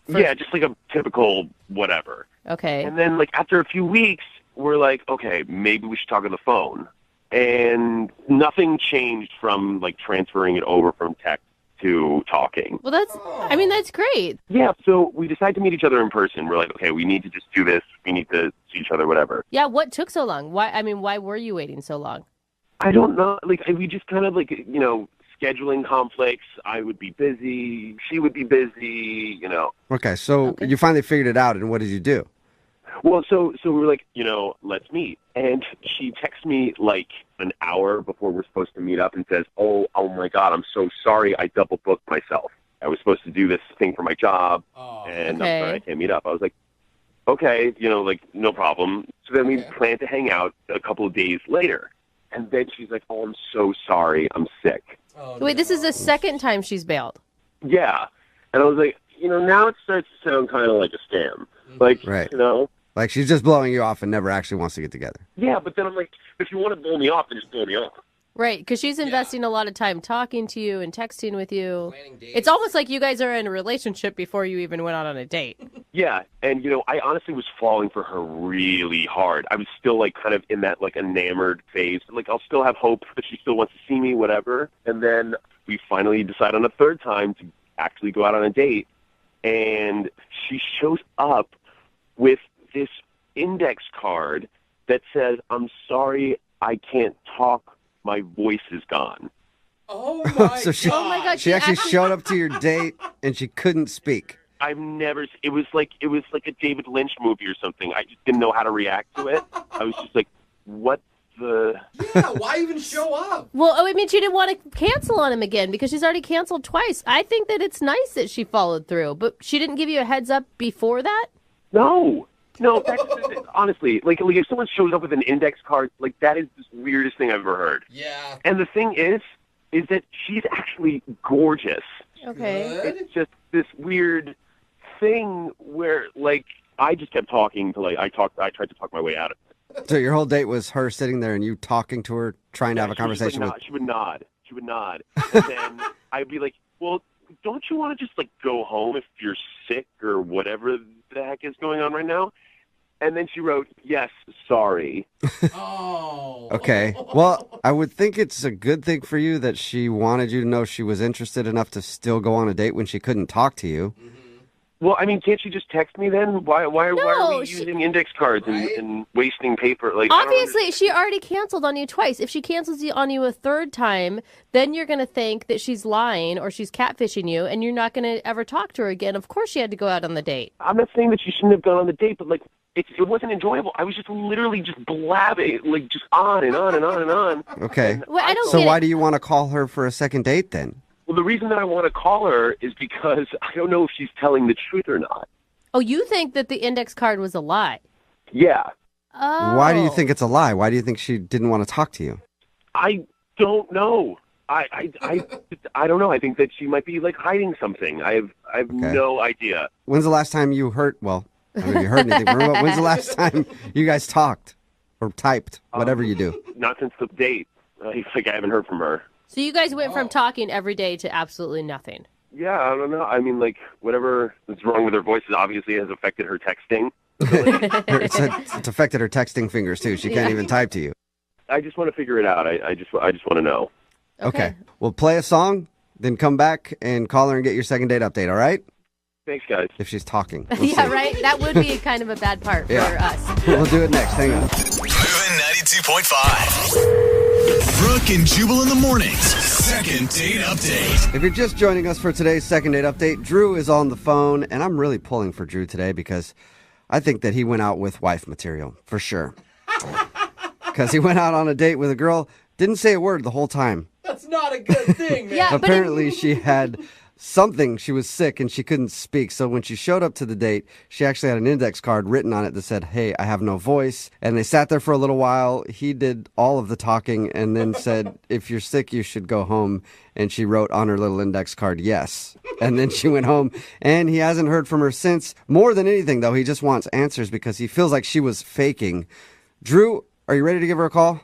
Speaker 16: Yeah, just like a typical whatever.
Speaker 5: Okay.
Speaker 16: And then, like, after a few weeks, we're like, okay, maybe we should talk on the phone. And nothing changed from, like, transferring it over from text to talking.
Speaker 5: Well, that's great.
Speaker 16: Yeah, so we decided to meet each other in person. We're like, okay, we need to just do this. We need to see each other, whatever.
Speaker 5: Yeah, what took so long? Why were you waiting so long?
Speaker 16: I don't know. Like, we just kind of, like, you know, scheduling conflicts. I would be busy. She would be busy, you know.
Speaker 18: Okay, so you finally figured it out, and what did you do?
Speaker 16: Well, so we're like, you know, let's meet. And she texts me like an hour before we're supposed to meet up and says, oh my God, I'm so sorry. I double booked myself. I was supposed to do this thing for my job, and I'm sorry I can't meet up. I was like, okay, you know, like, no problem. So then we planned to hang out a couple of days later. And then she's like, oh, I'm so sorry. I'm sick.
Speaker 5: Wait, this is the second time she's bailed.
Speaker 16: Yeah. And I was like, you know, now it starts to sound kind of like a scam. Like, you know.
Speaker 18: Like she's just blowing you off and never actually wants to get together.
Speaker 16: Yeah, but then I'm like, if you want to blow me off, then just blow me off.
Speaker 5: Right, because she's investing a lot of time talking to you and texting with you. It's almost like you guys are in a relationship before you even went out on a date.
Speaker 16: Yeah, and, you know, I honestly was falling for her really hard. I was still, like, kind of in that, like, enamored phase. Like, I'll still have hope that she still wants to see me, whatever. And then we finally decide on a third time to actually go out on a date. And she shows up with this index card that says, I'm sorry, I can't talk. My voice is gone.
Speaker 9: Oh my
Speaker 18: So she,
Speaker 5: Oh my God,
Speaker 18: she actually showed up to your date and she couldn't speak.
Speaker 16: I've never. It was like a David Lynch movie or something. I just didn't know how to react to it. I was just like, what the?
Speaker 9: Yeah, why even show up?
Speaker 5: Well, I mean, she didn't want to cancel on him again because she's already canceled twice. I think that it's nice that she followed through, but she didn't give you a heads up before that?
Speaker 16: No, that's, honestly, like if someone shows up with an index card, like that is the weirdest thing I've ever heard.
Speaker 9: Yeah.
Speaker 16: And the thing is that she's actually gorgeous.
Speaker 5: Okay.
Speaker 16: It's just this weird thing where, like, I just kept talking to, like, I tried to talk my way out of it.
Speaker 18: So your whole date was her sitting there and you talking to her, trying to have a conversation with.
Speaker 16: She would nod. And then I'd be like, well, don't you want to just, like, go home if you're sick or whatever the heck is going on right now? And then she wrote, yes, sorry.
Speaker 18: Okay. Well, I would think it's a good thing for you that she wanted you to know she was interested enough to still go on a date when she couldn't talk to you.
Speaker 19: Well, I mean, can't you just text me then? Why are we
Speaker 5: she-
Speaker 19: using index cards and wasting paper? Like, I don't
Speaker 5: Obviously, she already canceled on you twice. If she cancels on you a third time, then you're going to think that she's lying or she's catfishing you, and you're not going to ever talk to her again. Of course she had to go out on the date.
Speaker 19: I'm not saying that you shouldn't have gone on the date, but, like, it wasn't enjoyable. I was just literally just blabbing, like, just on and on and on and on.
Speaker 18: Okay.
Speaker 5: Well, I don't
Speaker 18: so
Speaker 5: get
Speaker 18: why
Speaker 5: it.
Speaker 18: do you want to call her for a second date then?
Speaker 19: Well, the reason that I want to call her is because I don't know if she's telling the truth or not.
Speaker 5: Oh, you think that the index card was a lie?
Speaker 19: Yeah.
Speaker 5: Oh.
Speaker 18: Why do you think it's a lie? Why do you think she didn't want to talk to you?
Speaker 19: I don't know. I don't know. I think that she might be, like, hiding something. I have no idea.
Speaker 18: When's the last time you heard, well, I don't know if you heard anything, but when's the last time you guys talked or typed, whatever you do?
Speaker 19: Not since the date. I haven't heard from her.
Speaker 5: So you guys went from talking every day to absolutely nothing.
Speaker 19: Yeah, I don't know. I mean, like, whatever is wrong with her voice obviously has affected her texting.
Speaker 18: It's affected her texting fingers, too. She can't even type to you.
Speaker 19: I just want to figure it out. I just want to know.
Speaker 18: Okay. Well, play a song, then come back and call her and get your second date update, all right?
Speaker 19: Thanks, guys.
Speaker 18: If she's talking. We'll
Speaker 5: Yeah,
Speaker 18: see.
Speaker 5: right? That would be kind of a bad part for us.
Speaker 18: We'll do it next. Hang on.
Speaker 2: Moving 92.5. Brooke and Jubal in the mornings. Second date update.
Speaker 18: If you're just joining us for today's second date update, Drew is on the phone, and I'm really pulling for Drew today because I think that he went out with wife material, for sure. Because he went out on a date with a girl, didn't say a word the whole time.
Speaker 9: That's not a good thing, man.
Speaker 18: Apparently, she had something. She was sick and she couldn't speak. So when she showed up to the date, she actually had an index card written on it that said, "Hey, I have no voice." And they sat there for a little while. He did all of the talking and then said, "If you're sick, you should go home." And she wrote on her little index card, "Yes." And then she went home, and he hasn't heard from her since. More than anything, though, he just wants answers because he feels like she was faking. Drew, are you ready to give her a call?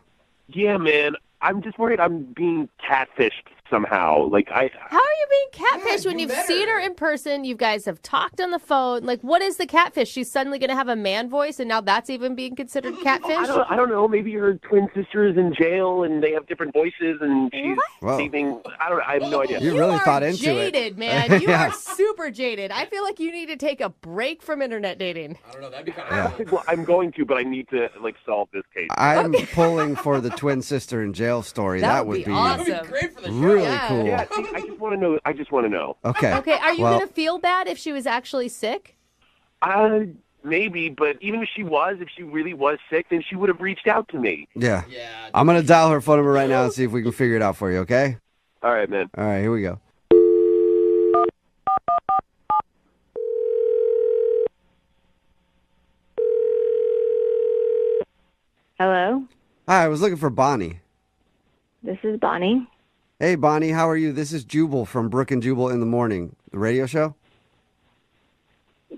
Speaker 19: Yeah, man. I'm just worried I'm being catfished somehow. Like,
Speaker 5: How are you being catfished when you've seen her in person? You guys have talked on the phone. Like, what is the catfish? She's suddenly going to have a man voice, and now that's even being considered catfish?
Speaker 19: I don't know. Maybe her twin sister is in jail and they have different voices and she's leaving. I have no idea.
Speaker 18: You really thought into
Speaker 5: jaded, man. You are super jaded. I feel like you need to take a break from internet dating.
Speaker 9: I don't know. That'd be kind of
Speaker 19: Well, I'm going to, but I need to, like, solve this case.
Speaker 18: I'm pulling for the twin sister in jail story. That would be
Speaker 5: awesome.
Speaker 9: That would be great for the show.
Speaker 18: really
Speaker 5: Yeah.
Speaker 18: cool.
Speaker 19: Yeah, see, I just want to know. I just want to know.
Speaker 18: Okay.
Speaker 5: Okay, are you
Speaker 18: Well,
Speaker 5: going to feel bad if she was actually sick?
Speaker 19: Maybe, but even if she really was sick, then she would have reached out to me.
Speaker 18: Yeah. I'm going to dial her phone number right now and see if we can figure it out for you, okay?
Speaker 19: All right, man.
Speaker 18: All right, here we go.
Speaker 15: Hello,
Speaker 18: Hi, I was looking for Bonnie.
Speaker 15: this is Bonnie.
Speaker 18: Hey, Bonnie, how are you? This is Jubal from Brooke and Jubal in the Morning, the radio show.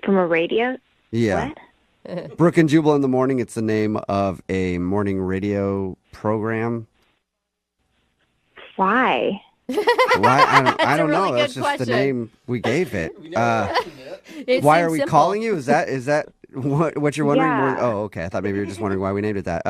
Speaker 15: From a radio?
Speaker 18: Yeah. Brooke and Jubal in the Morning, it's the name of a morning radio program.
Speaker 15: Why?
Speaker 18: Why? I don't
Speaker 5: really
Speaker 18: know. That's
Speaker 5: good
Speaker 18: just the
Speaker 5: question.
Speaker 18: name we gave it.
Speaker 5: It
Speaker 18: Why
Speaker 5: seems
Speaker 18: are we
Speaker 5: simple.
Speaker 18: calling you? Is that what you're wondering?
Speaker 15: Yeah.
Speaker 18: Oh, okay. I thought maybe you were just wondering why we named it that.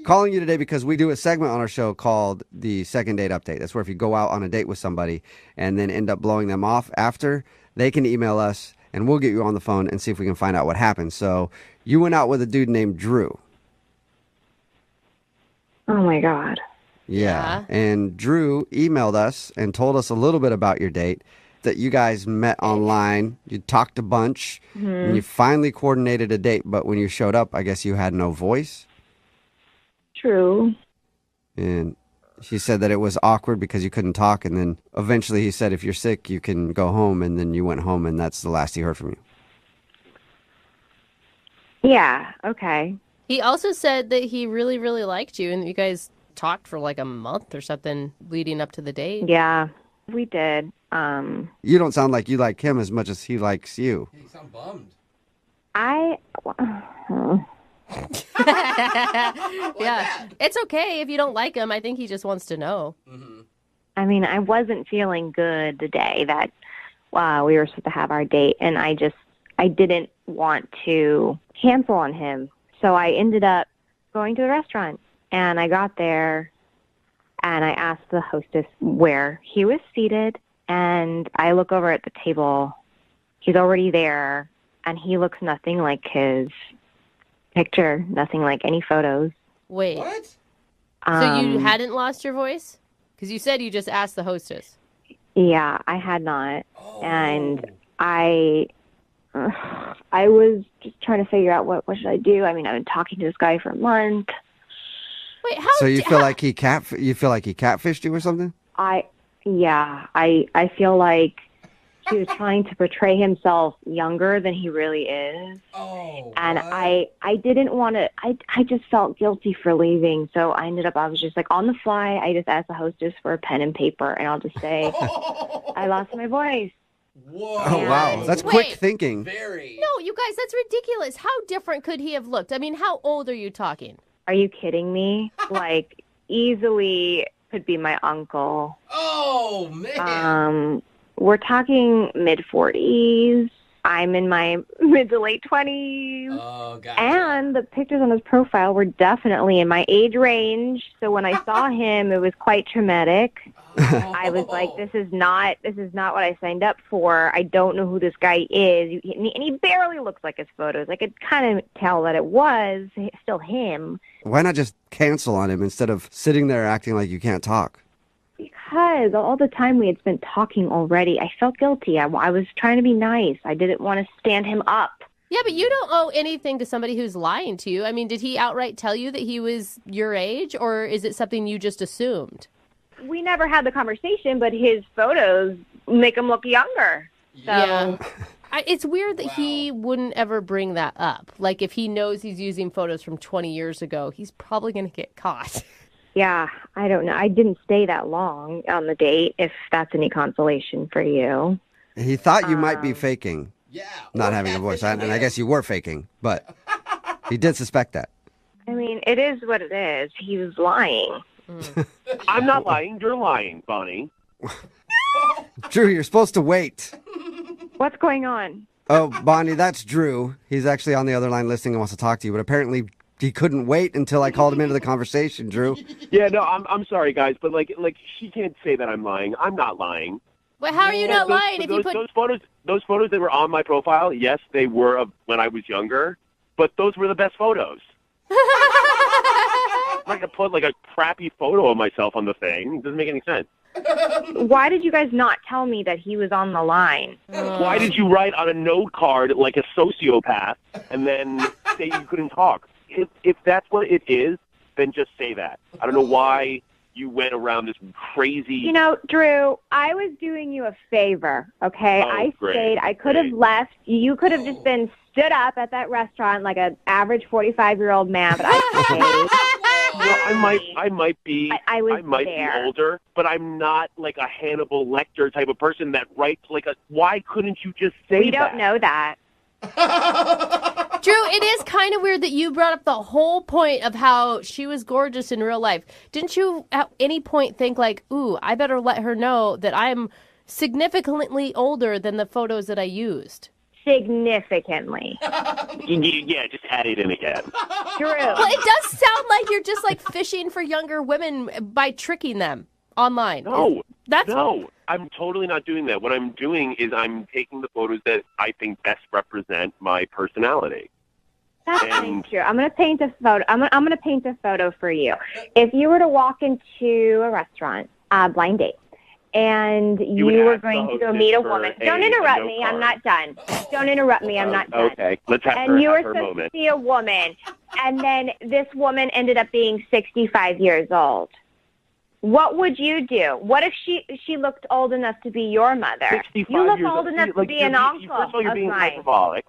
Speaker 18: Calling you today because we do a segment on our show called the Second Date Update. That's where if you go out on a date with somebody and then end up blowing them off after, they can email us and we'll get you on the phone and see if we can find out what happened. So you went out with a dude named Drew.
Speaker 15: Oh my God.
Speaker 18: Yeah. And Drew emailed us and told us a little bit about your date, that you guys met online, you talked a bunch, and you finally coordinated a date, but when you showed up, I guess you had no voice.
Speaker 15: True.
Speaker 18: And she said that it was awkward because you couldn't talk, and then eventually he said, if you're sick, you can go home, and then you went home, and that's the last he heard from you.
Speaker 15: Yeah. Okay.
Speaker 5: He also said that he really, really liked you and that you guys talked for like a month or something leading up to the date.
Speaker 15: Yeah, we did.
Speaker 18: You don't sound like you like him as much as he likes you.
Speaker 9: You sound bummed.
Speaker 5: Yeah, it's okay if you don't like him. I think he just wants to know.
Speaker 15: I mean, I wasn't feeling good the day that we were supposed to have our date, and I didn't want to cancel on him. So I ended up going to the restaurant, and I got there, and I asked the hostess where he was seated, and I look over at the table,
Speaker 20: he's already there, and he looks nothing like his picture, nothing like any photos.
Speaker 5: Wait. What? So you hadn't lost your voice? Because you said you just asked the hostess.
Speaker 20: Yeah, I had not. And I was just trying to figure out what should I do. I mean, I've been talking to this guy for a month.
Speaker 5: Wait, how?
Speaker 18: So you feel like he catfished you or something?
Speaker 20: I feel like he was trying to portray himself younger than he really is.
Speaker 9: Oh.
Speaker 20: And I didn't want to, I just felt guilty for leaving. So I was just like on the fly. I just asked the hostess for a pen and paper, and I'll just say, I lost my voice.
Speaker 9: Whoa.
Speaker 18: Oh, wow. That's quick thinking.
Speaker 9: Very.
Speaker 5: No, you guys, that's ridiculous. How different could he have looked? I mean, how old are you talking?
Speaker 20: Are you kidding me? Like, easily could be my uncle.
Speaker 9: Oh, man.
Speaker 20: We're talking mid-40s. I'm in my mid to late 20s.
Speaker 9: Oh, gotcha.
Speaker 20: And the pictures on his profile were definitely in my age range. So when I saw him, it was quite traumatic. I was like, this is not what I signed up for. I don't know who this guy is. And he barely looks like his photos. I could kind of tell that it was still him.
Speaker 18: Why not just cancel on him instead of sitting there acting like you can't talk?
Speaker 20: Because all the time we had spent talking already, I felt guilty. I was trying to be nice. I didn't want to stand him up.
Speaker 5: Yeah, but you don't owe anything to somebody who's lying to you. I mean, did he outright tell you that he was your age, or is it something you just assumed?
Speaker 20: We never had the conversation, but his photos make him look younger. So.
Speaker 5: Yeah. It's weird that he wouldn't ever bring that up. Like, if he knows he's using photos from 20 years ago, he's probably going to get caught.
Speaker 20: Yeah, I don't know. I didn't stay that long on the date, if that's any consolation for you.
Speaker 18: He thought you might be faking. Not having a voice. And I guess you were faking, but he did suspect that.
Speaker 20: I mean, it is what it is. He was lying.
Speaker 19: I'm not lying. You're lying, Bonnie.
Speaker 18: Drew, you're supposed to wait.
Speaker 20: What's going on?
Speaker 18: Oh, Bonnie, that's Drew. He's actually on the other line listening and wants to talk to you, but apparently he couldn't wait until I called him into the conversation, Drew.
Speaker 19: Yeah, no, I'm sorry, guys, but like she can't say that I'm lying. I'm not lying.
Speaker 5: Well, how are you not lying if you put
Speaker 19: those photos that were on my profile? Yes, they were of when I was younger, but those were the best photos. I'm not gonna put like a crappy photo of myself on the thing. It doesn't make any sense.
Speaker 20: Why did you guys not tell me that he was on the line?
Speaker 19: Why did you write on a note card like a sociopath and then say you couldn't talk? If that's what it is, then just say that. I don't know why you went around this crazy...
Speaker 20: You know, Drew, I was doing you a favor, okay? I stayed. I could have left. You could have just been stood up at that restaurant like an average 45-year-old man, but I stayed.
Speaker 19: Well, I might be
Speaker 20: there.
Speaker 19: older, but I'm not like a Hannibal Lecter type of person that writes like a... Why couldn't you just say that?
Speaker 20: We don't know that.
Speaker 5: Drew, it is kind of weird that you brought up the whole point of how she was gorgeous in real life. Didn't you at any point think like, ooh, I better let her know that I'm significantly older than the photos that I used?
Speaker 20: Significantly.
Speaker 19: Yeah, just add it in again.
Speaker 20: Drew.
Speaker 5: Well, it does sound like you're just like fishing for younger women by tricking them online.
Speaker 19: No, I'm totally not doing that. What I'm doing is I'm taking the photos that I think best represent my personality.
Speaker 20: That's true. I'm going to paint a photo. I'm going to paint a photo for you. If you were to walk into a restaurant, blind date, and you were going to go meet a woman. Don't interrupt me. I'm not done. Don't interrupt me. I'm not done.
Speaker 19: Okay, let's have
Speaker 20: and you were
Speaker 19: her
Speaker 20: supposed
Speaker 19: moment.
Speaker 20: to see a woman, and then this woman ended up being 65 years old. What would you do? What if she looked old enough to be your mother?
Speaker 19: 65
Speaker 20: you look
Speaker 19: years
Speaker 20: old enough to be an uncle
Speaker 19: First of all, you're being
Speaker 20: mine.
Speaker 19: hyperbolic.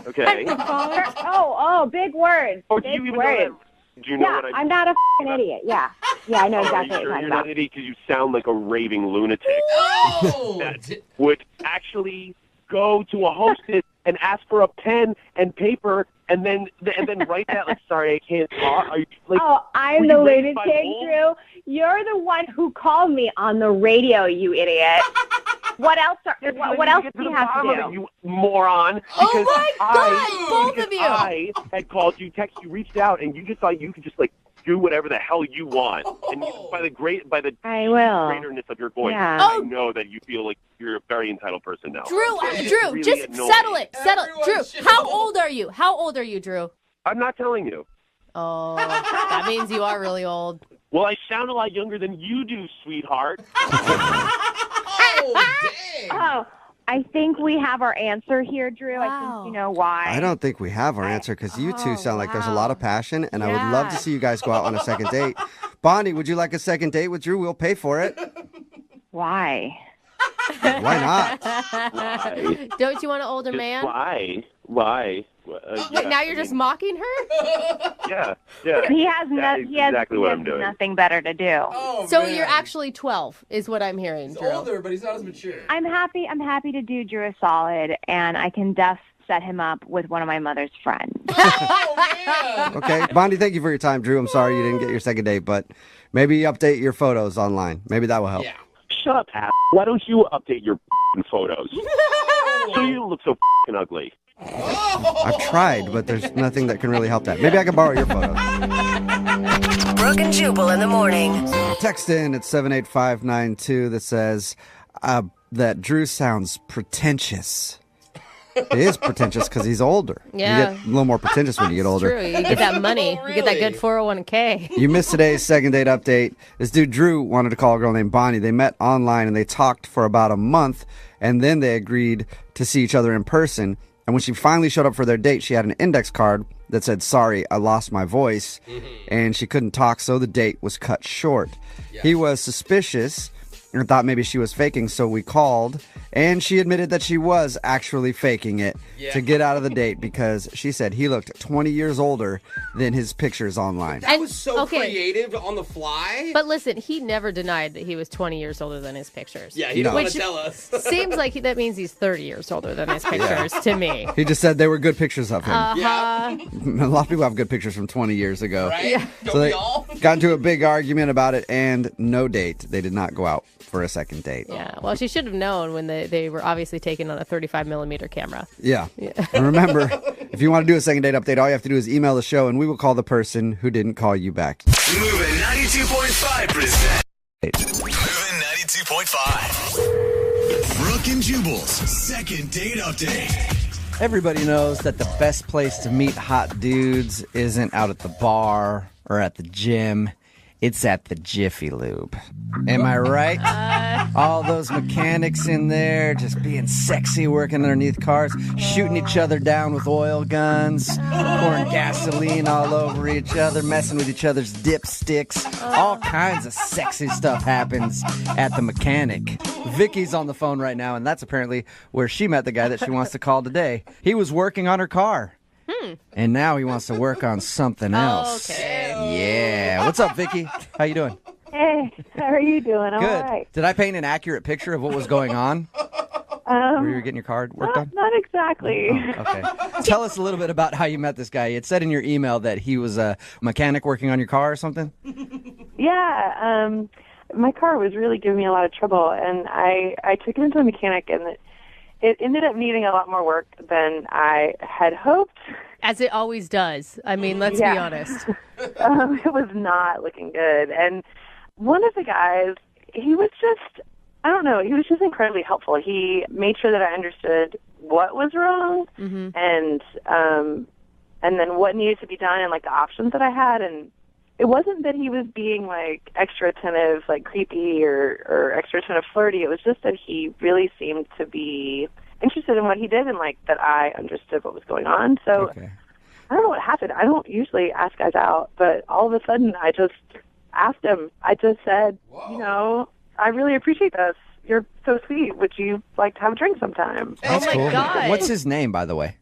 Speaker 19: Okay.
Speaker 20: Oh, big words.
Speaker 19: Or do you even know that? Do you know what
Speaker 20: I'm not a f***ing idiot. Yeah, I know exactly what you're talking
Speaker 19: you're
Speaker 20: about.
Speaker 19: not an idiot because you sound like a raving lunatic. That would actually go to a hostess and ask for a pen and paper and then write that like, sorry, I can't talk. Are you, like,
Speaker 20: I'm the lunatic, Drew. You're the one who called me on the radio, you idiot. What else? What else do you have to do?
Speaker 19: You moron!
Speaker 20: Oh
Speaker 19: my
Speaker 20: God, both of you!
Speaker 19: I had called you, texted you, reached out, and you just thought you could just like do whatever the hell you want. And by the
Speaker 20: I will.
Speaker 19: greaterness of your voice,
Speaker 20: Yeah.
Speaker 19: I know that you feel like you're a very entitled person now.
Speaker 5: Drew,
Speaker 19: It's
Speaker 5: Drew,
Speaker 19: really
Speaker 5: just
Speaker 19: annoying.
Speaker 5: settle it. Drew, how old are you? How old are you, Drew?
Speaker 19: I'm not telling you.
Speaker 5: Oh, that means you are really old.
Speaker 19: Well, I sound a lot younger than you do, sweetheart.
Speaker 20: Oh, I think we have our answer here, Drew. I think you know why.
Speaker 18: I don't think we have our answer because you two sound like there's a lot of passion, and I would love to see you guys go out on a second date. Bonnie, would you like a second date with Drew? We'll pay for it.
Speaker 20: Why?
Speaker 18: Why not?
Speaker 19: Why?
Speaker 5: Don't you want an older
Speaker 19: Just
Speaker 5: man?
Speaker 19: Why? Wait,
Speaker 5: now you're just mocking her?
Speaker 19: Yeah.
Speaker 20: He has
Speaker 19: That is exactly what I'm doing.
Speaker 20: nothing better to do.
Speaker 5: So you're actually 12, is what I'm hearing, Drew.
Speaker 9: Older, but he's not as mature.
Speaker 20: I'm happy to do Drew a solid, and I can set him up with one of my mother's friends.
Speaker 18: Okay, Bonnie, thank you for your time. Drew, I'm sorry you didn't get your second date, but maybe update your photos online. Maybe that will help.
Speaker 19: Shut up, ass. Why don't you update your photos? So you look so ugly.
Speaker 18: I've tried, but there's nothing that can really help that. Maybe I can borrow your photos.
Speaker 10: Brooke and Jubal in the morning.
Speaker 18: Text in at 78592 that says that Drew sounds pretentious. He is pretentious because he's older.
Speaker 5: Yeah.
Speaker 18: You get a little more pretentious when you get older.
Speaker 5: True, you get that money. You get that good 401k.
Speaker 18: You missed today's second date update. This dude, Drew, wanted to call a girl named Bonnie. They met online and they talked for about a month, and then they agreed to see each other in person. And when she finally showed up for their date, she had an index card that said, "Sorry, I lost my voice." And she couldn't talk, so the date was cut short. He was suspicious and thought maybe she was faking, so we called, and she admitted that she was actually faking it to get out of the date because she said he looked 20 years older than his pictures online.
Speaker 9: That was so creative on the fly.
Speaker 5: But listen, he never denied that he was 20 years older than his pictures.
Speaker 9: Yeah, he didn't want to tell us.
Speaker 5: Seems like that means he's 30 years older than his pictures to me.
Speaker 18: He just said they were good pictures of him.
Speaker 5: Uh-huh.
Speaker 18: A lot of people have good pictures from 20 years ago.
Speaker 9: Right?
Speaker 5: Yeah.
Speaker 18: So they got into a big argument about it, and no date. They did not go out for a second date.
Speaker 5: Yeah, well, she should have known when they were obviously taken on a 35mm camera.
Speaker 18: Yeah. And remember, if you want to do a second date update, all you have to do is email the show, and we will call the person who didn't call you back.
Speaker 2: Moving 92.5 present. Moving 92.5. Brooke and Jubal's second date update.
Speaker 3: Everybody knows that the best place to meet hot dudes isn't out at the bar or at the gym. It's at the Jiffy Lube. Am I right? All those mechanics in there just being sexy, working underneath cars, shooting each other down with oil guns, pouring gasoline all over each other, messing with each other's dipsticks. All kinds of sexy stuff happens at the mechanic. Vicky's on the phone right now, and that's apparently where she met the guy that she wants to call today. He was working on her car. And now he wants to work on something else.
Speaker 5: Okay.
Speaker 3: Yeah. What's up, Vicky? How you doing?
Speaker 6: Hey, how are you doing? All
Speaker 3: Good.
Speaker 6: right.
Speaker 3: Did I paint an accurate picture of what was going on? Where you were getting your car worked on?
Speaker 6: Not exactly.
Speaker 3: Okay. Tell us a little bit about how you met this guy. It said in your email that he was a mechanic working on your car or something?
Speaker 6: Yeah, my car was really giving me a lot of trouble, and I took it into a mechanic, and it ended up needing a lot more work than I had hoped.
Speaker 5: As it always does. I mean, let's be honest.
Speaker 6: It was not looking good. And one of the guys, he was just, I don't know, he was just incredibly helpful. He made sure that I understood what was wrong and then what needed to be done and, like, the options that I had. And it wasn't that he was being, like, extra attentive, like, creepy or extra attentive flirty. It was just that he really seemed to be interested in what he did and, like, that I understood what was going on. So I don't know what happened. I don't usually ask guys out, but all of a sudden I just asked him. I just said, you know, I really appreciate this. You're so sweet. Would you like to have a drink sometime?
Speaker 3: That's cool. What's his name, by the way?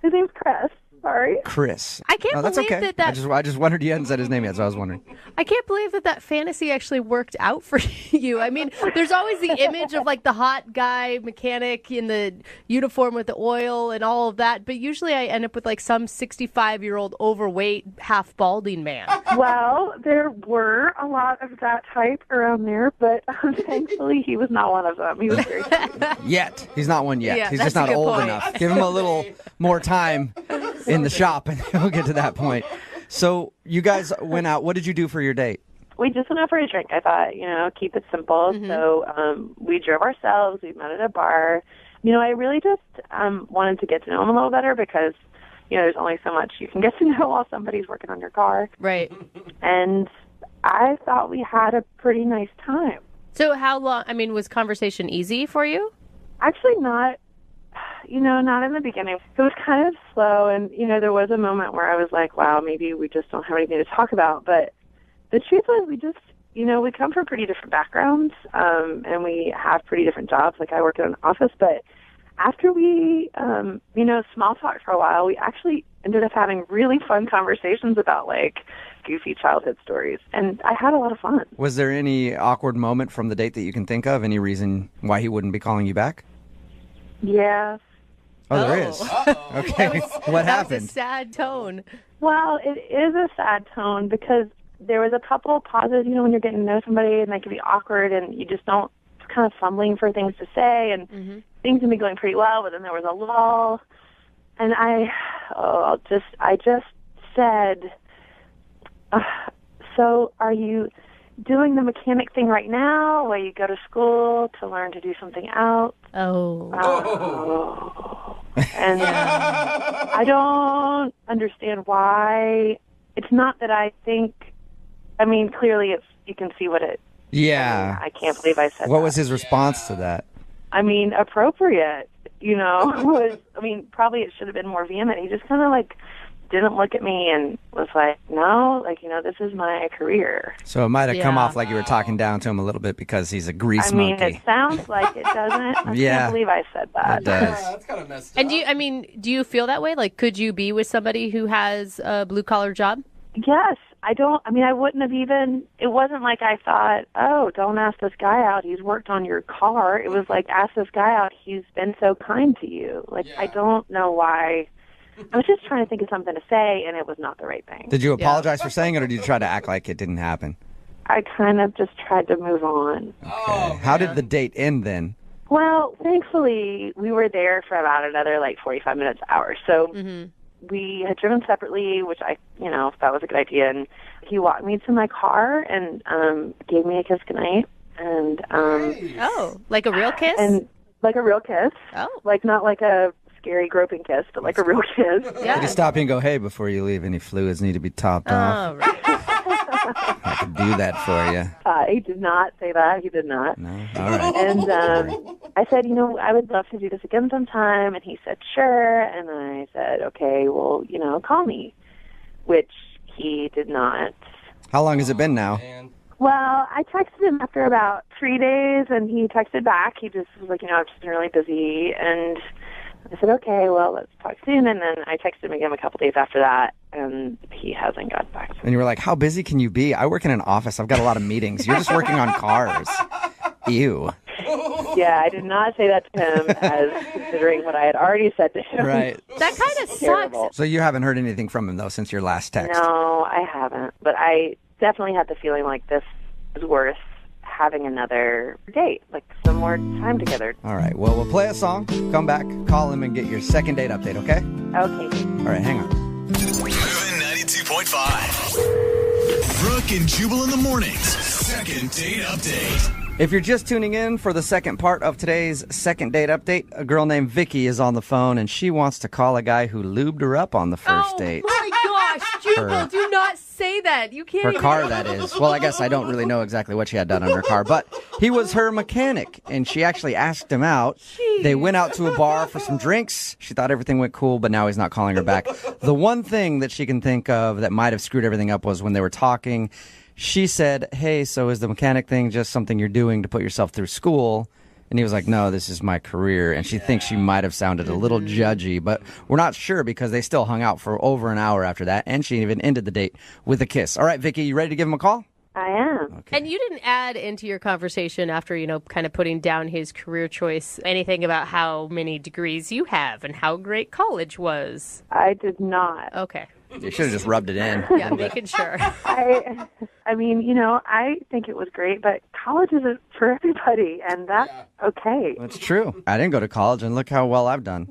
Speaker 6: His name's Chris. Sorry.
Speaker 3: Chris.
Speaker 5: I can't
Speaker 3: that's
Speaker 5: believe
Speaker 3: okay.
Speaker 5: that
Speaker 3: I just wondered you hadn't said his name yet, so I was wondering.
Speaker 5: I can't believe that fantasy actually worked out for you. I mean, there's always the image of, like, the hot guy mechanic in the uniform with the oil and all of that, but usually I end up with, like, some 65-year-old overweight, half-balding man.
Speaker 6: Well, there were a lot of that type around there, but thankfully he was not one of them. He was very sweet.
Speaker 3: Yet. He's not one yet.
Speaker 5: Yeah,
Speaker 3: He's
Speaker 5: that's
Speaker 3: just not
Speaker 5: a good
Speaker 3: old
Speaker 5: point.
Speaker 3: enough. Give him a little more time in the shop, and he'll get to that point. So you guys went out. What did you do for your date?
Speaker 21: We just went out for a drink. I thought, keep it simple. So we drove ourselves. We met at a bar. I really just wanted to get to know him a little better because, there's only so much you can get to know while somebody's working on your car.
Speaker 5: Right.
Speaker 21: And I thought we had a pretty nice time.
Speaker 5: So how long, was conversation easy for you?
Speaker 21: Actually not, not in the beginning. It was kind of slow, and, there was a moment where I was like, wow, maybe we just don't have anything to talk about. But the truth was we just, we come from pretty different backgrounds, and we have pretty different jobs. Like, I work in an office, but after we, small talk for a while, we actually ended up having really fun conversations about, goofy childhood stories. And I had a lot of fun.
Speaker 3: Was there any awkward moment from the date that you can think of? Any reason why he wouldn't be calling you back?
Speaker 21: Yeah.
Speaker 3: Oh, there is. Okay. What happened?
Speaker 5: That was a sad tone.
Speaker 21: Well, it is a sad tone because there was a couple of pauses, when you're getting to know somebody and they can be awkward and you just don't, it's kind of fumbling for things to say and things can be going pretty well, but then there was a lull. And I just said, so are you doing the mechanic thing right now where you go to school to learn to do something else?
Speaker 5: Oh.
Speaker 21: And I don't understand why. It's not that I think, clearly you can see what it.
Speaker 3: Yeah.
Speaker 21: I can't believe I said
Speaker 3: What
Speaker 21: that.
Speaker 3: was his response to that?
Speaker 21: Appropriate, probably it should have been more vehement. He just kind of didn't look at me and was like, no, this is my career.
Speaker 3: So it might have come off like you were talking down to him a little bit because he's a grease monkey.
Speaker 21: It sounds like it doesn't. I can't believe I said that.
Speaker 3: It does.
Speaker 9: That's kind of messed up.
Speaker 5: And do you feel that way? Could you be with somebody who has a blue-collar job?
Speaker 21: Yes. I wouldn't have even, it wasn't like I thought, oh, don't ask this guy out. He's worked on your car. It was like, ask this guy out. He's been so kind to you. I don't know why. I was just trying to think of something to say, and it was not the right thing.
Speaker 3: Did you apologize for saying it, or did you try to act like it didn't happen?
Speaker 21: I kind of just tried to move on.
Speaker 3: Okay. How did the date end then?
Speaker 21: Well, thankfully, we were there for about another 45 minutes, hour. So we had driven separately, which I thought was a good idea. And he walked me to my car and gave me a kiss goodnight. And
Speaker 5: oh, like a real kiss?
Speaker 21: And like a real kiss.
Speaker 5: Oh,
Speaker 21: not like a scary groping kiss, but like a real kiss.
Speaker 3: Did he stop you and go, hey, before you leave, any fluids need to be topped off?
Speaker 5: Right.
Speaker 3: I could do that for you.
Speaker 21: He did not say that. He did not.
Speaker 3: No? All right.
Speaker 21: And I said, I would love to do this again sometime. And he said, sure. And I said, okay, well, call me, which he did not.
Speaker 3: How long has it been now?
Speaker 21: Well, I texted him after about 3 days, and he texted back. He just was like, I've just been really busy. And I said, okay, well, let's talk soon. And then I texted him again a couple days after that, and he hasn't gotten back to me.
Speaker 3: And you were like, how busy can you be? I work in an office. I've got a lot of meetings. You're just working on cars. Ew.
Speaker 21: Yeah, I did not say that to him as considering what I had already said to him.
Speaker 3: Right.
Speaker 5: That kind of sucks.
Speaker 3: So you haven't heard anything from him, though, since your last text?
Speaker 21: No, I haven't. But I definitely had the feeling like this is worth having another date, some more time together.
Speaker 3: All right. Well, we'll play a song, come back, call him, and get your second date update, okay?
Speaker 21: Okay.
Speaker 3: All right, hang on.
Speaker 2: Moving 92.5. Brooke and Jubal in the mornings. Second date update.
Speaker 3: If you're just tuning in for the second part of today's second date update, a girl named Vicky is on the phone, and she wants to call a guy who lubed her up on the first date.
Speaker 5: Oh, my gosh. Jubal, do not say that. You can't
Speaker 3: Her
Speaker 5: even...
Speaker 3: car, that is. Well, I guess I don't really know exactly what she had done on her car, but he was her mechanic, and she actually asked him out.
Speaker 5: Jeez.
Speaker 3: They went out to a bar for some drinks. She thought everything went cool, but now he's not calling her back. The one thing that she can think of that might have screwed everything up was when they were talking. She said, hey, so is the mechanic thing just something you're doing to put yourself through school? And he was like, no, this is my career. And she thinks she might have sounded a little judgy, but we're not sure because they still hung out for over an hour after that. And she even ended the date with a kiss. All right, Vicky, you ready to give him a call?
Speaker 21: I am.
Speaker 3: Okay.
Speaker 5: And you didn't add into your conversation after, kind of putting down his career choice, anything about how many degrees you have and how great college was.
Speaker 21: I did not.
Speaker 5: Okay.
Speaker 3: You should have just rubbed it in.
Speaker 5: Yeah, making sure.
Speaker 21: I think it was great, but college isn't for everybody, and that's okay.
Speaker 3: That's true. I didn't go to college, and look how well I've done.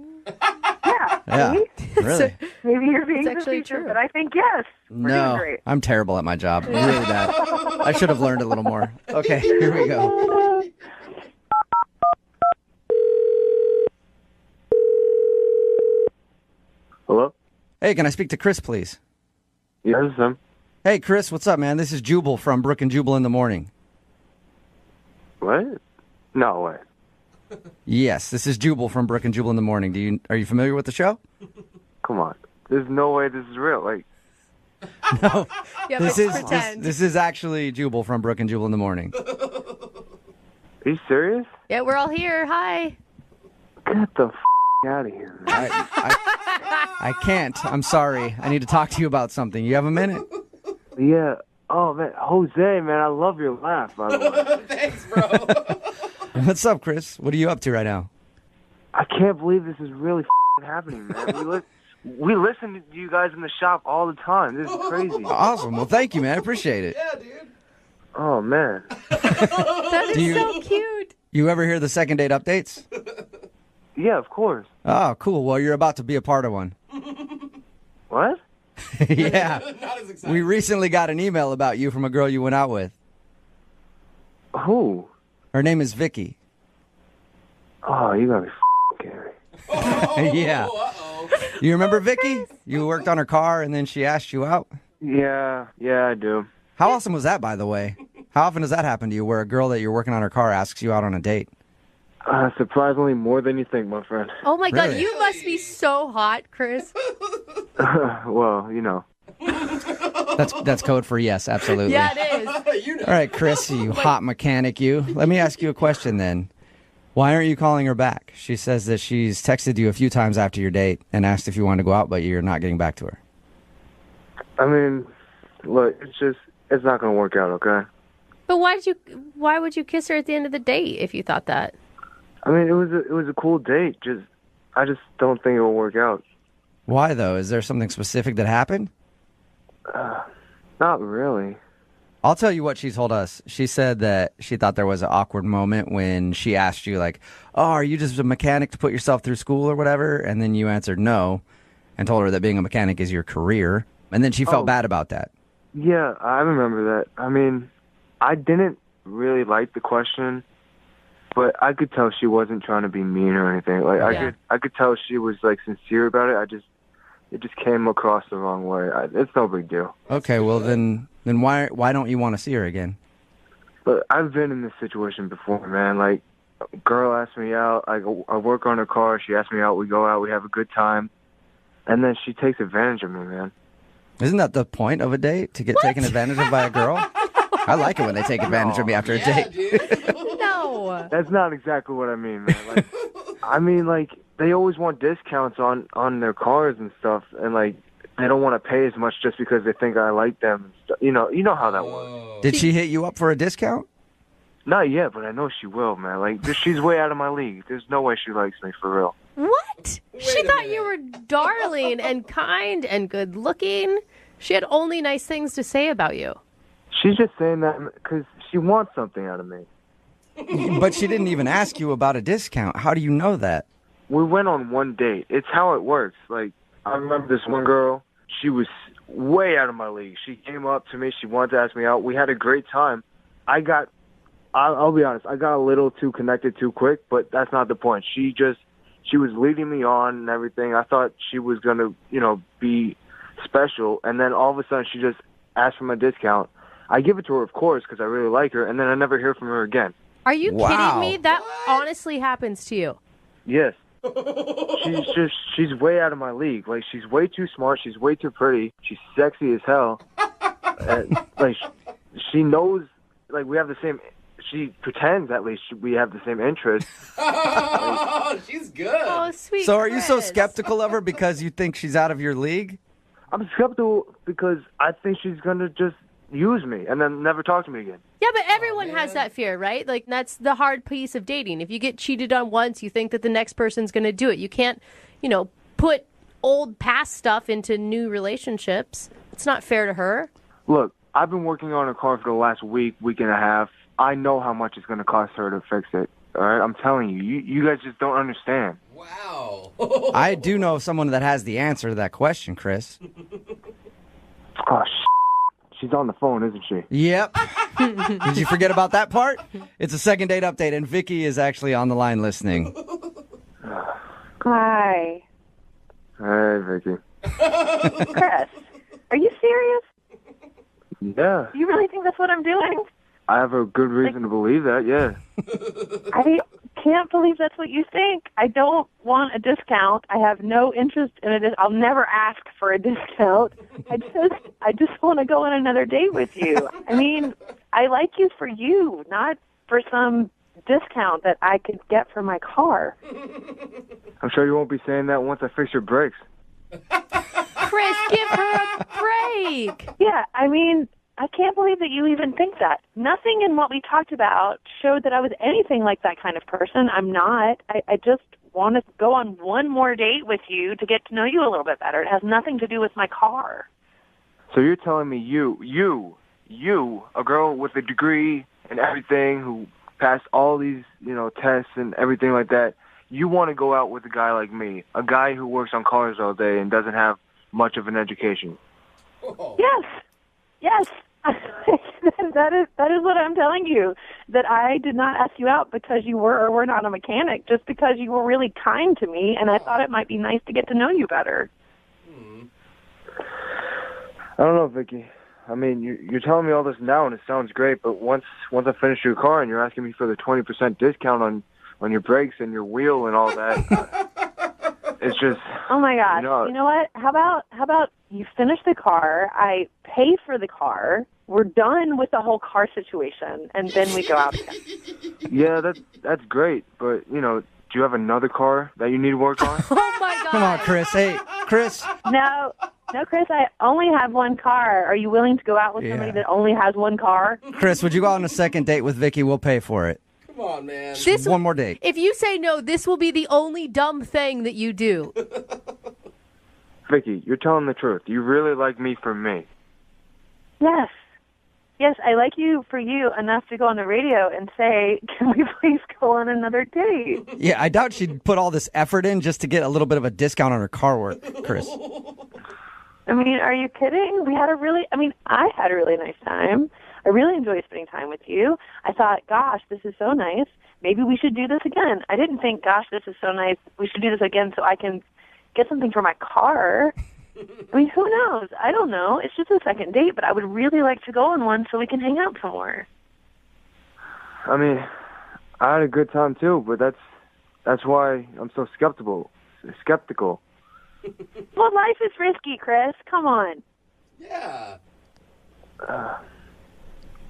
Speaker 21: Yeah.
Speaker 3: Yeah, really.
Speaker 21: Maybe you're being
Speaker 5: It's actually
Speaker 21: facetious,
Speaker 5: true.
Speaker 21: but I think yes. We're doing
Speaker 3: No,
Speaker 21: great.
Speaker 3: I'm terrible at my job. Really bad. I should have learned a little more. Okay, here we go.
Speaker 17: Hello?
Speaker 3: Hey, can I speak to Chris, please?
Speaker 17: Yeah, this is him.
Speaker 3: Hey, Chris, what's up, man? This is Jubal from Brooke and Jubal in the morning.
Speaker 17: What? No way.
Speaker 3: Yes, this is Jubal from Brooke and Jubal in the morning. Are you familiar with the show?
Speaker 17: Come on. There's no way this is real. Like,
Speaker 3: No.
Speaker 5: Yeah,
Speaker 3: this
Speaker 5: but
Speaker 3: is
Speaker 5: pretend.
Speaker 3: this is actually Jubal from Brooke and Jubal in the morning.
Speaker 17: are you serious?
Speaker 5: Yeah, we're all here. Hi.
Speaker 17: Get the out of here, man.
Speaker 3: I can't. I'm sorry. I need to talk to you about something. You have a minute?
Speaker 17: Yeah. Oh, man. Jose, man, I love your laugh, by the way.
Speaker 9: Thanks, bro.
Speaker 3: What's up, Chris? What are you up to right now?
Speaker 17: I can't believe this is really happening, man. We listen to you guys in the shop all the time. This is crazy.
Speaker 3: Awesome. Well, thank you, man. I appreciate it.
Speaker 9: Yeah, dude.
Speaker 17: Oh, man.
Speaker 5: That is
Speaker 3: Do you-
Speaker 5: so cute.
Speaker 3: You ever hear the second date updates?
Speaker 17: Yeah, of course.
Speaker 3: Oh, cool. Well, you're about to be a part of one.
Speaker 17: What?
Speaker 3: Yeah.
Speaker 9: Not as exciting.
Speaker 3: We recently got an email about you from a girl you went out with.
Speaker 17: Who?
Speaker 3: Her name is Vicky.
Speaker 17: Oh, you gotta be kidding me.
Speaker 3: Yeah. You remember Vicky? You worked on her car and then she asked you out?
Speaker 17: Yeah, I do.
Speaker 3: How awesome was that, by the way? How often does that happen to you where a girl that you're working on her car asks you out on a date?
Speaker 17: Surprisingly more than you think, my friend.
Speaker 5: Oh my God,
Speaker 3: Really?
Speaker 5: you must be so hot, Chris.
Speaker 17: Well, you know.
Speaker 3: That's code for yes, absolutely.
Speaker 5: Yeah, it is.
Speaker 9: You know.
Speaker 3: All right, Chris, you hot mechanic, you. Let me ask you a question then. Why aren't you calling her back? She says that she's texted you a few times after your date and asked if you wanted to go out, but you're not getting back to her.
Speaker 17: I mean, look, it's not gonna work out, okay?
Speaker 5: But why would you kiss her at the end of the date if you thought that?
Speaker 17: I mean, it was a cool date. I just don't think it will work out.
Speaker 3: Why, though? Is there something specific that happened?
Speaker 17: Not really.
Speaker 3: I'll tell you what she told us. She said that she thought there was an awkward moment when she asked you, like, oh, are you just a mechanic to put yourself through school or whatever? And then you answered no and told her that being a mechanic is your career. And then she felt bad about that.
Speaker 17: Yeah, I remember that. I mean, I didn't really like the question, but I could tell she wasn't trying to be mean or anything. Like I could tell she was like sincere about it. It just came across the wrong way. It's no big deal.
Speaker 3: Okay, well then why don't you want to see her again?
Speaker 17: But I've been in this situation before, man. Like, a girl asked me out. I work on her car. She asked me out. We go out. We have a good time. And then she takes advantage of me, man.
Speaker 3: Isn't that the point of a date, to get taken advantage of by a girl? I like it when they take advantage of me after a date.
Speaker 5: No.
Speaker 17: That's not exactly what I mean, man. Like, I mean, like, they always want discounts on their cars and stuff, and like, they don't want to pay as much just because they think I like them. You know how that works.
Speaker 3: Did she hit you up for a discount?
Speaker 17: Not yet, but I know she will, man. Like, she's way out of my league. There's no way she likes me for real.
Speaker 5: What? She thought you were darling and kind and good looking. She had only nice things to say about you.
Speaker 17: She's just saying that because she wants something out of me.
Speaker 3: But she didn't even ask you about a discount. How do you know that?
Speaker 17: We went on one date. It's how it works. Like, I remember this one girl. She was way out of my league. She came up to me. She wanted to ask me out. We had a great time. I'll be honest, I got a little too connected too quick, but that's not the point. She was leading me on and everything. I thought she was going to, be special. And then all of a sudden she just asked for my discount. I give it to her, of course, because I really like her. And then I never hear from her again.
Speaker 5: Are you kidding me? That honestly happens to you.
Speaker 17: Yes. She's way out of my league. Like, she's way too smart. She's way too pretty. She's sexy as hell. Like, she knows, like, we have the same, she pretends at least we have the same interests.
Speaker 9: She's good.
Speaker 5: Oh, sweet.
Speaker 3: So are you so
Speaker 5: Chris.
Speaker 3: skeptical of her because you think she's out of your league?
Speaker 17: I'm skeptical because I think she's going to just use me and then never talk to me again.
Speaker 5: Yeah, but everyone has that fear, right? Like, that's the hard piece of dating. If you get cheated on once, you think that the next person's going to do it. You can't, put old past stuff into new relationships. It's not fair to her.
Speaker 17: Look, I've been working on her car for the last week and a half. I know how much it's going to cost her to fix it. All right? I'm telling you. You guys just don't understand.
Speaker 9: Wow.
Speaker 3: I do know someone that has the answer to that question, Chris.
Speaker 17: Oh, she's on the phone, isn't she?
Speaker 3: Yep. Did you forget about that part? It's a second date update, and Vicky is actually on the line listening.
Speaker 21: Hi.
Speaker 17: Hey, Vicky.
Speaker 21: Chris, are you serious?
Speaker 17: Yeah,
Speaker 21: You really think that's what I'm doing?
Speaker 17: I have a good reason to believe that, yeah.
Speaker 21: I can't believe that's what you think. I don't want a discount. I have no interest in it. I'll never ask for a discount. I just want to go on another date with you. I mean, I like you for you, not for some discount that I could get for my car.
Speaker 17: I'm sure you won't be saying that once I fix your brakes.
Speaker 5: Chris, give her a break.
Speaker 21: Yeah, I mean, I can't believe that you even think that. Nothing in what we talked about showed that I was anything like that kind of person. I'm not. I just want to go on one more date with you to get to know you a little bit better. It has nothing to do with my car.
Speaker 17: So you're telling me you, a girl with a degree and everything who passed all these, tests and everything like that, you want to go out with a guy like me, a guy who works on cars all day and doesn't have much of an education?
Speaker 21: Yes. that is what I'm telling you. That I did not ask you out because you were or were not a mechanic, just because you were really kind to me, and I thought it might be nice to get to know you better.
Speaker 17: I don't know, Vicky. I mean, you're telling me all this now, and it sounds great, but once I finish your car and you're asking me for the 20% discount on your brakes and your wheel and all that, it's just...
Speaker 21: Oh, my gosh. You know what? How about you finish the car, I pay for the car, we're done with the whole car situation, and then we go out again.
Speaker 17: Yeah, that's great, but, do you have another car that you need work on?
Speaker 5: Oh, my God.
Speaker 3: Come on, Chris. Hey, Chris.
Speaker 21: No, Chris, I only have one car. Are you willing to go out with somebody that only has one car?
Speaker 3: Chris, would you go on a second date with Vicky? We'll pay for it.
Speaker 9: Come on, man.
Speaker 3: Just one more date.
Speaker 5: If you say no, this will be the only dumb thing that you do.
Speaker 17: Vicky, you're telling the truth. You really like me for me.
Speaker 21: Yes. Yes, I like you for you enough to go on the radio and say, can we please go on another date?
Speaker 3: Yeah, I doubt she'd put all this effort in just to get a little bit of a discount on her car work, Chris.
Speaker 21: I mean, are you kidding? I had a really nice time. I really enjoyed spending time with you. I thought, gosh, this is so nice. Maybe we should do this again. I didn't think, gosh, this is so nice. We should do this again so I can get something for my car. I mean, who knows? I don't know. It's just a second date, but I would really like to go on one so we can hang out some more.
Speaker 17: I mean, I had a good time too, but that's why I'm so skeptical.
Speaker 21: Well, life is risky, Chris. Come on.
Speaker 9: Yeah.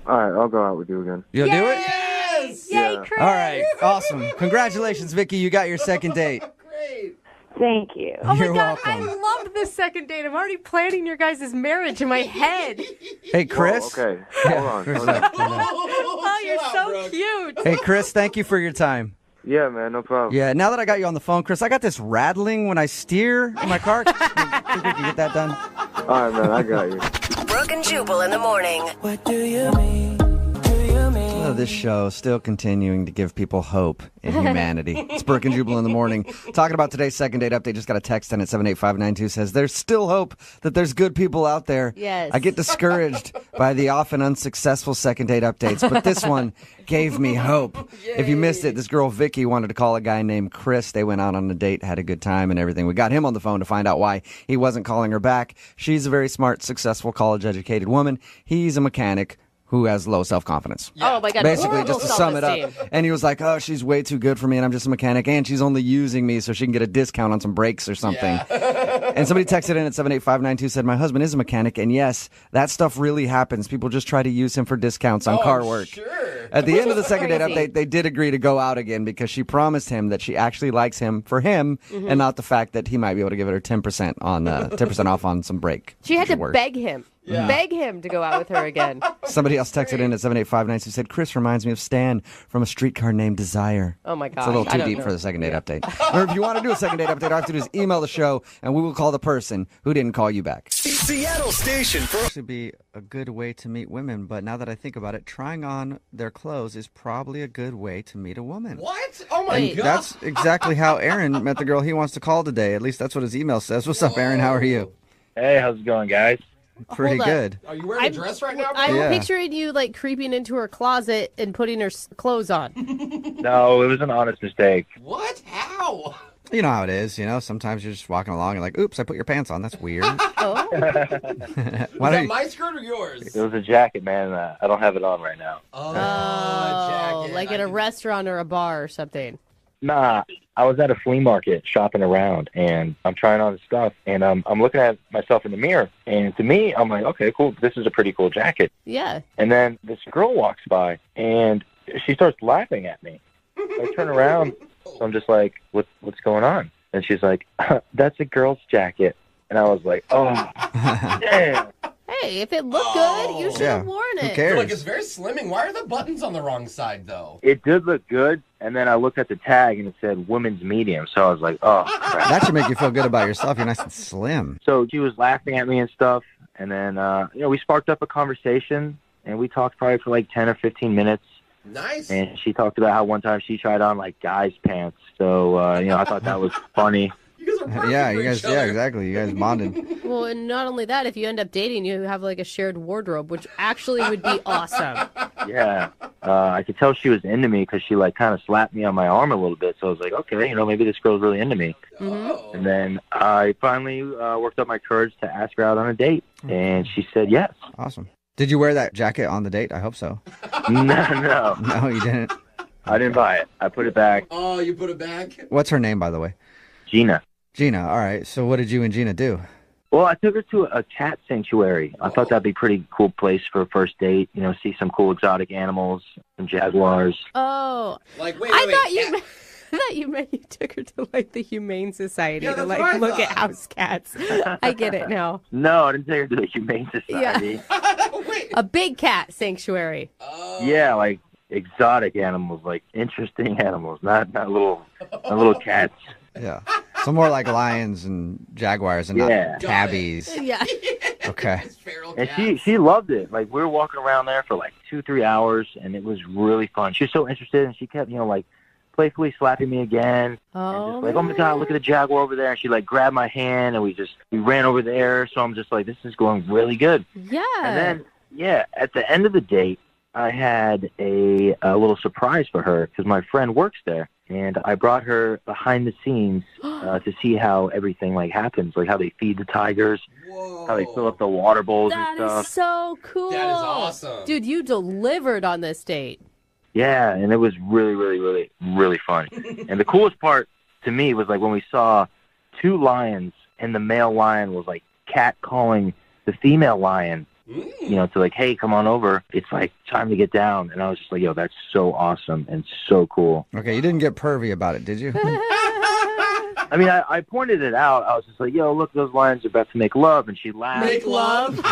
Speaker 17: All right, I'll go out with you again.
Speaker 3: You'll do it?
Speaker 9: Yes!
Speaker 5: Yay, Chris!
Speaker 3: All right, awesome. Congratulations, Vicky. You got your second date.
Speaker 9: Great.
Speaker 21: Thank you.
Speaker 5: Oh, my
Speaker 3: You're
Speaker 5: God.
Speaker 3: welcome.
Speaker 5: I love this second date. I'm already planning your guys' marriage in my head.
Speaker 3: Hey, Chris.
Speaker 17: Whoa, okay, hold on.
Speaker 5: Oh, you're so cute.
Speaker 3: Hey, Chris, thank you for your time.
Speaker 17: Yeah, man, no problem.
Speaker 3: Yeah, now that I got you on the phone, Chris, I got this rattling when I steer in my car. Think we can get that done?
Speaker 17: All right, man, I got you.
Speaker 10: Brooke and Jubal in the morning.
Speaker 8: What do you mean?
Speaker 3: This show still continuing to give people hope in humanity. It's Brooke and Jubal in the morning. Talking about today's second date update. Just got a text in at 78592 says, there's still hope that there's good people out there.
Speaker 5: Yes.
Speaker 3: I get discouraged by the often unsuccessful second date updates, but this one gave me hope. If you missed it, this girl Vicky wanted to call a guy named Chris. They went out on a date, had a good time and everything. We got him on the phone to find out why he wasn't calling her back. She's a very smart, successful, college-educated woman. He's a mechanic who has low self-confidence.
Speaker 5: Oh, my God.
Speaker 3: Basically,
Speaker 5: Horrible
Speaker 3: just to sum it up.
Speaker 5: self-esteem.
Speaker 3: And he was like, oh, she's way too good for me, and I'm just a mechanic, and she's only using me so she can get a discount on some brakes or something. And somebody texted in at 78592, said, my husband is a mechanic, and yes, that stuff really happens. People just try to use him for discounts on car work.
Speaker 9: Sure.
Speaker 3: At the end of the second date
Speaker 5: Crazy.
Speaker 3: update, they did agree to go out again because she promised him that she actually likes him for him and not the fact that he might be able to give her 10% on 10% off on some brake.
Speaker 5: She had to
Speaker 3: work.
Speaker 5: beg him. Beg him to go out with her again.
Speaker 3: Somebody else texted in at 78592 said, Chris reminds me of Stan from A Streetcar Named Desire.
Speaker 5: Oh, my
Speaker 3: It's
Speaker 5: gosh.
Speaker 3: a little too deep for the second date update. Or if you want to do a second date update, all you have to do is email the show, and we will call the person who didn't call you back.
Speaker 2: Seattle station for
Speaker 18: Actually be a good way to meet women, but now that I think about it, trying on their clothes is probably a good way to meet a woman.
Speaker 9: What? Oh my
Speaker 3: And
Speaker 9: god.
Speaker 3: that's exactly how Aaron met the girl he wants to call today. At least that's what his email says. What's up, Aaron? How are you?
Speaker 4: Hey, how's it going, guys?
Speaker 3: Pretty
Speaker 5: Hold on.
Speaker 3: good.
Speaker 9: Are you wearing a dress right now?
Speaker 5: I'm
Speaker 3: Yeah.
Speaker 5: picturing you like creeping into her closet and putting her clothes on.
Speaker 4: No, it was an honest mistake.
Speaker 9: What? How?
Speaker 3: You know how it is, sometimes you're just walking along and like, oops, I put your pants on. That's weird.
Speaker 5: Oh.
Speaker 3: Why
Speaker 9: Is
Speaker 3: don't
Speaker 9: that
Speaker 3: you...
Speaker 9: my skirt or yours?
Speaker 4: It was a jacket, man. I don't have it on right now.
Speaker 9: Oh, jacket.
Speaker 5: Like at a restaurant or a bar or something.
Speaker 4: Nah, I was at a flea market shopping around, and I'm trying on stuff, and I'm looking at myself in the mirror, and to me, I'm like, okay, cool, this is a pretty cool jacket.
Speaker 5: Yeah.
Speaker 4: And then this girl walks by, and she starts laughing at me. I turn around, so I'm just like, what's going on? And she's like, that's a girl's jacket. And I was like, oh, damn.
Speaker 5: Hey, if it looked good, you should have worn it.
Speaker 3: Who cares?
Speaker 9: Like, it's very slimming. Why are the buttons on the wrong side, though?
Speaker 4: It did look good, and then I looked at the tag, and it said women's medium, so I was like, oh, crap.
Speaker 3: That should make you feel good about yourself. You're nice and slim.
Speaker 4: So she was laughing at me and stuff, and then, we sparked up a conversation, and we talked probably for like 10 or 15 minutes.
Speaker 9: Nice.
Speaker 4: And she talked about how one time she tried on like guys' pants. So, I thought that was funny.
Speaker 3: Yeah, you guys, exactly. You guys bonded.
Speaker 5: Well, and not only that, if you end up dating, you have like a shared wardrobe, which actually would be awesome.
Speaker 4: Yeah. I could tell she was into me because she like kind of slapped me on my arm a little bit. So I was like, okay, maybe this girl's really into me.
Speaker 5: Mm-hmm.
Speaker 4: And then I finally worked up my courage to ask her out on a date. And she said yes.
Speaker 3: Awesome. Did you wear that jacket on the date? I hope so.
Speaker 4: No.
Speaker 3: No, you didn't.
Speaker 4: I didn't buy it. I put it back.
Speaker 9: Oh, you put it back?
Speaker 3: What's her name, by the way?
Speaker 4: Gina.
Speaker 3: Gina. All right. So what did you and Gina do?
Speaker 4: Well, I took her to a cat sanctuary. I thought that'd be a pretty cool place for a first date. See some cool exotic animals, some jaguars.
Speaker 5: Oh.
Speaker 9: Like, wait,
Speaker 5: I thought you meant you took her to like the Humane Society to like look at house cats. I get it now.
Speaker 4: No, I didn't take her to the Humane Society.
Speaker 5: A big cat sanctuary.
Speaker 4: Yeah, like exotic animals, like interesting animals, not little cats.
Speaker 3: Yeah. So more like lions and jaguars and not tabbies.
Speaker 5: Yeah.
Speaker 3: Okay.
Speaker 4: And she loved it. Like we were walking around there for like 2-3 hours, and it was really fun. She was so interested, and she kept, like playfully slapping me again.
Speaker 5: Oh,
Speaker 4: and just like, oh my God, look at the jaguar over there. And she like grabbed my hand, and we ran over there. So I'm just like, this is going really good.
Speaker 5: Yeah.
Speaker 4: And then, at the end of the date, I had a little surprise for her because my friend works there. And I brought her behind the scenes to see how everything like happens, like how they feed the tigers, how they fill up the water bowls and stuff.
Speaker 5: That is so cool.
Speaker 9: That is awesome.
Speaker 5: Dude, you delivered on this date.
Speaker 4: Yeah, and it was really, really, really, really fun. And the coolest part to me was like when we saw 2 lions, and the male lion was like catcalling the female lion. To like, hey, come on over. It's like time to get down. And I was just like, yo, that's so awesome and so cool.
Speaker 3: Okay, you didn't get pervy about it, did you?
Speaker 4: I mean, I pointed it out. I was just like, yo, look, those lions are about to make love. And she laughed.
Speaker 5: Make love? Did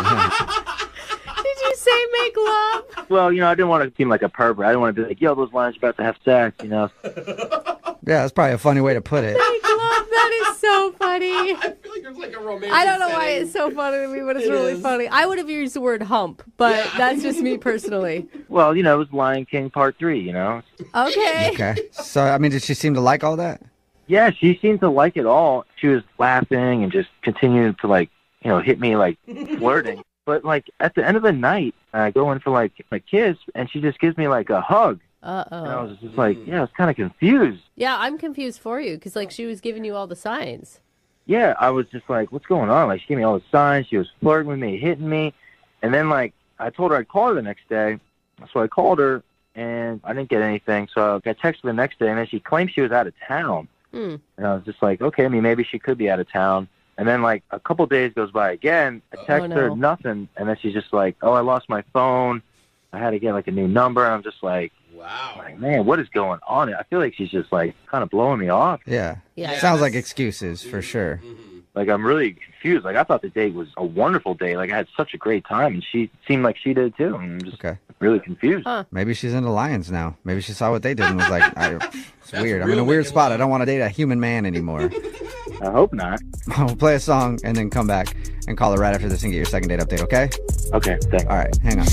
Speaker 5: you say make love?
Speaker 4: Well, I didn't want to seem like a pervert. I didn't want to be like, yo, those lions are about to have sex,
Speaker 3: Yeah, that's probably a funny way to put it.
Speaker 5: Make love? That is so funny.
Speaker 9: I feel like there's like a romantic
Speaker 5: I don't know
Speaker 9: setting.
Speaker 5: why it's so funny to me, but it's
Speaker 9: It
Speaker 5: really
Speaker 9: is.
Speaker 5: funny. I would have used the word hump, but that's just me personally.
Speaker 4: Well, it was Lion King Part 3,
Speaker 5: Okay.
Speaker 3: Okay. So, I mean, did she seem to like all that?
Speaker 4: Yeah, she seemed to like it all. She was laughing and just continued to, like, hit me, like, flirting. But, like, at the end of the night, I go in for, like, my kiss, and she just gives me, like, a hug.
Speaker 5: Uh-oh.
Speaker 4: And I was just like, I was kind of confused.
Speaker 5: Yeah, I'm confused for you because, like, she was giving you all the signs.
Speaker 4: Yeah, I was just like, what's going on? Like, she gave me all the signs. She was flirting with me, hitting me. And then, like, I told her I'd call her the next day. So I called her, and I didn't get anything. So I texted her the next day, and then she claimed she was out of town. And I was just like, okay, I mean, maybe she could be out of town. And then, like, a couple days goes by again. I text her, nothing. And then she's just like, oh, I lost my phone. I had to get, like, a new number. And I'm just like,
Speaker 9: wow.
Speaker 4: Like, man, what is going on? I feel like she's just, like, kind of blowing me off.
Speaker 3: Yeah.
Speaker 5: Yeah.
Speaker 3: Sounds like excuses for sure.
Speaker 7: Like, I'm really confused. Like, I thought the date was a wonderful day. Like, I had such a great time, and she seemed like she did too. And I'm just really confused.
Speaker 3: Maybe she's into lions now. Maybe she saw what they did and was like, it's weird. I'm in a weird spot. I don't want to date a human man anymore.
Speaker 7: I hope not.
Speaker 3: We'll play a song and then come back and call her right after this and get your second date update, okay?
Speaker 7: Okay, thanks.
Speaker 3: All right, hang on.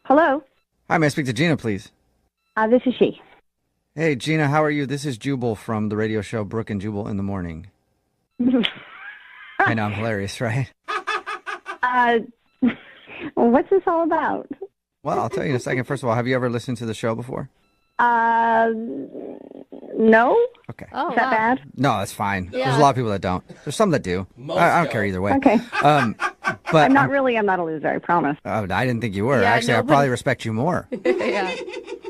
Speaker 8: Hello.
Speaker 3: Hi, may I speak to Gina, please?
Speaker 8: This is she.
Speaker 3: Hey, Gina, how are you? This is Jubal from the radio show Brooke and Jubal in the Morning. I know, I'm hilarious, right?
Speaker 8: What's this all about?
Speaker 3: Well, I'll tell you in a second. First of all, have you ever listened to the show before?
Speaker 8: No.
Speaker 3: Okay.
Speaker 8: Is that bad?
Speaker 3: No, that's fine.
Speaker 8: Yeah.
Speaker 3: There's a lot of people that don't. There's some that do. I don't care either way.
Speaker 8: Okay.
Speaker 3: But
Speaker 8: I'm not a loser, I promise.
Speaker 3: Oh, I didn't think you were.
Speaker 8: Yeah,
Speaker 3: Actually, I
Speaker 8: nobody-
Speaker 3: probably respect you more.
Speaker 8: Yeah.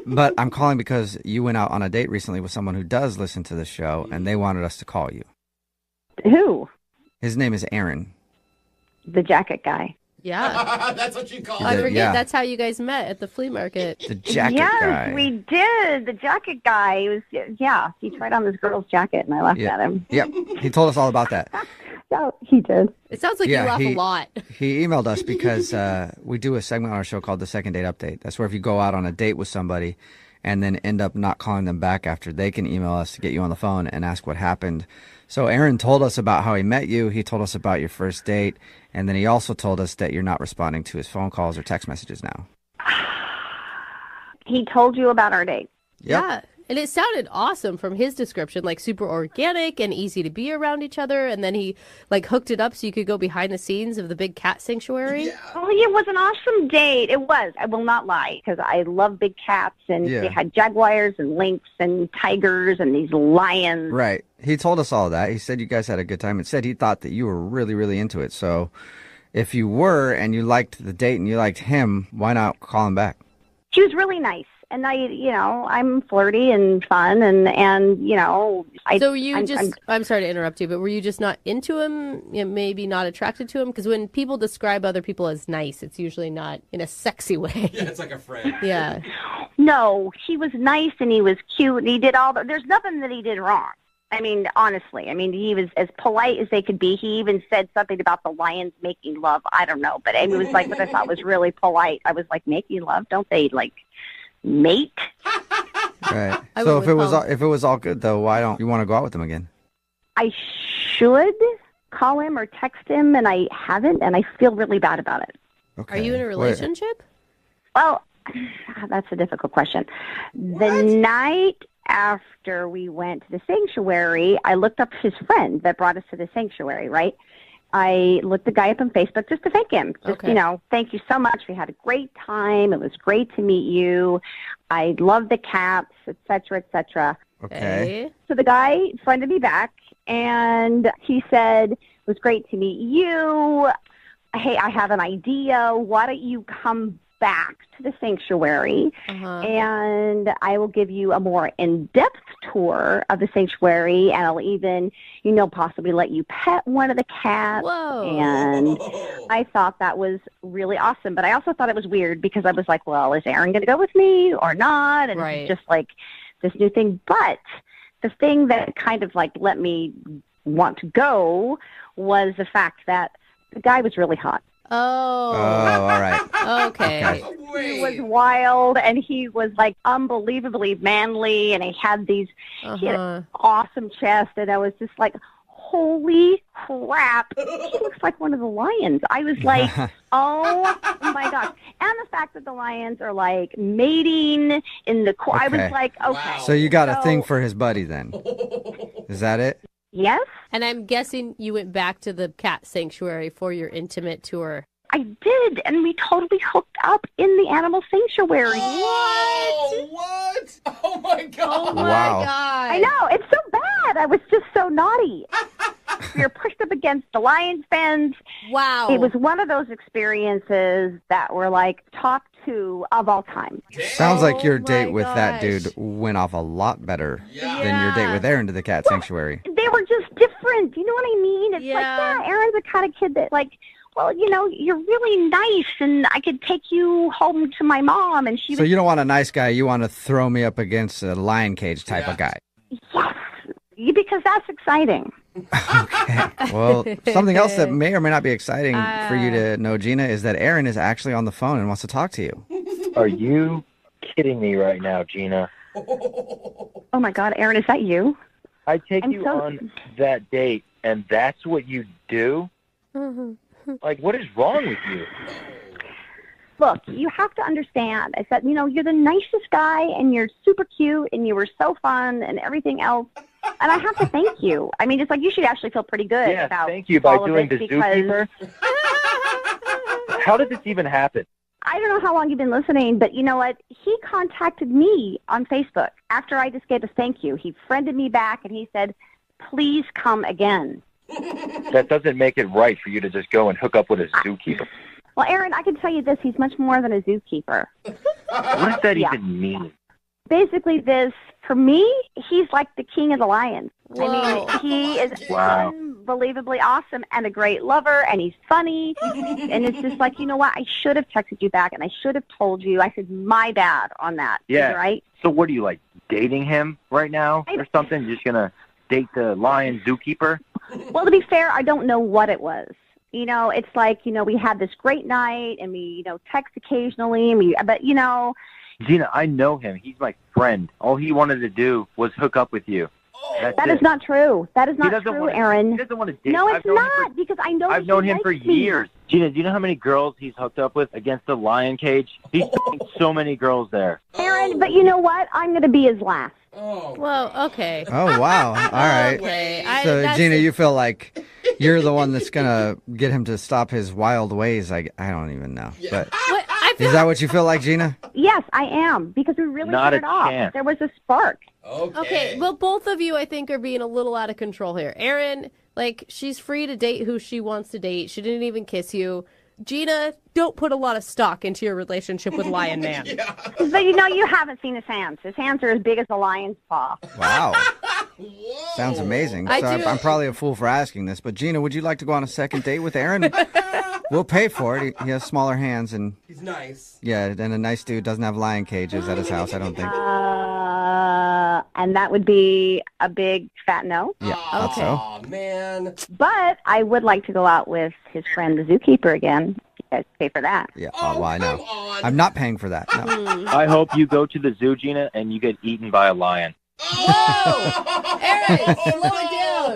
Speaker 3: But I'm calling because you went out on a date recently with someone who does listen to the show, and they wanted us to call you.
Speaker 8: Who?
Speaker 3: His name is Aaron.
Speaker 8: The jacket guy.
Speaker 5: Yeah.
Speaker 9: That's what you call
Speaker 5: I
Speaker 3: it.
Speaker 5: forget.
Speaker 3: Yeah.
Speaker 5: That's how you guys met at the flea market.
Speaker 3: The jacket
Speaker 8: yes,
Speaker 3: guy.
Speaker 8: we did. The jacket guy. He was, he tried on this girl's jacket, and I laughed at him.
Speaker 3: Yep. He told us all about that.
Speaker 8: Yeah, he did.
Speaker 5: It sounds like you laugh a lot.
Speaker 3: He emailed us because we do a segment on our show called the Second Date Update. That's where if you go out on a date with somebody and then end up not calling them back after, they can email us to get you on the phone and ask what happened. So Aaron told us about how he met you. He told us about your first date. And then he also told us that you're not responding to his phone calls or text messages now.
Speaker 8: He told you about our date.
Speaker 5: Yeah. And it sounded awesome from his description, like super organic and easy to be around each other. And then he like hooked it up so you could go behind the scenes of the big cat sanctuary.
Speaker 8: Oh, it was an awesome date. It was. I will not lie, because I love big cats, and
Speaker 3: Yeah.
Speaker 8: they had jaguars and lynx and tigers and these lions.
Speaker 3: Right. He told us all that. He said you guys had a good time and said he thought that you were really, really into it. So if you were and you liked the date and you liked him, why not call him back?
Speaker 8: He was really nice. And I'm flirty and fun, and
Speaker 5: So I'm sorry to interrupt you, but were you just not into him? Maybe not attracted to him? Because when people describe other people as nice, it's usually not in a sexy way.
Speaker 9: Yeah, it's like a friend.
Speaker 5: Yeah.
Speaker 8: No, he was nice and he was cute and he did there's nothing that he did wrong. I mean, honestly, he was as polite as they could be. He even said something about the lions making love. I don't know, but it was like what I thought was really polite. I was like, making love? Don't they like mate?
Speaker 3: Right.
Speaker 8: I
Speaker 3: So
Speaker 8: went
Speaker 3: if it was all good though, why don't you want to go out with him again?
Speaker 8: I should call him or text him, and I haven't, and I feel really bad about it.
Speaker 5: Are you in a relationship?
Speaker 8: Well, that's a difficult question. The night after we went to the sanctuary, I looked up his friend that brought us to the sanctuary, right? I looked the guy up on Facebook just to thank him. Just, thank you so much. We had a great time. It was great to meet you. I love the cats, et cetera, et cetera.
Speaker 3: Okay.
Speaker 8: So the guy friended me back, and he said, it was great to meet you. Hey, I have an idea. Why don't you come back to the sanctuary, and I will give you a more in-depth tour of the sanctuary, and I'll even, possibly let you pet one of the cats.
Speaker 5: Whoa.
Speaker 8: And I thought that was really awesome, but I also thought it was weird because I was like, well, is Aaron going to go with me or not? And it's just like this new thing. But the thing that kind of like let me want to go was the fact that the guy was really hot.
Speaker 5: Oh,
Speaker 3: all right.
Speaker 5: Okay.
Speaker 8: He was wild, and he was like unbelievably manly, and he had he had an awesome chest, and I was just like, holy crap, he looks like one of the lions. I was like, oh my gosh. And the fact that the lions are like mating in the I was like, okay.
Speaker 3: So you got a thing for his buddy then? Is that it?
Speaker 8: Yes.
Speaker 5: And I'm guessing you went back to the cat sanctuary for your intimate tour.
Speaker 8: I did, and we totally hooked up in the animal sanctuary.
Speaker 9: What? Oh my god!
Speaker 5: Oh my
Speaker 3: Wow.
Speaker 5: god!
Speaker 8: I know, it's so bad. I was just so naughty. We were pushed up against the lion's fence.
Speaker 5: Wow.
Speaker 8: It was one of those experiences that were like top 2 of all time.
Speaker 3: Sounds like your date with that
Speaker 8: gosh.
Speaker 3: dude went off a lot better than your date with Aaron to the cat sanctuary.
Speaker 8: They were just different. You know what I mean? It's like, Aaron's the kind of kid that like well, you're really nice, and I could take you home to my mom. And she
Speaker 3: So
Speaker 8: was
Speaker 3: you don't want a nice guy. You want to throw me up against a lion cage type of guy.
Speaker 8: yes, because that's exciting.
Speaker 3: Well, something else that may or may not be exciting for you to know, Gina, is that Aaron is actually on the phone and wants to talk to you.
Speaker 7: Are you kidding me right now, Gina?
Speaker 8: Oh my God, Aaron, is that you?
Speaker 7: I take you on that date, and that's what you do? Like, what is wrong with you?
Speaker 8: Look, you have to understand is that, you're the nicest guy, and you're super cute, and you were so fun, and everything else. And I have to thank you. I mean, it's like you should actually feel pretty good about
Speaker 7: thank you by
Speaker 8: all of
Speaker 7: doing
Speaker 8: this
Speaker 7: the
Speaker 8: because
Speaker 7: zookeeper. How did this even happen?
Speaker 8: I don't know how long you've been listening, but you know what? He contacted me on Facebook after I just gave a thank you. He friended me back, and he said, please come again.
Speaker 7: That doesn't make it right for you to just go and hook up with a zookeeper.
Speaker 8: Well, Aaron, I can tell you this. He's much more than a zookeeper.
Speaker 7: What does that even mean?
Speaker 8: Basically, for me, he's like the king of the lions. I mean, he is unbelievably awesome and a great lover, and he's funny. And it's just like, you know what? I should have texted you back, and I should have told you. I said, my bad on that.
Speaker 7: Yeah.
Speaker 8: Right?
Speaker 7: So what are you, like, dating him right now or something? You're just going to date the lion zookeeper?
Speaker 8: Well, to be fair, I don't know what it was. It's like, we had this great night, and we, text occasionally, but,
Speaker 7: Gina, I know him. He's my friend. All he wanted to do was hook up with you.
Speaker 8: That is not true. That is not true, Aaron.
Speaker 7: He doesn't want to date.
Speaker 8: No, it's not, because I know
Speaker 7: I've known him for years. Gina, do you know how many girls he's hooked up with against the lion cage? He's so many girls there.
Speaker 8: Aaron, but you know what? I'm going to be his last.
Speaker 5: Well, okay.
Speaker 3: Oh, wow. All right.
Speaker 5: Okay.
Speaker 3: So, Gina, you feel like you're the one that's going to get him to stop his wild ways. I don't even know. But is that what you feel like, Gina?
Speaker 8: Yes, I am, because we really
Speaker 3: Not
Speaker 8: hit it
Speaker 3: a
Speaker 8: off.
Speaker 3: chance.
Speaker 8: There was a spark.
Speaker 5: Okay, well, both of you, I think, are being a little out of control here. Erin, she's free to date who she wants to date. She didn't even kiss you. Gina, don't put a lot of stock into your relationship with Lion Man.
Speaker 8: But you haven't seen his hands. His hands are as big as a lion's paw.
Speaker 3: Wow. Sounds amazing. I'm probably a fool for asking this, but Gina, would you like to go on a second date with Aaron? We'll pay for it. He has smaller hands, and
Speaker 9: he's nice.
Speaker 3: Yeah, and a nice dude doesn't have lion cages at his house, I don't think.
Speaker 8: And that would be a big fat no.
Speaker 3: Yeah, thought so.
Speaker 9: Oh, man.
Speaker 8: But I would like to go out with his friend, the zookeeper, again. You guys pay for that.
Speaker 3: Yeah, well, I know. I'm not paying for that. No.
Speaker 7: I hope you go to the zoo, Gina, and you get eaten by a lion.
Speaker 5: Aaron, slow it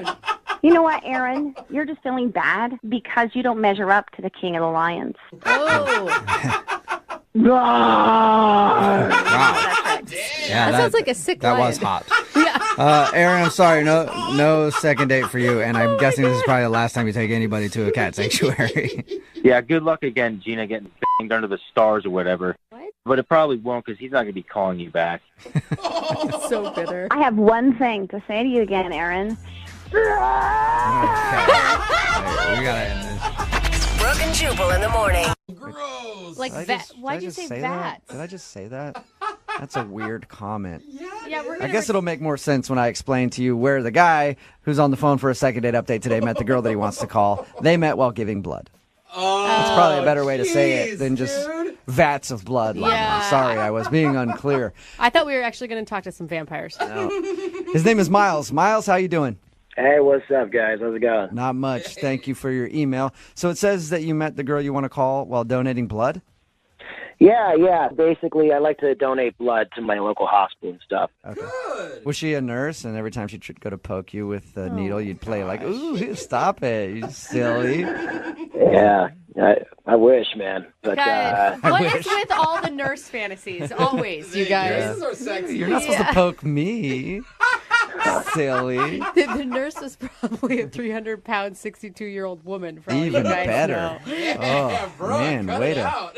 Speaker 5: down.
Speaker 8: You know what, Aaron? You're just feeling bad because you don't measure up to the king of the lions.
Speaker 5: Oh.
Speaker 3: Wow. Yeah,
Speaker 5: That sounds like a sick
Speaker 3: That
Speaker 5: lion.
Speaker 3: was hot. Aaron, I'm sorry. No second date for you, and I'm guessing this is probably the last time you take anybody to a cat sanctuary.
Speaker 7: Yeah, good luck again, Gina, getting banged under the stars or whatever. But it probably won't, because he's not going to be calling you back.
Speaker 5: So bitter.
Speaker 8: I have one thing to say to you again, Aaron.
Speaker 3: We gotta end this.
Speaker 10: Brooke and Jubal in the morning.
Speaker 5: Like that. Why'd you say that?
Speaker 3: Did I just say that? That's a weird comment.
Speaker 5: Yeah, we're
Speaker 3: I
Speaker 5: gonna
Speaker 3: guess it'll make more sense when I explain to you where the guy who's on the phone for a second date update today met the girl that he wants to call. They met while giving blood. That's probably a better way to say it than just vats of blood.
Speaker 5: Yeah.
Speaker 3: Sorry, I was being unclear.
Speaker 5: I thought we were actually going to talk to some vampires.
Speaker 3: No. His name is Miles. Miles, how you doing?
Speaker 11: Hey, what's up, guys? How's it going?
Speaker 3: Not much. Thank you for your email. So it says that you met the girl you want to call while donating blood?
Speaker 11: Yeah. Basically, I like to donate blood to my local hospital and stuff.
Speaker 3: Okay. Was she a nurse, and every time she'd go to poke you with the needle, you'd play like, ooh, stop it, you silly.
Speaker 11: Yeah, I wish, man. But
Speaker 5: God, what is with all the nurse fantasies? Always, you guys.
Speaker 3: You're not supposed to poke me. Silly.
Speaker 5: The nurse was probably a 300-pound, 62-year-old woman. For all
Speaker 3: Even
Speaker 5: you guys
Speaker 3: better.
Speaker 5: know.
Speaker 3: Oh, man, way to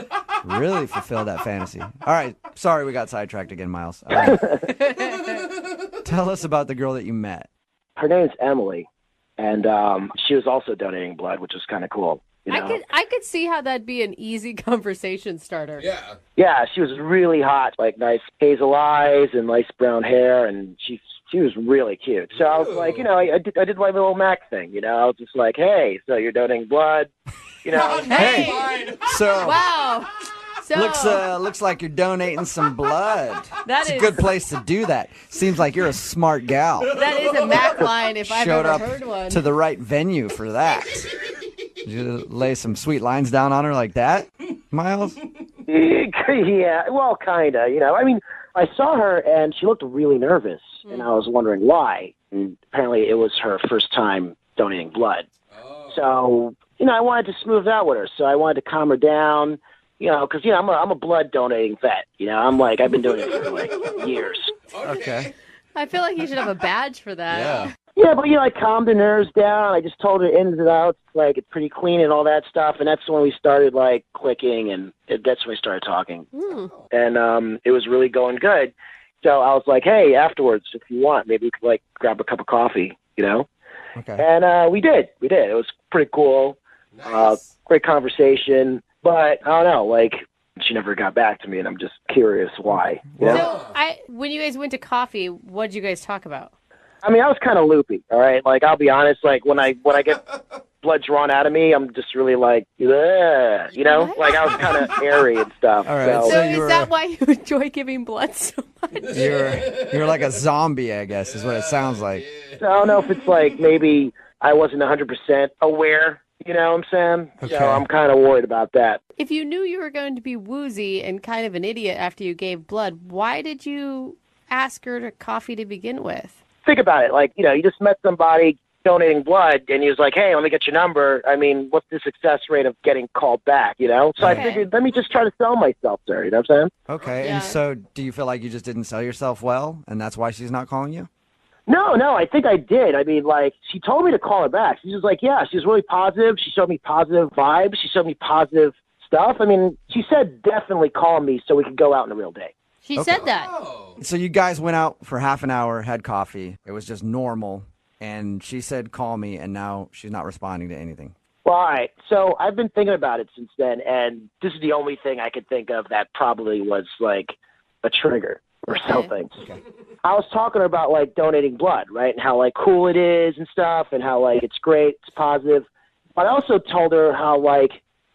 Speaker 3: really fulfill that fantasy. All right, sorry we got sidetracked again, Miles. All right. Tell us about the girl that you met.
Speaker 11: her name's Emily, and she was also donating blood, which was kind of cool. You know?
Speaker 5: I could see how that'd be an easy conversation starter.
Speaker 11: Yeah, she was really hot, like nice hazel eyes and nice brown hair, and she was really cute. So I was like, you know, I did my little Mac thing, you know. I was just like, hey, so you're donating blood? You know.
Speaker 3: Hey, so
Speaker 5: Wow. So
Speaker 3: looks like you're donating some blood.
Speaker 5: That
Speaker 3: It's a
Speaker 5: is-
Speaker 3: good place to do that. Seems like you're a smart gal.
Speaker 5: that is a Mac line if I've
Speaker 3: Showed
Speaker 5: ever
Speaker 3: up
Speaker 5: heard one.
Speaker 3: to the right venue for that. Did you lay some sweet lines down on her like that, Miles?
Speaker 11: Yeah, well, kind of. You know, I mean, I saw her and she looked really nervous, and I was wondering why. And apparently, it was her first time donating blood. So, you know, I wanted to smooth out with her. So I wanted to calm her down. You know, because I'm a blood donating vet. You know, I've been doing it for like years.
Speaker 3: Okay.
Speaker 5: I feel like you should have a badge for that.
Speaker 3: Yeah.
Speaker 11: Yeah, but I calmed the nerves down. I just told her ins and outs, like it's pretty clean and all that stuff. And that's when we started like clicking, and that's when we started talking. And it was really going good. So I was like, hey, afterwards, if you want, maybe we could like grab a cup of coffee, you know?
Speaker 3: Okay.
Speaker 11: And we did. It was pretty cool. Great conversation. But I don't know, like she never got back to me, and I'm just curious why. You know?
Speaker 5: So when you guys went to coffee, what did you guys talk about?
Speaker 11: I mean, I was kind of loopy, all right? Like, I'll be honest, like, when I get blood drawn out of me, I'm just really like, ugh, you know? Like, I was kind of airy and stuff.
Speaker 3: All right,
Speaker 5: So is that why you enjoy giving blood so much?
Speaker 3: You're like a zombie, I guess, is what it sounds like.
Speaker 11: So I don't know if it's like maybe I wasn't 100% aware, you know what I'm saying?
Speaker 3: Okay.
Speaker 11: So I'm kind of worried about that.
Speaker 5: If you knew you were going to be woozy and kind of an idiot after you gave blood, why did you ask her to coffee to begin with?
Speaker 11: Think about it. Like, you just met somebody donating blood, and he was like, hey, let me get your number. I mean, what's the success rate of getting called back, you know? So I figured, let me just try to sell myself to her, you know what I'm saying?
Speaker 3: Okay,
Speaker 5: Yeah.
Speaker 3: and so do you feel like you just didn't sell yourself well, and that's why she's not calling you?
Speaker 11: No, I think I did. I mean, like, she told me to call her back. She was like, yeah, she was really positive. She showed me positive vibes. She showed me positive stuff. I mean, she said definitely call me so we could go out in a real day.
Speaker 5: She said that.
Speaker 3: So you guys went out for half an hour, had coffee. It was just normal, and she said call me, and now she's not responding to anything.
Speaker 11: Well, all right. So I've been thinking about it since then, and this is the only thing I could think of that probably was, like, a trigger or something.
Speaker 3: Okay.
Speaker 11: I was talking about, like, donating blood, right, and how, like, cool it is and stuff, and how, like, it's great, it's positive. But I also told her how, like,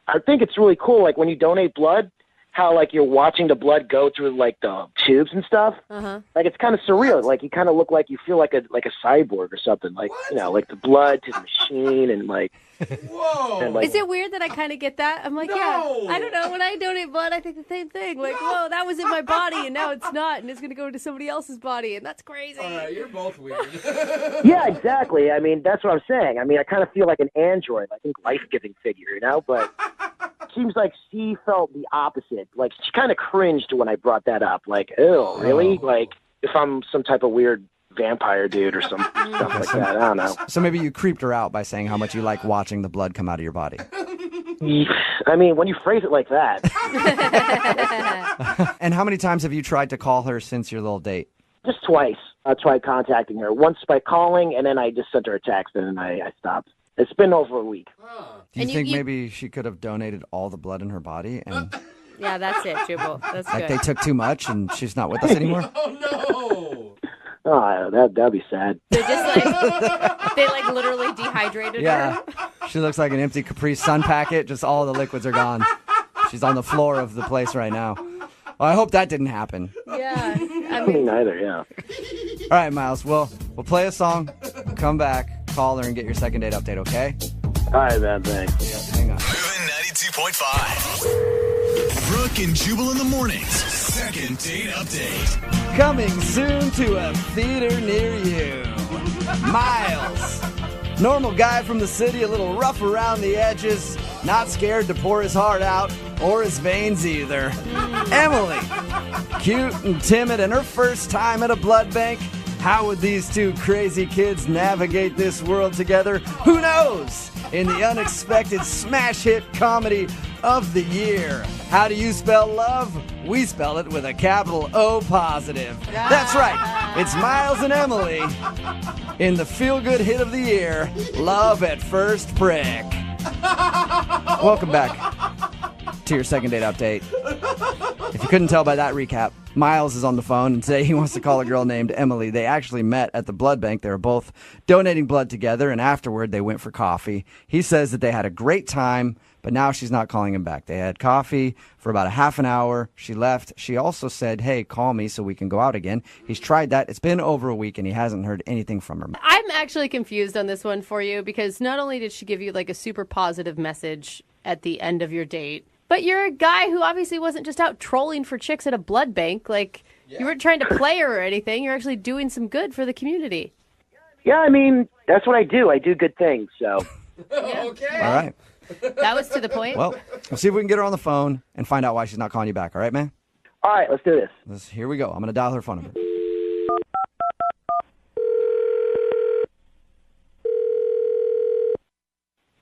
Speaker 11: I think it's really cool, like, when you donate blood, how, like, you're watching the blood go through, like, the tubes and stuff.
Speaker 5: Uh-huh.
Speaker 11: Like, it's kind of surreal. Like, you kind of look like you feel like a cyborg or something. Like, like the blood to the machine and, like...
Speaker 9: Whoa!
Speaker 11: And, like,
Speaker 5: Is it weird that I kind of get that? I'm like, yeah, I don't know. When I donate blood, I think the same thing. Like, whoa, that was in my body, and now it's not, and it's going to go into somebody else's body, and that's crazy.
Speaker 9: All right, you're both weird.
Speaker 11: Yeah, exactly. I mean, that's what I'm saying. I mean, I kind of feel like an android, I think life-giving figure, you know? But it seems like she felt the opposite. Like, she kind of cringed when I brought that up. Like, ew, really? Like, if I'm some type of weird vampire dude or some stuff like that. I don't know.
Speaker 3: So maybe you creeped her out by saying how much you like watching the blood come out of your body.
Speaker 11: I mean, when you phrase it like that.
Speaker 3: And how many times have you tried to call her since your little date?
Speaker 11: Just twice. I tried contacting her. Once by calling, and then I just sent her a text, and then I stopped. It's been over a week.
Speaker 3: Do you think maybe she could have donated all the blood in her body and
Speaker 5: Yeah, that's it, Jubal. That's
Speaker 3: like
Speaker 5: good.
Speaker 3: they took too much and she's not with us anymore?
Speaker 11: Oh, that'd be sad.
Speaker 5: They just they literally dehydrated
Speaker 3: Yeah.
Speaker 5: her.
Speaker 3: She looks like an empty Capri Sun packet. Just all the liquids are gone. She's on the floor of the place right now. Well, I hope that didn't happen.
Speaker 5: Yeah. I
Speaker 11: Me
Speaker 5: mean,
Speaker 11: neither, yeah.
Speaker 3: All right, Miles. We'll play a song, come back, call her, and get your second date update, okay?
Speaker 11: All right, man, thanks.
Speaker 3: Yeah, hang on.
Speaker 2: Moving 92.5. Brooke and Jubal in the mornings. Second date update.
Speaker 3: Coming soon to a theater near you. Miles. Normal guy from the city, a little rough around the edges, not scared to pour his heart out, or his veins either. Emily. Cute and timid, and her first time at a blood bank. How would these two crazy kids navigate this world together? Who knows? In the unexpected smash hit comedy of the year. How do you spell love? We spell it with a capital O positive. That's right. It's Miles and Emily in the feel-good hit of the year, Love at First Prick. Welcome back to your second date update. If you couldn't tell by that recap, Miles is on the phone, and today he wants to call a girl named Emily. They actually met at the blood bank. They were both donating blood together, and afterward they went for coffee. He says that they had a great time, but now she's not calling him back. They had coffee for about a half an hour. She left. She also said, hey, call me so we can go out again. He's tried that. It's been over a week, and he hasn't heard anything from her.
Speaker 5: I'm actually confused on this one for you because not only did she give you like a super positive message at the end of your date, but you're a guy who obviously wasn't just out trolling for chicks at a blood bank. Like, you weren't trying to play her or anything. You're actually doing some good for the community.
Speaker 11: Yeah, I mean, that's what I do. I do good things, so.
Speaker 3: Okay. All right.
Speaker 5: That was to the point.
Speaker 3: Well, we'll see if we can get her on the phone and find out why she's not calling you back. All right, man?
Speaker 11: All right, let's do this.
Speaker 3: Here we go. I'm going to dial her phone number.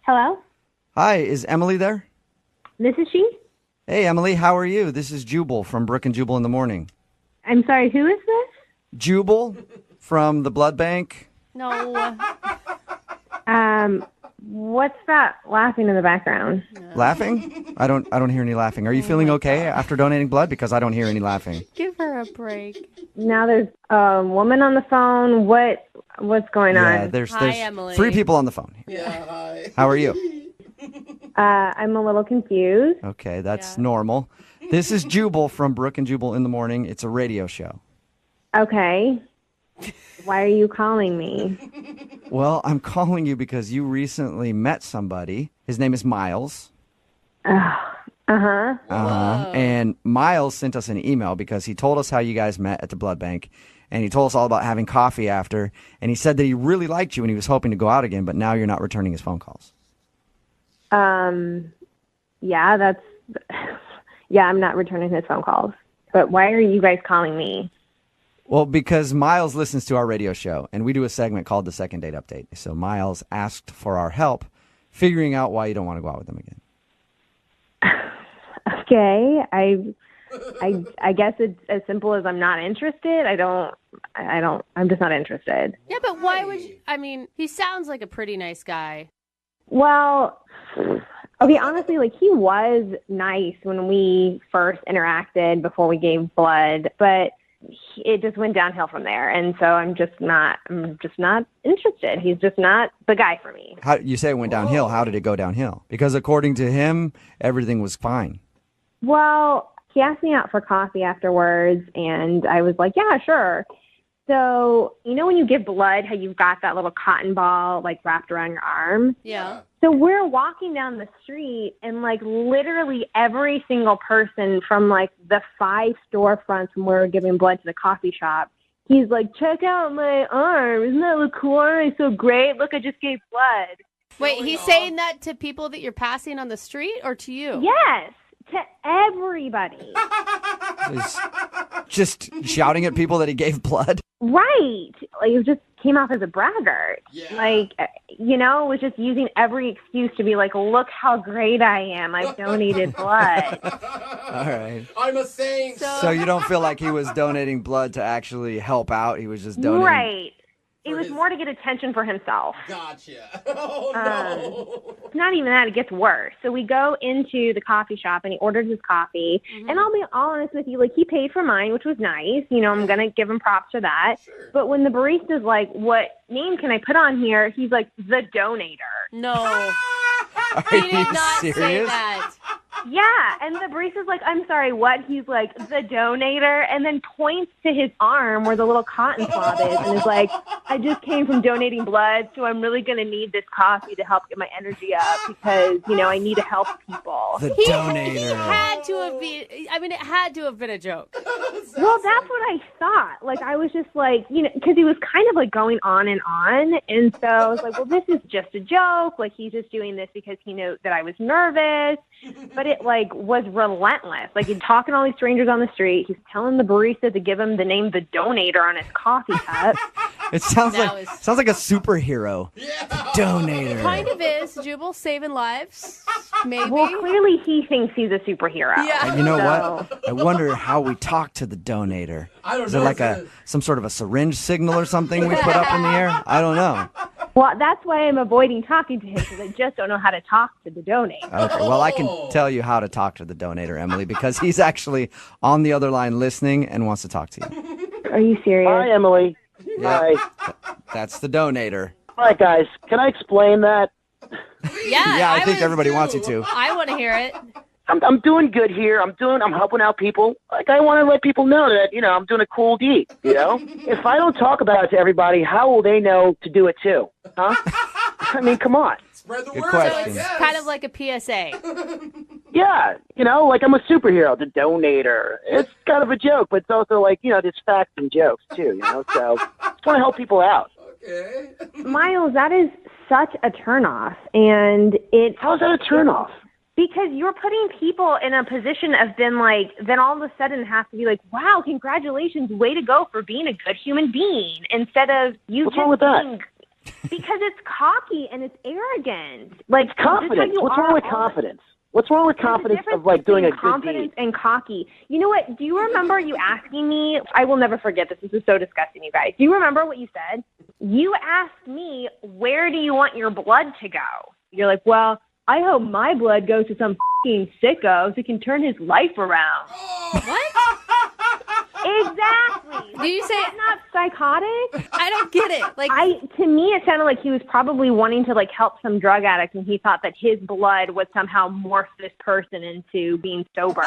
Speaker 20: Hello?
Speaker 3: Hi, is Emily there?
Speaker 20: This is she?
Speaker 3: Hey, Emily, how are you? This is Jubal from Brooke and Jubal in the morning.
Speaker 20: I'm sorry, who is this?
Speaker 3: Jubal from the blood bank.
Speaker 5: No.
Speaker 20: What's that laughing in the background?
Speaker 3: Laughing? I don't hear any laughing. Are you feeling okay after donating blood? Because I don't hear any laughing.
Speaker 5: Give her a break.
Speaker 20: Now there's a woman on the phone. What's going on?
Speaker 3: There's
Speaker 5: Emily.
Speaker 3: 3 people on the phone.
Speaker 9: Yeah, hi.
Speaker 3: How are you?
Speaker 20: I'm a little confused.
Speaker 3: Okay, that's normal. This is Jubal from Brooke and Jubal in the morning. It's a radio show.
Speaker 20: Okay. Why are you calling me?
Speaker 3: Well, I'm calling you because you recently met somebody. His name is Miles. And Miles sent us an email because he told us how you guys met at the blood bank. And he told us all about having coffee after. And he said that he really liked you and he was hoping to go out again, but now you're not returning his phone calls.
Speaker 20: I'm not returning his phone calls. But why are you guys calling me?
Speaker 3: Well, because Miles listens to our radio show, and we do a segment called the Second Date Update. So Miles asked for our help figuring out why you don't want to go out with him again.
Speaker 20: Okay, I guess it's as simple as I'm not interested. I'm just not interested.
Speaker 5: Yeah, but why would you? I mean, he sounds like a pretty nice guy.
Speaker 20: Well, okay, honestly, like he was nice when we first interacted before we gave blood, but it just went downhill from there, and so I'm just not interested. He's just not the guy for me.
Speaker 3: How you say it went downhill? How did it go downhill? Because according to him, everything was fine.
Speaker 20: Well, he asked me out for coffee afterwards, and I was like, yeah, sure. So, you know when you give blood, how you've got that little cotton ball, like, wrapped around your arm?
Speaker 5: Yeah.
Speaker 20: So we're walking down the street, and, like, literally every single person from, like, the 5 storefronts when we were giving blood to the coffee shop, he's like, check out my arm. Isn't that look cool? It's so great. Look, I just gave blood.
Speaker 5: Wait, he's saying that to people that you're passing on the street or to you?
Speaker 20: Yes, to everybody.
Speaker 3: He's just shouting at people that he gave blood.
Speaker 20: Right. Like, it just came off as a braggart. Yeah. Like, was just using every excuse to be like, look how great I am. I've donated blood.
Speaker 3: All right.
Speaker 9: I'm a saint.
Speaker 3: So you don't feel like he was donating blood to actually help out? He was just donating.
Speaker 20: Right. It was more to get attention for himself.
Speaker 9: Gotcha. Oh, no.
Speaker 20: It's not even that. It gets worse. So we go into the coffee shop, and he orders his coffee. Mm-hmm. And I'll be honest with you, like, he paid for mine, which was nice. I'm going to give him props for that. Sure. But when the barista's like, what name can I put on here? He's like, the donator.
Speaker 5: No.
Speaker 3: He
Speaker 5: did not
Speaker 3: serious?
Speaker 5: say that.
Speaker 20: Yeah, and the barista's like, I'm sorry, what? He's like, the donator, and then points to his arm where the little cotton swab is, and is like, I just came from donating blood, so I'm really going to need this coffee to help get my energy up because, I need to help people.
Speaker 3: The donator.
Speaker 5: He had to have been, it had to have been a joke.
Speaker 20: Well, that's what I thought. Like, I was just like, because he was kind of like going on, and so I was like, well, this is just a joke. Like, he's just doing this because he knew that I was nervous. But it, like, was relentless. Like, he's talking to all these strangers on the street. He's telling the barista to give him the name The Donator on his coffee cup.
Speaker 3: It sounds like a superhero. Yeah. The Donator.
Speaker 5: Kind of is. Jubal saving lives, maybe.
Speaker 20: Well, clearly he thinks he's a superhero.
Speaker 5: Yeah.
Speaker 3: You know what? I wonder how we talk to the Donator.
Speaker 9: I don't
Speaker 3: Is
Speaker 9: know.
Speaker 3: it like some sort of a syringe signal or something we put up in the air? I don't know.
Speaker 20: Well, that's why I'm avoiding talking to him, because I just don't know how to talk to the donator.
Speaker 3: Okay, well, I can tell you how to talk to the donator, Emily, because he's actually on the other line listening and wants to talk to you.
Speaker 20: Are you serious?
Speaker 11: Hi, Emily. Hi.
Speaker 3: That's the donator.
Speaker 11: All right, guys. Can I explain that?
Speaker 5: Yeah,
Speaker 3: I think everybody wants you to.
Speaker 5: I want to hear it.
Speaker 11: I'm doing good here. I'm helping out people. Like, I want to let people know that, I'm doing a cool deed, If I don't talk about it to everybody, how will they know to do it too? Huh? I mean, come on.
Speaker 9: Spread the
Speaker 3: Good
Speaker 9: word.
Speaker 3: question.
Speaker 5: So it's kind of like a PSA.
Speaker 11: Yeah, like I'm a superhero, the donator. It's kind of a joke, but it's also like, there's facts and jokes too, so just want to help people out.
Speaker 9: Okay.
Speaker 20: Miles, that is such a turnoff, and
Speaker 11: How is that a turnoff?
Speaker 20: Because you're putting people in a position of then all of a sudden have to be like, wow, congratulations, way to go for being a good human being, instead of you
Speaker 11: What's
Speaker 20: just
Speaker 11: wrong with that?
Speaker 20: being, because it's cocky and it's arrogant. Like,
Speaker 11: It's confidence. What's wrong with confidence? What's wrong with confidence of doing a good
Speaker 20: confidence
Speaker 11: deed?
Speaker 20: and cocky. You know what? Do you remember you asking me? I will never forget this. This is so disgusting, you guys. Do you remember what you said? You asked me, where do you want your blood to go? You're like, well, I hope my blood goes to some f***ing sicko so he can turn his life around.
Speaker 5: What?
Speaker 20: Exactly.
Speaker 5: Do you say
Speaker 20: That's not psychotic?
Speaker 5: I don't get it. Like,
Speaker 20: to me, it sounded like he was probably wanting to help some drug addict, and he thought that his blood would somehow morph this person into being sober.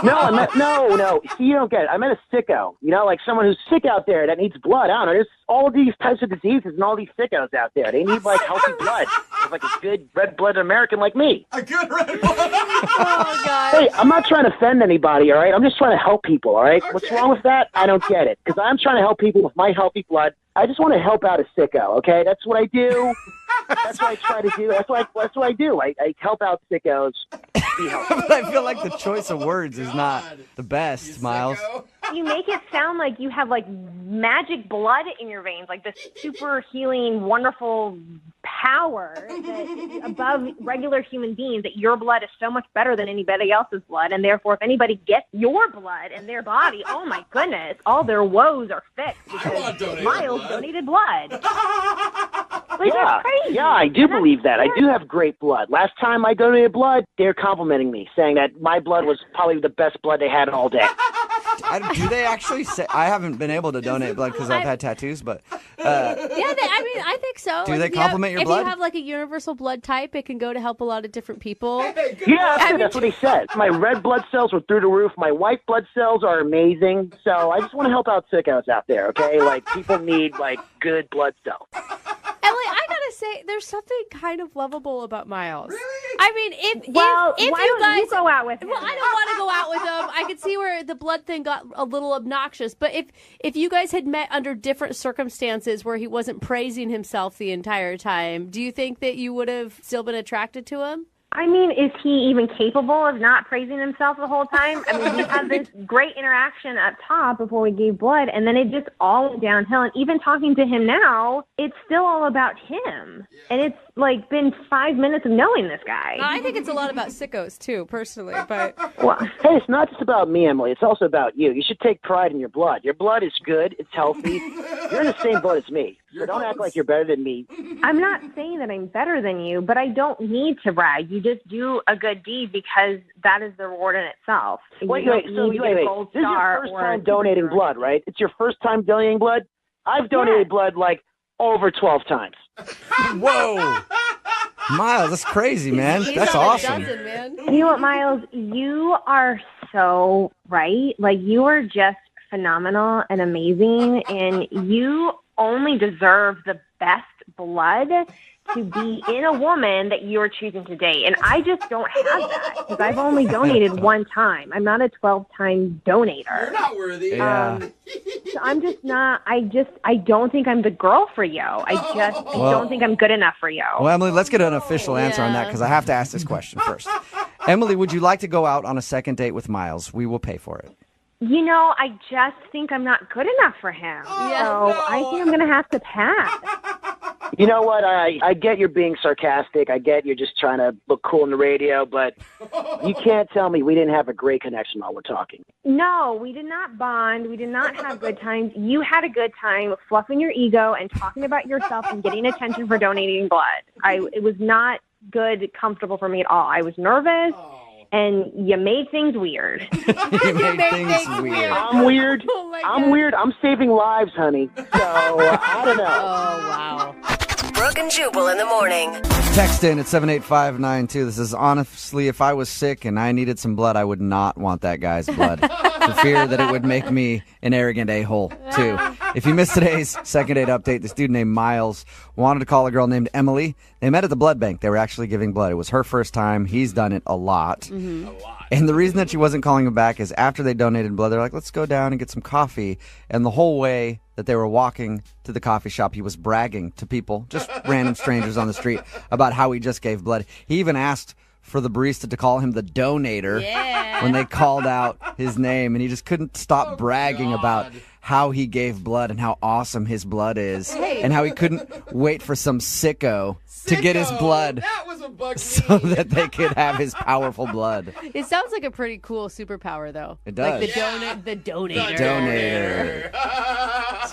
Speaker 11: No. See, you don't get it. I meant a sicko. Like someone who's sick out there that needs blood. I don't know. There's all these types of diseases and all these sickos out there. They need healthy blood. There's a good red-blooded American like me.
Speaker 9: A good red blood.
Speaker 5: oh god.
Speaker 11: Hey, I'm not trying to offend anybody, all right? I'm just trying to help people, all right? Okay. What's wrong with that? I don't get it. Because I'm trying to help people with my healthy blood. I just want to help out a sicko, okay? That's what I do. That's what I try to do. That's what I do. I help out sickos. Be healthy.
Speaker 3: But I feel like the choice of words is not the best, Miles.
Speaker 20: You make it sound like you have magic blood in your veins, like this super healing, wonderful power that is above regular human beings, that your blood is so much better than anybody else's blood, and therefore if anybody gets your blood in their body, oh my goodness, all their woes are fixed because Miles donated blood. That's crazy.
Speaker 11: Yeah, I do believe that. I do have great blood. Last time I donated blood, they're complimenting me, saying that my blood was probably the best blood they had all day.
Speaker 3: Do they actually say? I haven't been able to donate blood because I've had tattoos, but
Speaker 5: I think so.
Speaker 3: Do they compliment your blood?
Speaker 5: If you have a universal blood type, it can go to help a lot of different people.
Speaker 11: That's what he said. My red blood cells were through the roof. My white blood cells are amazing. So I just want to help out sickos out there, okay? People need good blood cells.
Speaker 5: Emily, I gotta say, there's something kind of lovable about Miles. Really? I mean, if
Speaker 20: why
Speaker 5: you
Speaker 20: don't
Speaker 5: guys
Speaker 20: you go out with him?
Speaker 5: Well, I don't want to go out with him. I could see where the blood thing got a little obnoxious. But if you guys had met under different circumstances where he wasn't praising himself the entire time, do you think that you would have still been attracted to him?
Speaker 20: I mean, is he even capable of not praising himself the whole time? I mean, we had this great interaction up top before we gave blood, and then it just all went downhill. And even talking to him now, it's still all about him. And it's been 5 minutes of knowing this guy.
Speaker 5: I think it's a lot about sickos too, personally. But
Speaker 11: hey, it's not just about me, Emily. It's also about you. You should take pride in your blood. Your blood is good. It's healthy. You're in the same boat as me. So don't act like you're better than me.
Speaker 20: I'm not saying that I'm better than you, but I don't need to brag. You just do a good deed because that is the reward in itself.
Speaker 11: Wait. This is your first time donating blood, right? It's your first time donating blood? I've donated blood over 12 times.
Speaker 3: Whoa. Miles, that's crazy, man. That's awesome.
Speaker 20: You know what, Miles? You are so right. You are just phenomenal and amazing, and you only deserve the best blood to be in a woman that you're choosing to date. And I just don't have that because I've only donated one time. I'm not a 12-time donator.
Speaker 9: You're not worthy.
Speaker 3: Yeah.
Speaker 20: So I'm just not, I don't think I'm the girl for you. I don't think I'm good enough for you.
Speaker 3: Well, Emily, let's get an official answer on that because I have to ask this question first. Emily, would you like to go out on a second date with Miles? We will pay for it.
Speaker 20: I just think I'm not good enough for him. So I think I'm going to have to pass.
Speaker 11: You know what? I get you're being sarcastic. I get you're just trying to look cool in the radio, but you can't tell me we didn't have a great connection while we're talking.
Speaker 20: No, we did not bond. We did not have good times. You had a good time fluffing your ego and talking about yourself and getting attention for donating blood. It was not good, comfortable for me at all. I was nervous. And you made things weird.
Speaker 3: You made things weird.
Speaker 11: I'm weird. I'm weird. I'm saving lives, honey. So, I don't know.
Speaker 5: Oh, wow.
Speaker 10: Brooke and Jubal in the morning.
Speaker 3: Text in at 78592. This is honestly, if I was sick and I needed some blood, I would not want that guy's blood. For fear that it would make me an arrogant a-hole, too. If you missed today's second date update, this dude named Miles wanted to call a girl named Emily. They met at the blood bank. They were actually giving blood. It was her first time. He's done it a lot.
Speaker 5: Mm-hmm.
Speaker 3: And the reason that she wasn't calling him back is after they donated blood, they're like, let's go down and get some coffee. And the whole way that they were walking to the coffee shop, he was bragging to people, just random strangers on the street, about how he just gave blood. He even asked for the barista to call him the donator when they called out his name, and he just couldn't stop bragging about how he gave blood and how awesome his blood is, and how he couldn't wait for some sicko to get his blood so that they could have his powerful blood.
Speaker 5: It sounds like a pretty cool superpower, though.
Speaker 3: It does.
Speaker 5: Like the donator.
Speaker 3: Donator.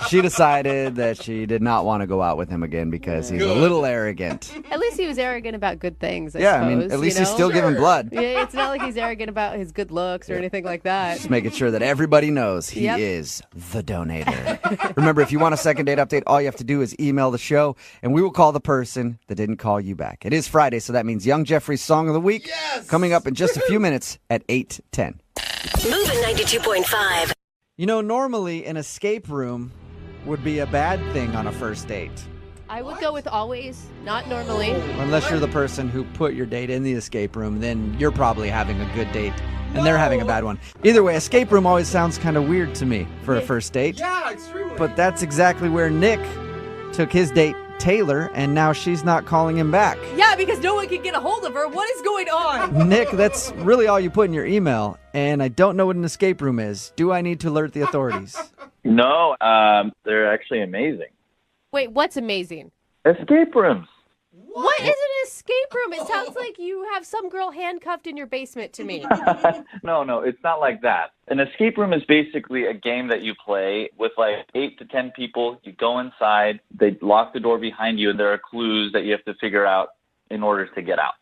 Speaker 3: She decided that she did not want to go out with him again because he's a little arrogant.
Speaker 5: At least he was arrogant about good things, I
Speaker 3: Yeah,
Speaker 5: suppose,
Speaker 3: I mean, at least
Speaker 5: you know?
Speaker 3: he's still giving blood.
Speaker 5: Yeah, it's not like he's arrogant about his good looks or anything like that.
Speaker 3: Just making sure that everybody knows he is the donator. Remember, if you want a second date update, all you have to do is email the show, and we will call the person that didn't call you back. It is Friday, so that means Young Jeffrey's Song of the Week coming up in just a few minutes at 8:10.
Speaker 10: Moving 92.5.
Speaker 3: You know, normally an escape room would be a bad thing on a first date.
Speaker 5: I would go with always, not normally.
Speaker 3: Unless you're the person who put your date in the escape room, then you're probably having a good date and they're having a bad one. Either way, escape room always sounds kind of weird to me for a first date.
Speaker 9: Yeah, extremely.
Speaker 3: But that's exactly where Nick took his date, Taylor, and now she's not calling him back.
Speaker 5: Yeah, because no one can get a hold of her. What is going on?
Speaker 3: Nick, that's really all you put in your email, and I don't know what an escape room is. Do I need to alert the authorities?
Speaker 13: No, they're actually amazing.
Speaker 5: Wait, what's amazing?
Speaker 13: Escape rooms.
Speaker 5: What is an escape room? It sounds like you have some girl handcuffed in your basement to me.
Speaker 13: No, it's not like that. An escape room is basically a game that you play with like 8 to 10 people. You go inside, they lock the door behind you, and there are clues that you have to figure out in order to get out.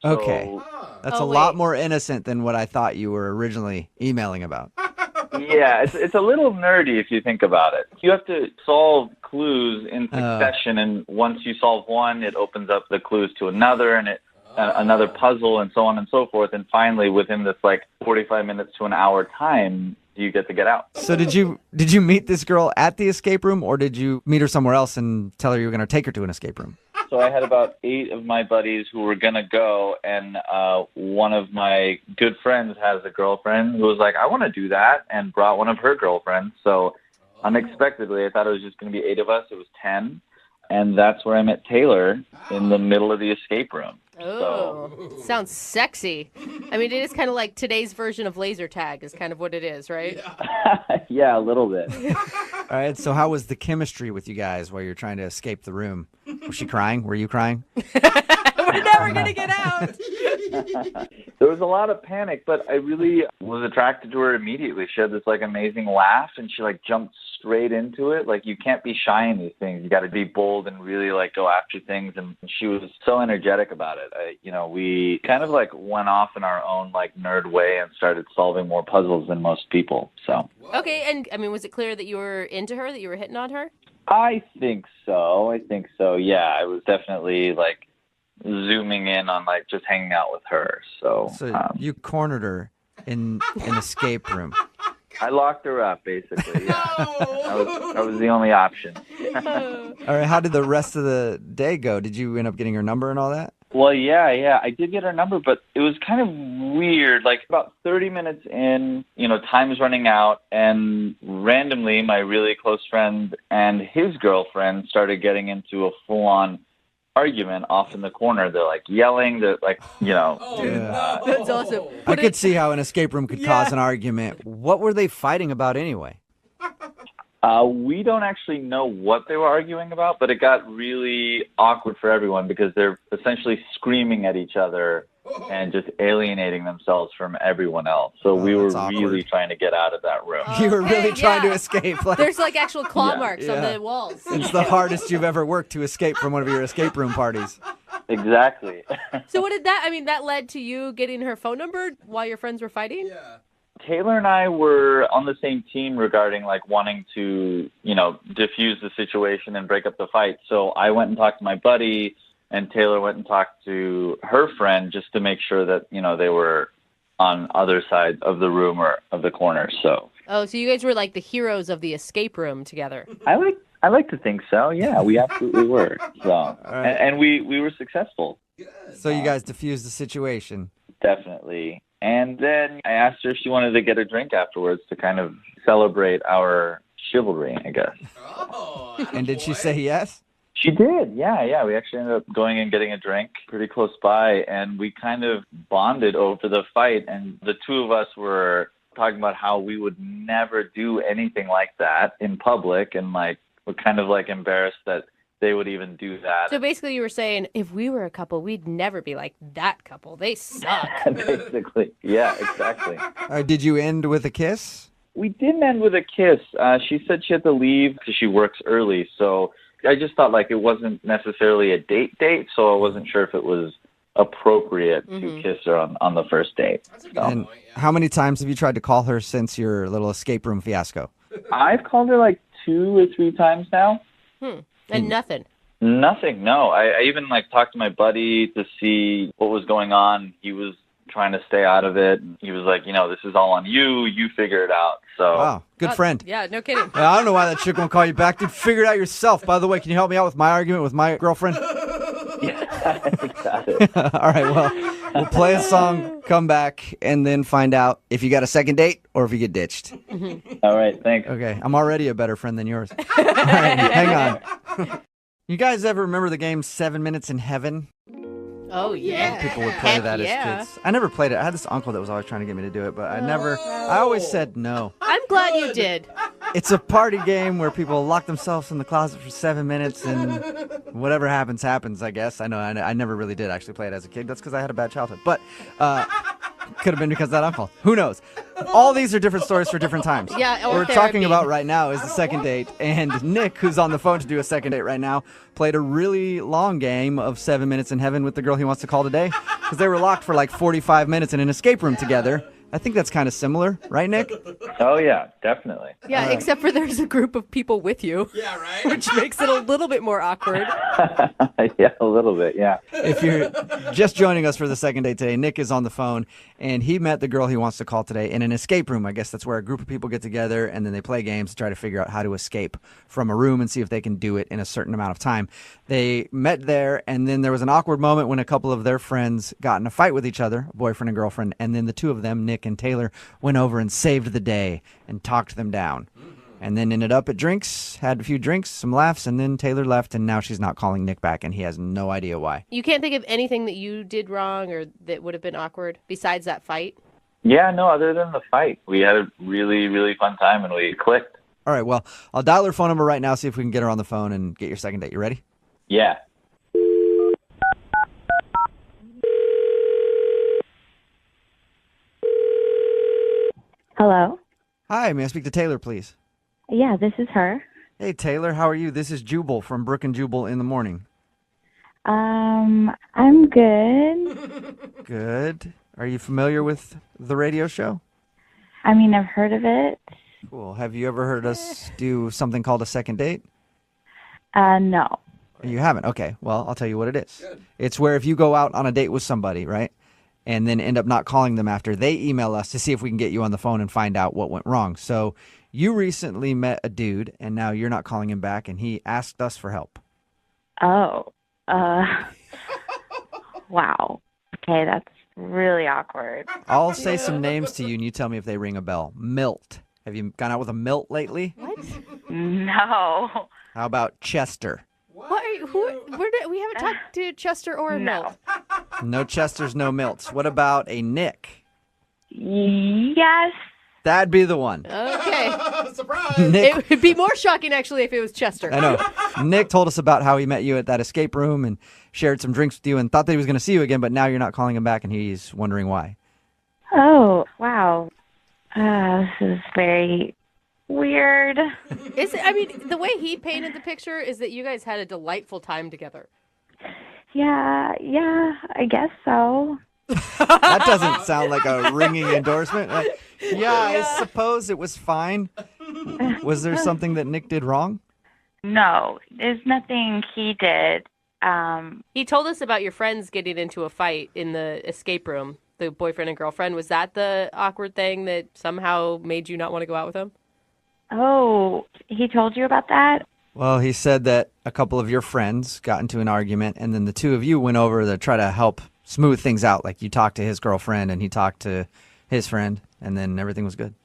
Speaker 3: Okay. That's a lot more innocent than what I thought you were originally emailing about.
Speaker 13: Yeah, it's a little nerdy if you think about it. You have to solve clues in succession, and once you solve one, it opens up the clues to another, and another puzzle, and so on and so forth. And finally, within this like 45 minutes to an hour time, you get to get out.
Speaker 3: So did you meet this girl at the escape room, or did you meet her somewhere else and tell her you were going to take her to an escape room?
Speaker 13: So I had about 8 of my buddies who were going to go, and one of my good friends has a girlfriend who was like, I want to do that, and brought one of her girlfriends. So unexpectedly, I thought it was just going to be 8 of us. It was 10, and that's where I met Taylor, in the middle of the escape room.
Speaker 5: Oh, sounds sexy. I mean, it is kind of like today's version of laser tag is kind of what it is, right?
Speaker 13: Yeah, a little bit.
Speaker 3: All right, so how was the chemistry with you guys while you're trying to escape the room? Was she crying? Were you crying?
Speaker 5: We're never going to get out.
Speaker 13: There was a lot of panic, but I really was attracted to her immediately. She had this like amazing laugh, and she like jumped straight into it. Like, you can't be shy in these things. You got to be bold and really like go after things. And she was so energetic about it. We kind of like went off in our own like nerd way and started solving more puzzles than most people. So
Speaker 5: okay, and I mean, was it clear that you were into her, that you were hitting on her?
Speaker 13: I think so. Yeah, I was definitely like zooming in on like just hanging out with her. So
Speaker 3: you cornered her in an escape room.
Speaker 13: I locked her up, basically. Yeah. I was the only option.
Speaker 3: All right, how did the rest of the day go? Did you end up getting her number and all that?
Speaker 13: Well, yeah, I did get her number, but it was kind of weird. Like about 30 minutes in, time is running out, and randomly my really close friend and his girlfriend started getting into a full-on argument off in the corner. They're like yelling, they're like,
Speaker 5: That's awesome.
Speaker 3: I could see how an escape room could cause an argument. What were they fighting about anyway?
Speaker 13: We don't actually know what they were arguing about, but it got really awkward for everyone because they're essentially screaming at each other and just alienating themselves from everyone else. So we were really trying to get out of that room.
Speaker 3: You were really trying to escape. Like,
Speaker 5: There's like actual claw marks on
Speaker 3: Yeah.
Speaker 5: the walls.
Speaker 3: it's the hardest you've ever worked to escape from one of your escape room parties.
Speaker 13: Exactly.
Speaker 5: So what did that, I mean, that led to you getting her phone number while your friends were fighting? Yeah.
Speaker 13: Taylor and I were on the same team regarding like wanting to, diffuse the situation and break up the fight. So I went and talked to my buddy, and Taylor went and talked to her friend just to make sure that, they were on other sides of the room or of the corner. So
Speaker 5: Oh, so you guys were like the heroes of the escape room together.
Speaker 13: I like to think so. Yeah, we absolutely were. So and we were successful.
Speaker 3: So you guys diffused the situation.
Speaker 13: Definitely. And then I asked her if she wanted to get a drink afterwards to kind of celebrate our chivalry, I guess.
Speaker 3: And did she say yes?
Speaker 13: She did, yeah. We actually ended up going and getting a drink pretty close by, and we kind of bonded over the fight. And the two of us were talking about how we would never do anything like that in public, and like we're kind of like embarrassed that they would even do that.
Speaker 5: So basically you were saying, if we were a couple, we'd never be like that couple. They suck.
Speaker 13: Basically, yeah, exactly.
Speaker 3: Did you end with a kiss?
Speaker 13: We didn't end with a kiss. She said she had to leave because she works early, so I just thought like it wasn't necessarily a date, so I wasn't sure if it was appropriate to kiss her on the first date. So.
Speaker 3: And how many times have you tried to call her since your little escape room fiasco?
Speaker 13: I've called her like 2 or 3 times now.
Speaker 5: And nothing.
Speaker 13: Nothing, no. I even like talked to my buddy to see what was going on. He was trying to stay out of it. He was like, this is all on you. You figure it out. So
Speaker 3: Wow, good friend.
Speaker 5: Yeah, no kidding.
Speaker 3: I don't know why that chick won't call you back. Dude, figure it out yourself. By the way, can you help me out with my argument with my girlfriend?
Speaker 13: Got it.
Speaker 3: All right, well, we'll play a song, come back, and then find out if you got a second date or if you get ditched.
Speaker 13: All right, thanks.
Speaker 3: Okay, I'm already a better friend than yours. All right, hang on. You guys ever remember the game 7 Minutes in Heaven?
Speaker 5: Oh, yeah.
Speaker 3: People would play that as kids. I never played it. I had this uncle that was always trying to get me to do it, but I always said no.
Speaker 5: I'm glad you did.
Speaker 3: It's a party game where people lock themselves in the closet for 7 minutes and whatever happens, happens, I guess. I know I never really did actually play it as a kid. That's because I had a bad childhood. But could have been because of that uncle. Who knows? All these are different stories for different times.
Speaker 5: Yeah,
Speaker 3: What we're talking about right now is the second date. And Nick, who's on the phone to do a second date right now, played a really long game of 7 Minutes in Heaven with the girl he wants to call today because they were locked for like 45 minutes in an escape room together. I think that's kind of similar, right, Nick?
Speaker 13: Oh, yeah, definitely.
Speaker 5: Yeah, except for there's a group of people with you. Yeah, right. Which makes it a little bit more awkward.
Speaker 13: Yeah, a little bit, yeah.
Speaker 3: If you're just joining us for the second date today, Nick is on the phone, and he met the girl he wants to call today in an escape room. I guess that's where a group of people get together, and then they play games to try to figure out how to escape from a room and see if they can do it in a certain amount of time. They met there, and then there was an awkward moment when a couple of their friends got in a fight with each other, boyfriend and girlfriend, and then the two of them, Nick and Taylor, went over and saved the day and talked them down. And then ended up at drinks, had a few drinks, some laughs, and then Taylor left, and now she's not calling Nick back, and he has no idea why.
Speaker 5: You can't think of anything that you did wrong or that would have been awkward besides that fight?
Speaker 13: Yeah, no, other than the fight. We had a really, really fun time, and we clicked.
Speaker 3: All right, well, I'll dial her phone number right now, see if we can get her on the phone and get your second date. You ready?
Speaker 13: Yeah.
Speaker 20: Hello?
Speaker 3: Hi, may I speak to Taylor, please?
Speaker 20: Yeah, this is her.
Speaker 3: Hey, Taylor, how are you? This is Jubal from Brooke and Jubal in the morning.
Speaker 20: I'm good.
Speaker 3: Good. Are you familiar with the radio show?
Speaker 20: I mean, I've heard of it.
Speaker 3: Cool. Have you ever heard us do something called a second date?
Speaker 20: No.
Speaker 3: You haven't? Okay. Well, I'll tell you what it is. It's where if you go out on a date with somebody, right, and then end up not calling them after, they email us to see if we can get you on the phone and find out what went wrong. So you recently met a dude, and now you're not calling him back, and he asked us for help.
Speaker 20: Oh. Wow. Okay, that's really awkward.
Speaker 3: I'll say some names to you, and you tell me if they ring a bell. Milt. Have you gone out with a Milt lately?
Speaker 20: What? No.
Speaker 3: How about Chester?
Speaker 5: What are you, we haven't talked to Chester or Milt.
Speaker 3: No Chesters, no Milts. What about a Nick?
Speaker 20: Yes,
Speaker 3: That'd be the one.
Speaker 5: Okay.
Speaker 9: Surprise!
Speaker 3: Nick,
Speaker 5: It would be more shocking, actually, if it was Chester.
Speaker 3: I know. Nick told us about how he met you at that escape room and shared some drinks with you and thought that he was going to see you again, but now you're not calling him back and he's wondering why.
Speaker 20: Oh, wow. This is very weird.
Speaker 5: The way he painted the picture is that you guys had a delightful time together.
Speaker 20: Yeah, I guess so.
Speaker 3: That doesn't sound like a ringing endorsement. I suppose it was fine. Was there something that Nick did wrong?
Speaker 20: No, there's nothing he did.
Speaker 5: He told us about your friends getting into a fight in the escape room, the boyfriend and girlfriend. Was that the awkward thing that somehow made you not want to go out with him?
Speaker 20: Oh, he told you about that?
Speaker 3: Well, he said that a couple of your friends got into an argument, and then the two of you went over to try to help smooth things out. Like you talked to his girlfriend, and he talked to his friend, and then everything was good.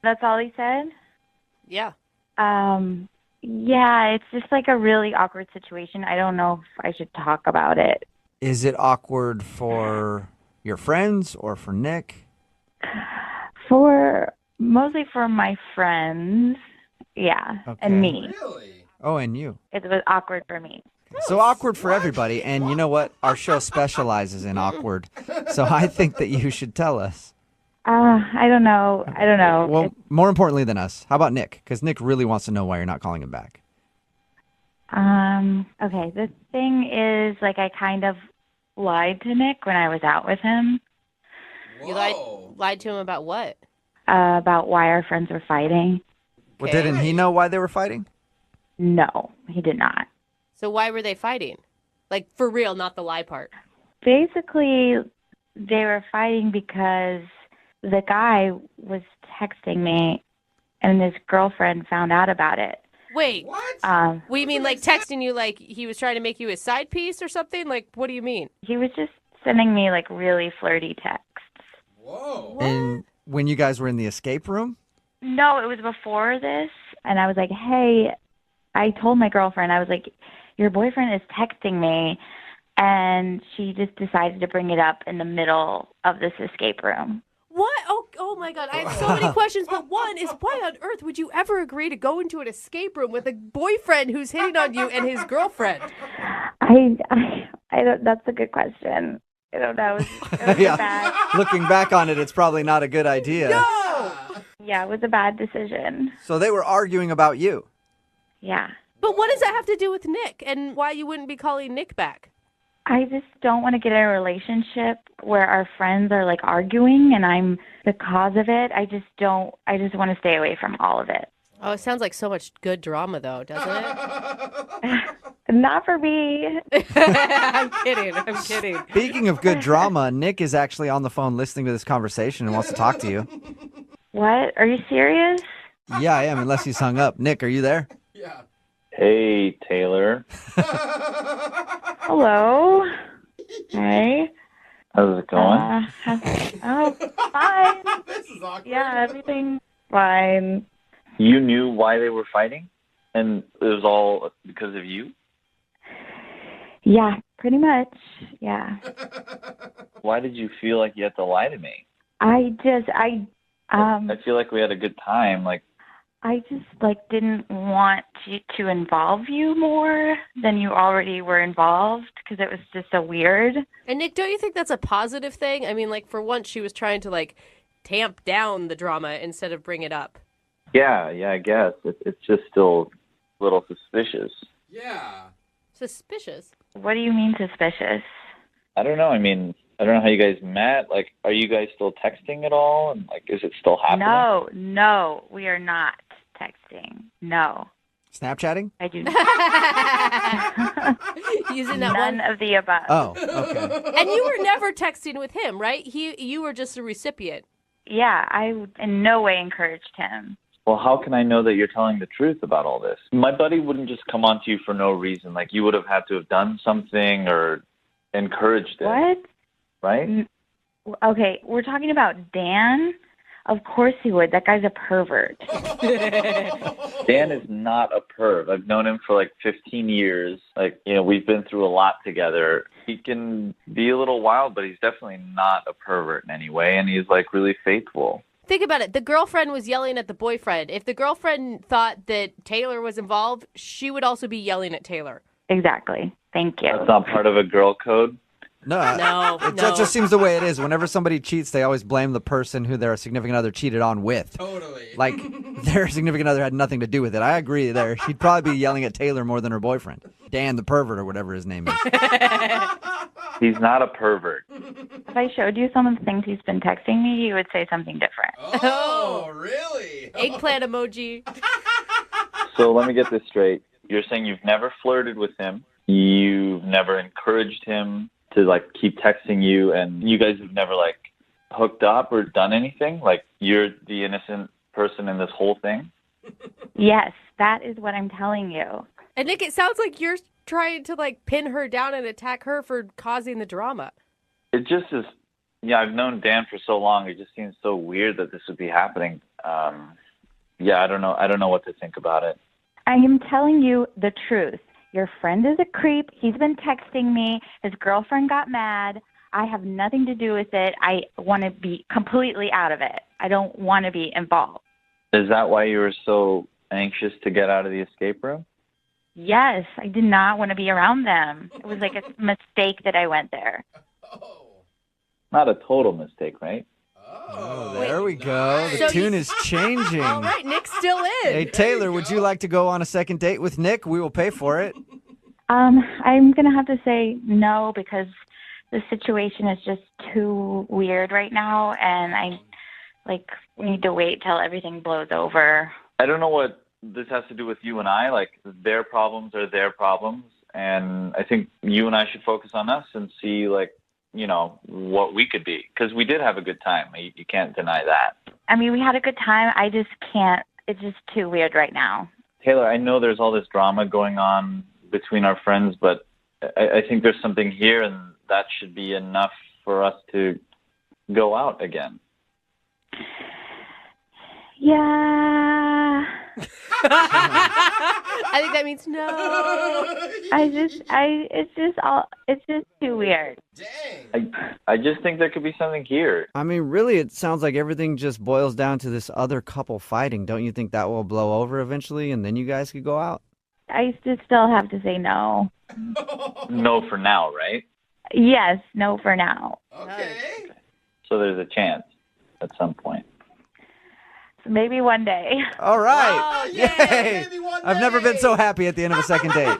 Speaker 20: That's all he said?
Speaker 5: Yeah.
Speaker 20: Yeah, it's just like a really awkward situation. I don't know if I should talk about it.
Speaker 3: Is it awkward for your friends or for Nick?
Speaker 20: Mostly for my friends, yeah,
Speaker 3: Okay.
Speaker 20: and me.
Speaker 9: Really?
Speaker 3: Oh, and you.
Speaker 20: It was awkward for me.
Speaker 3: So awkward for everybody, and you know what? Our show specializes in awkward, so I think that you should tell us.
Speaker 20: I don't know.
Speaker 3: Well, more importantly than us, how about Nick? Because Nick really wants to know why you're not calling him back.
Speaker 20: Okay, the thing is, like, I kind of lied to Nick when I was out with him.
Speaker 5: You lied to him about what?
Speaker 20: About why our friends were fighting.
Speaker 3: Well, didn't he know why they were fighting?
Speaker 20: No, he did not.
Speaker 5: So why were they fighting? Like, for real, not the lie part.
Speaker 20: Basically, they were fighting because the guy was texting me, and his girlfriend found out about it.
Speaker 5: Wait.
Speaker 20: What?
Speaker 5: We mean like texting you like he was trying to make you his side piece or something? Like, what do you mean?
Speaker 20: He was just sending me, like, really flirty texts.
Speaker 9: Whoa.
Speaker 3: And when you guys were in the escape room?
Speaker 20: No, it was before this, and I was like, hey, I told my girlfriend, I was like, your boyfriend is texting me, and she just decided to bring it up in the middle of this escape room.
Speaker 5: What? Oh my God. I have so many questions, but one is why on earth would you ever agree to go into an escape room with a boyfriend who's hitting on you and his girlfriend?
Speaker 20: I don't, that's a good question. I don't know. It was
Speaker 3: Yeah.
Speaker 20: bad.
Speaker 3: Looking back on it, it's probably not a good idea.
Speaker 5: No!
Speaker 20: Yeah, it was a bad decision.
Speaker 3: So they were arguing about you.
Speaker 20: Yeah.
Speaker 5: But what does that have to do with Nick and why you wouldn't be calling Nick back?
Speaker 20: I just don't want to get in a relationship where our friends are, like, arguing and I'm the cause of it. I just want to stay away from all of it.
Speaker 5: Oh, it sounds like so much good drama, though, doesn't it?
Speaker 20: Not for me.
Speaker 5: I'm kidding.
Speaker 3: Speaking of good drama, Nick is actually on the phone listening to this conversation and wants to talk to you.
Speaker 20: What? Are you serious?
Speaker 3: Yeah, I am, unless he's hung up. Nick, are you there?
Speaker 9: Yeah.
Speaker 13: Hey, Taylor.
Speaker 20: Hello. Hey.
Speaker 13: How's it going?
Speaker 20: Fine.
Speaker 9: This is awkward.
Speaker 20: Yeah, everything's fine.
Speaker 13: You knew why they were fighting? And it was all because of you?
Speaker 20: Yeah, pretty much. Yeah.
Speaker 13: Why did you feel like you had to lie to me?
Speaker 20: I
Speaker 13: feel like we had a good time. Like,
Speaker 20: I just, like, didn't want to involve you more than you already were involved because it was just so weird.
Speaker 5: And Nick, don't you think that's a positive thing? I mean, like, for once she was trying to, like, tamp down the drama instead of bring it up.
Speaker 13: yeah, I guess. It's just still a little suspicious.
Speaker 9: Yeah.
Speaker 5: Suspicious?
Speaker 20: What do you mean suspicious?
Speaker 13: I don't know. I mean, I don't know how you guys met. Like, are you guys still texting at all? And, like, is it still happening?
Speaker 20: No, we are not texting. No.
Speaker 3: Snapchatting?
Speaker 20: I do not.
Speaker 5: Using that
Speaker 20: None of the above.
Speaker 3: Oh, okay.
Speaker 5: And you were never texting with him, right? You were just a recipient.
Speaker 20: Yeah, I in no way encouraged him.
Speaker 13: Well, how can I know that you're telling the truth about all this? My buddy wouldn't just come on to you for no reason. Like, you would have had to have done something or encouraged it.
Speaker 20: What?
Speaker 13: Right?
Speaker 20: Okay, we're talking about Dan? Of course he would. That guy's a pervert.
Speaker 13: Dan is not a perv. I've known him for like 15 years. Like, you know, we've been through a lot together. He can be a little wild, but he's definitely not a pervert in any way, and he's like really faithful.
Speaker 5: Think about it. The girlfriend was yelling at the boyfriend. If the girlfriend thought that Taylor was involved, she would also be yelling at Taylor.
Speaker 12: Exactly. Thank you.
Speaker 13: That's not part of a girl code.
Speaker 3: No,
Speaker 5: No.
Speaker 3: That just seems the way it is. Whenever somebody cheats, they always blame the person who their significant other cheated on with.
Speaker 9: Totally.
Speaker 3: Like, their significant other had nothing to do with it. I agree there. She'd probably be yelling at Taylor more than her boyfriend. Dan the pervert or whatever his name is.
Speaker 13: He's not a pervert.
Speaker 12: If I showed you some of the things he's been texting me, you would say something different.
Speaker 9: Oh, really?
Speaker 5: Eggplant emoji.
Speaker 13: So let me get this straight. You're saying you've never flirted with him. You've never encouraged him to, like, keep texting you, and you guys have never, like, hooked up or done anything? Like, you're the innocent person in this whole thing?
Speaker 12: Yes, that is what I'm telling you.
Speaker 5: And Nick, it sounds like you're trying to, like, pin her down and attack her for causing the drama.
Speaker 13: It just is, yeah, I've known Dan for so long. It just seems so weird that this would be happening. Yeah, I don't know what to think about it.
Speaker 12: I am telling you the truth. Your friend is a creep. He's been texting me. His girlfriend got mad. I have nothing to do with it. I want to be completely out of it. I don't want to be involved.
Speaker 13: Is that why you were so anxious to get out of the escape room?
Speaker 12: Yes, I did not want to be around them. It was like a mistake that I went there.
Speaker 13: Not a total mistake, right?
Speaker 3: Oh, there we go. The
Speaker 5: So
Speaker 3: tune is changing.
Speaker 5: All right, Nick's still in.
Speaker 3: Hey, Taylor, would you like to go on a second date with Nick? We will pay for it.
Speaker 12: I'm going to have to say no because the situation is just too weird right now, and we need to wait till everything blows over.
Speaker 13: I don't know what this has to do with you and I. Like, their problems are their problems, and I think you and I should focus on us and see, like, you know, what we could be. Because we did have a good time. You can't deny that.
Speaker 12: I mean, we had a good time. I just can't. It's just too weird right now.
Speaker 13: Taylor, I know there's all this drama going on between our friends, but I think there's something here, and that should be enough for us to go out again.
Speaker 12: Yeah.
Speaker 5: I think that means no.
Speaker 12: It's just too weird.
Speaker 13: I just think there could be something here.
Speaker 3: I mean, really, it sounds like everything just boils down to this other couple fighting. Don't you think that will blow over eventually, and then you guys could go out?
Speaker 12: I just still have to say no.
Speaker 13: No for now, right?
Speaker 12: Yes, no for now.
Speaker 9: Okay.
Speaker 13: So there's a chance at some point.
Speaker 12: Maybe one day.
Speaker 3: All right.
Speaker 5: Oh,
Speaker 3: Yay.
Speaker 9: Maybe one
Speaker 3: I've never been
Speaker 9: day.
Speaker 3: so happy at the end of a second date.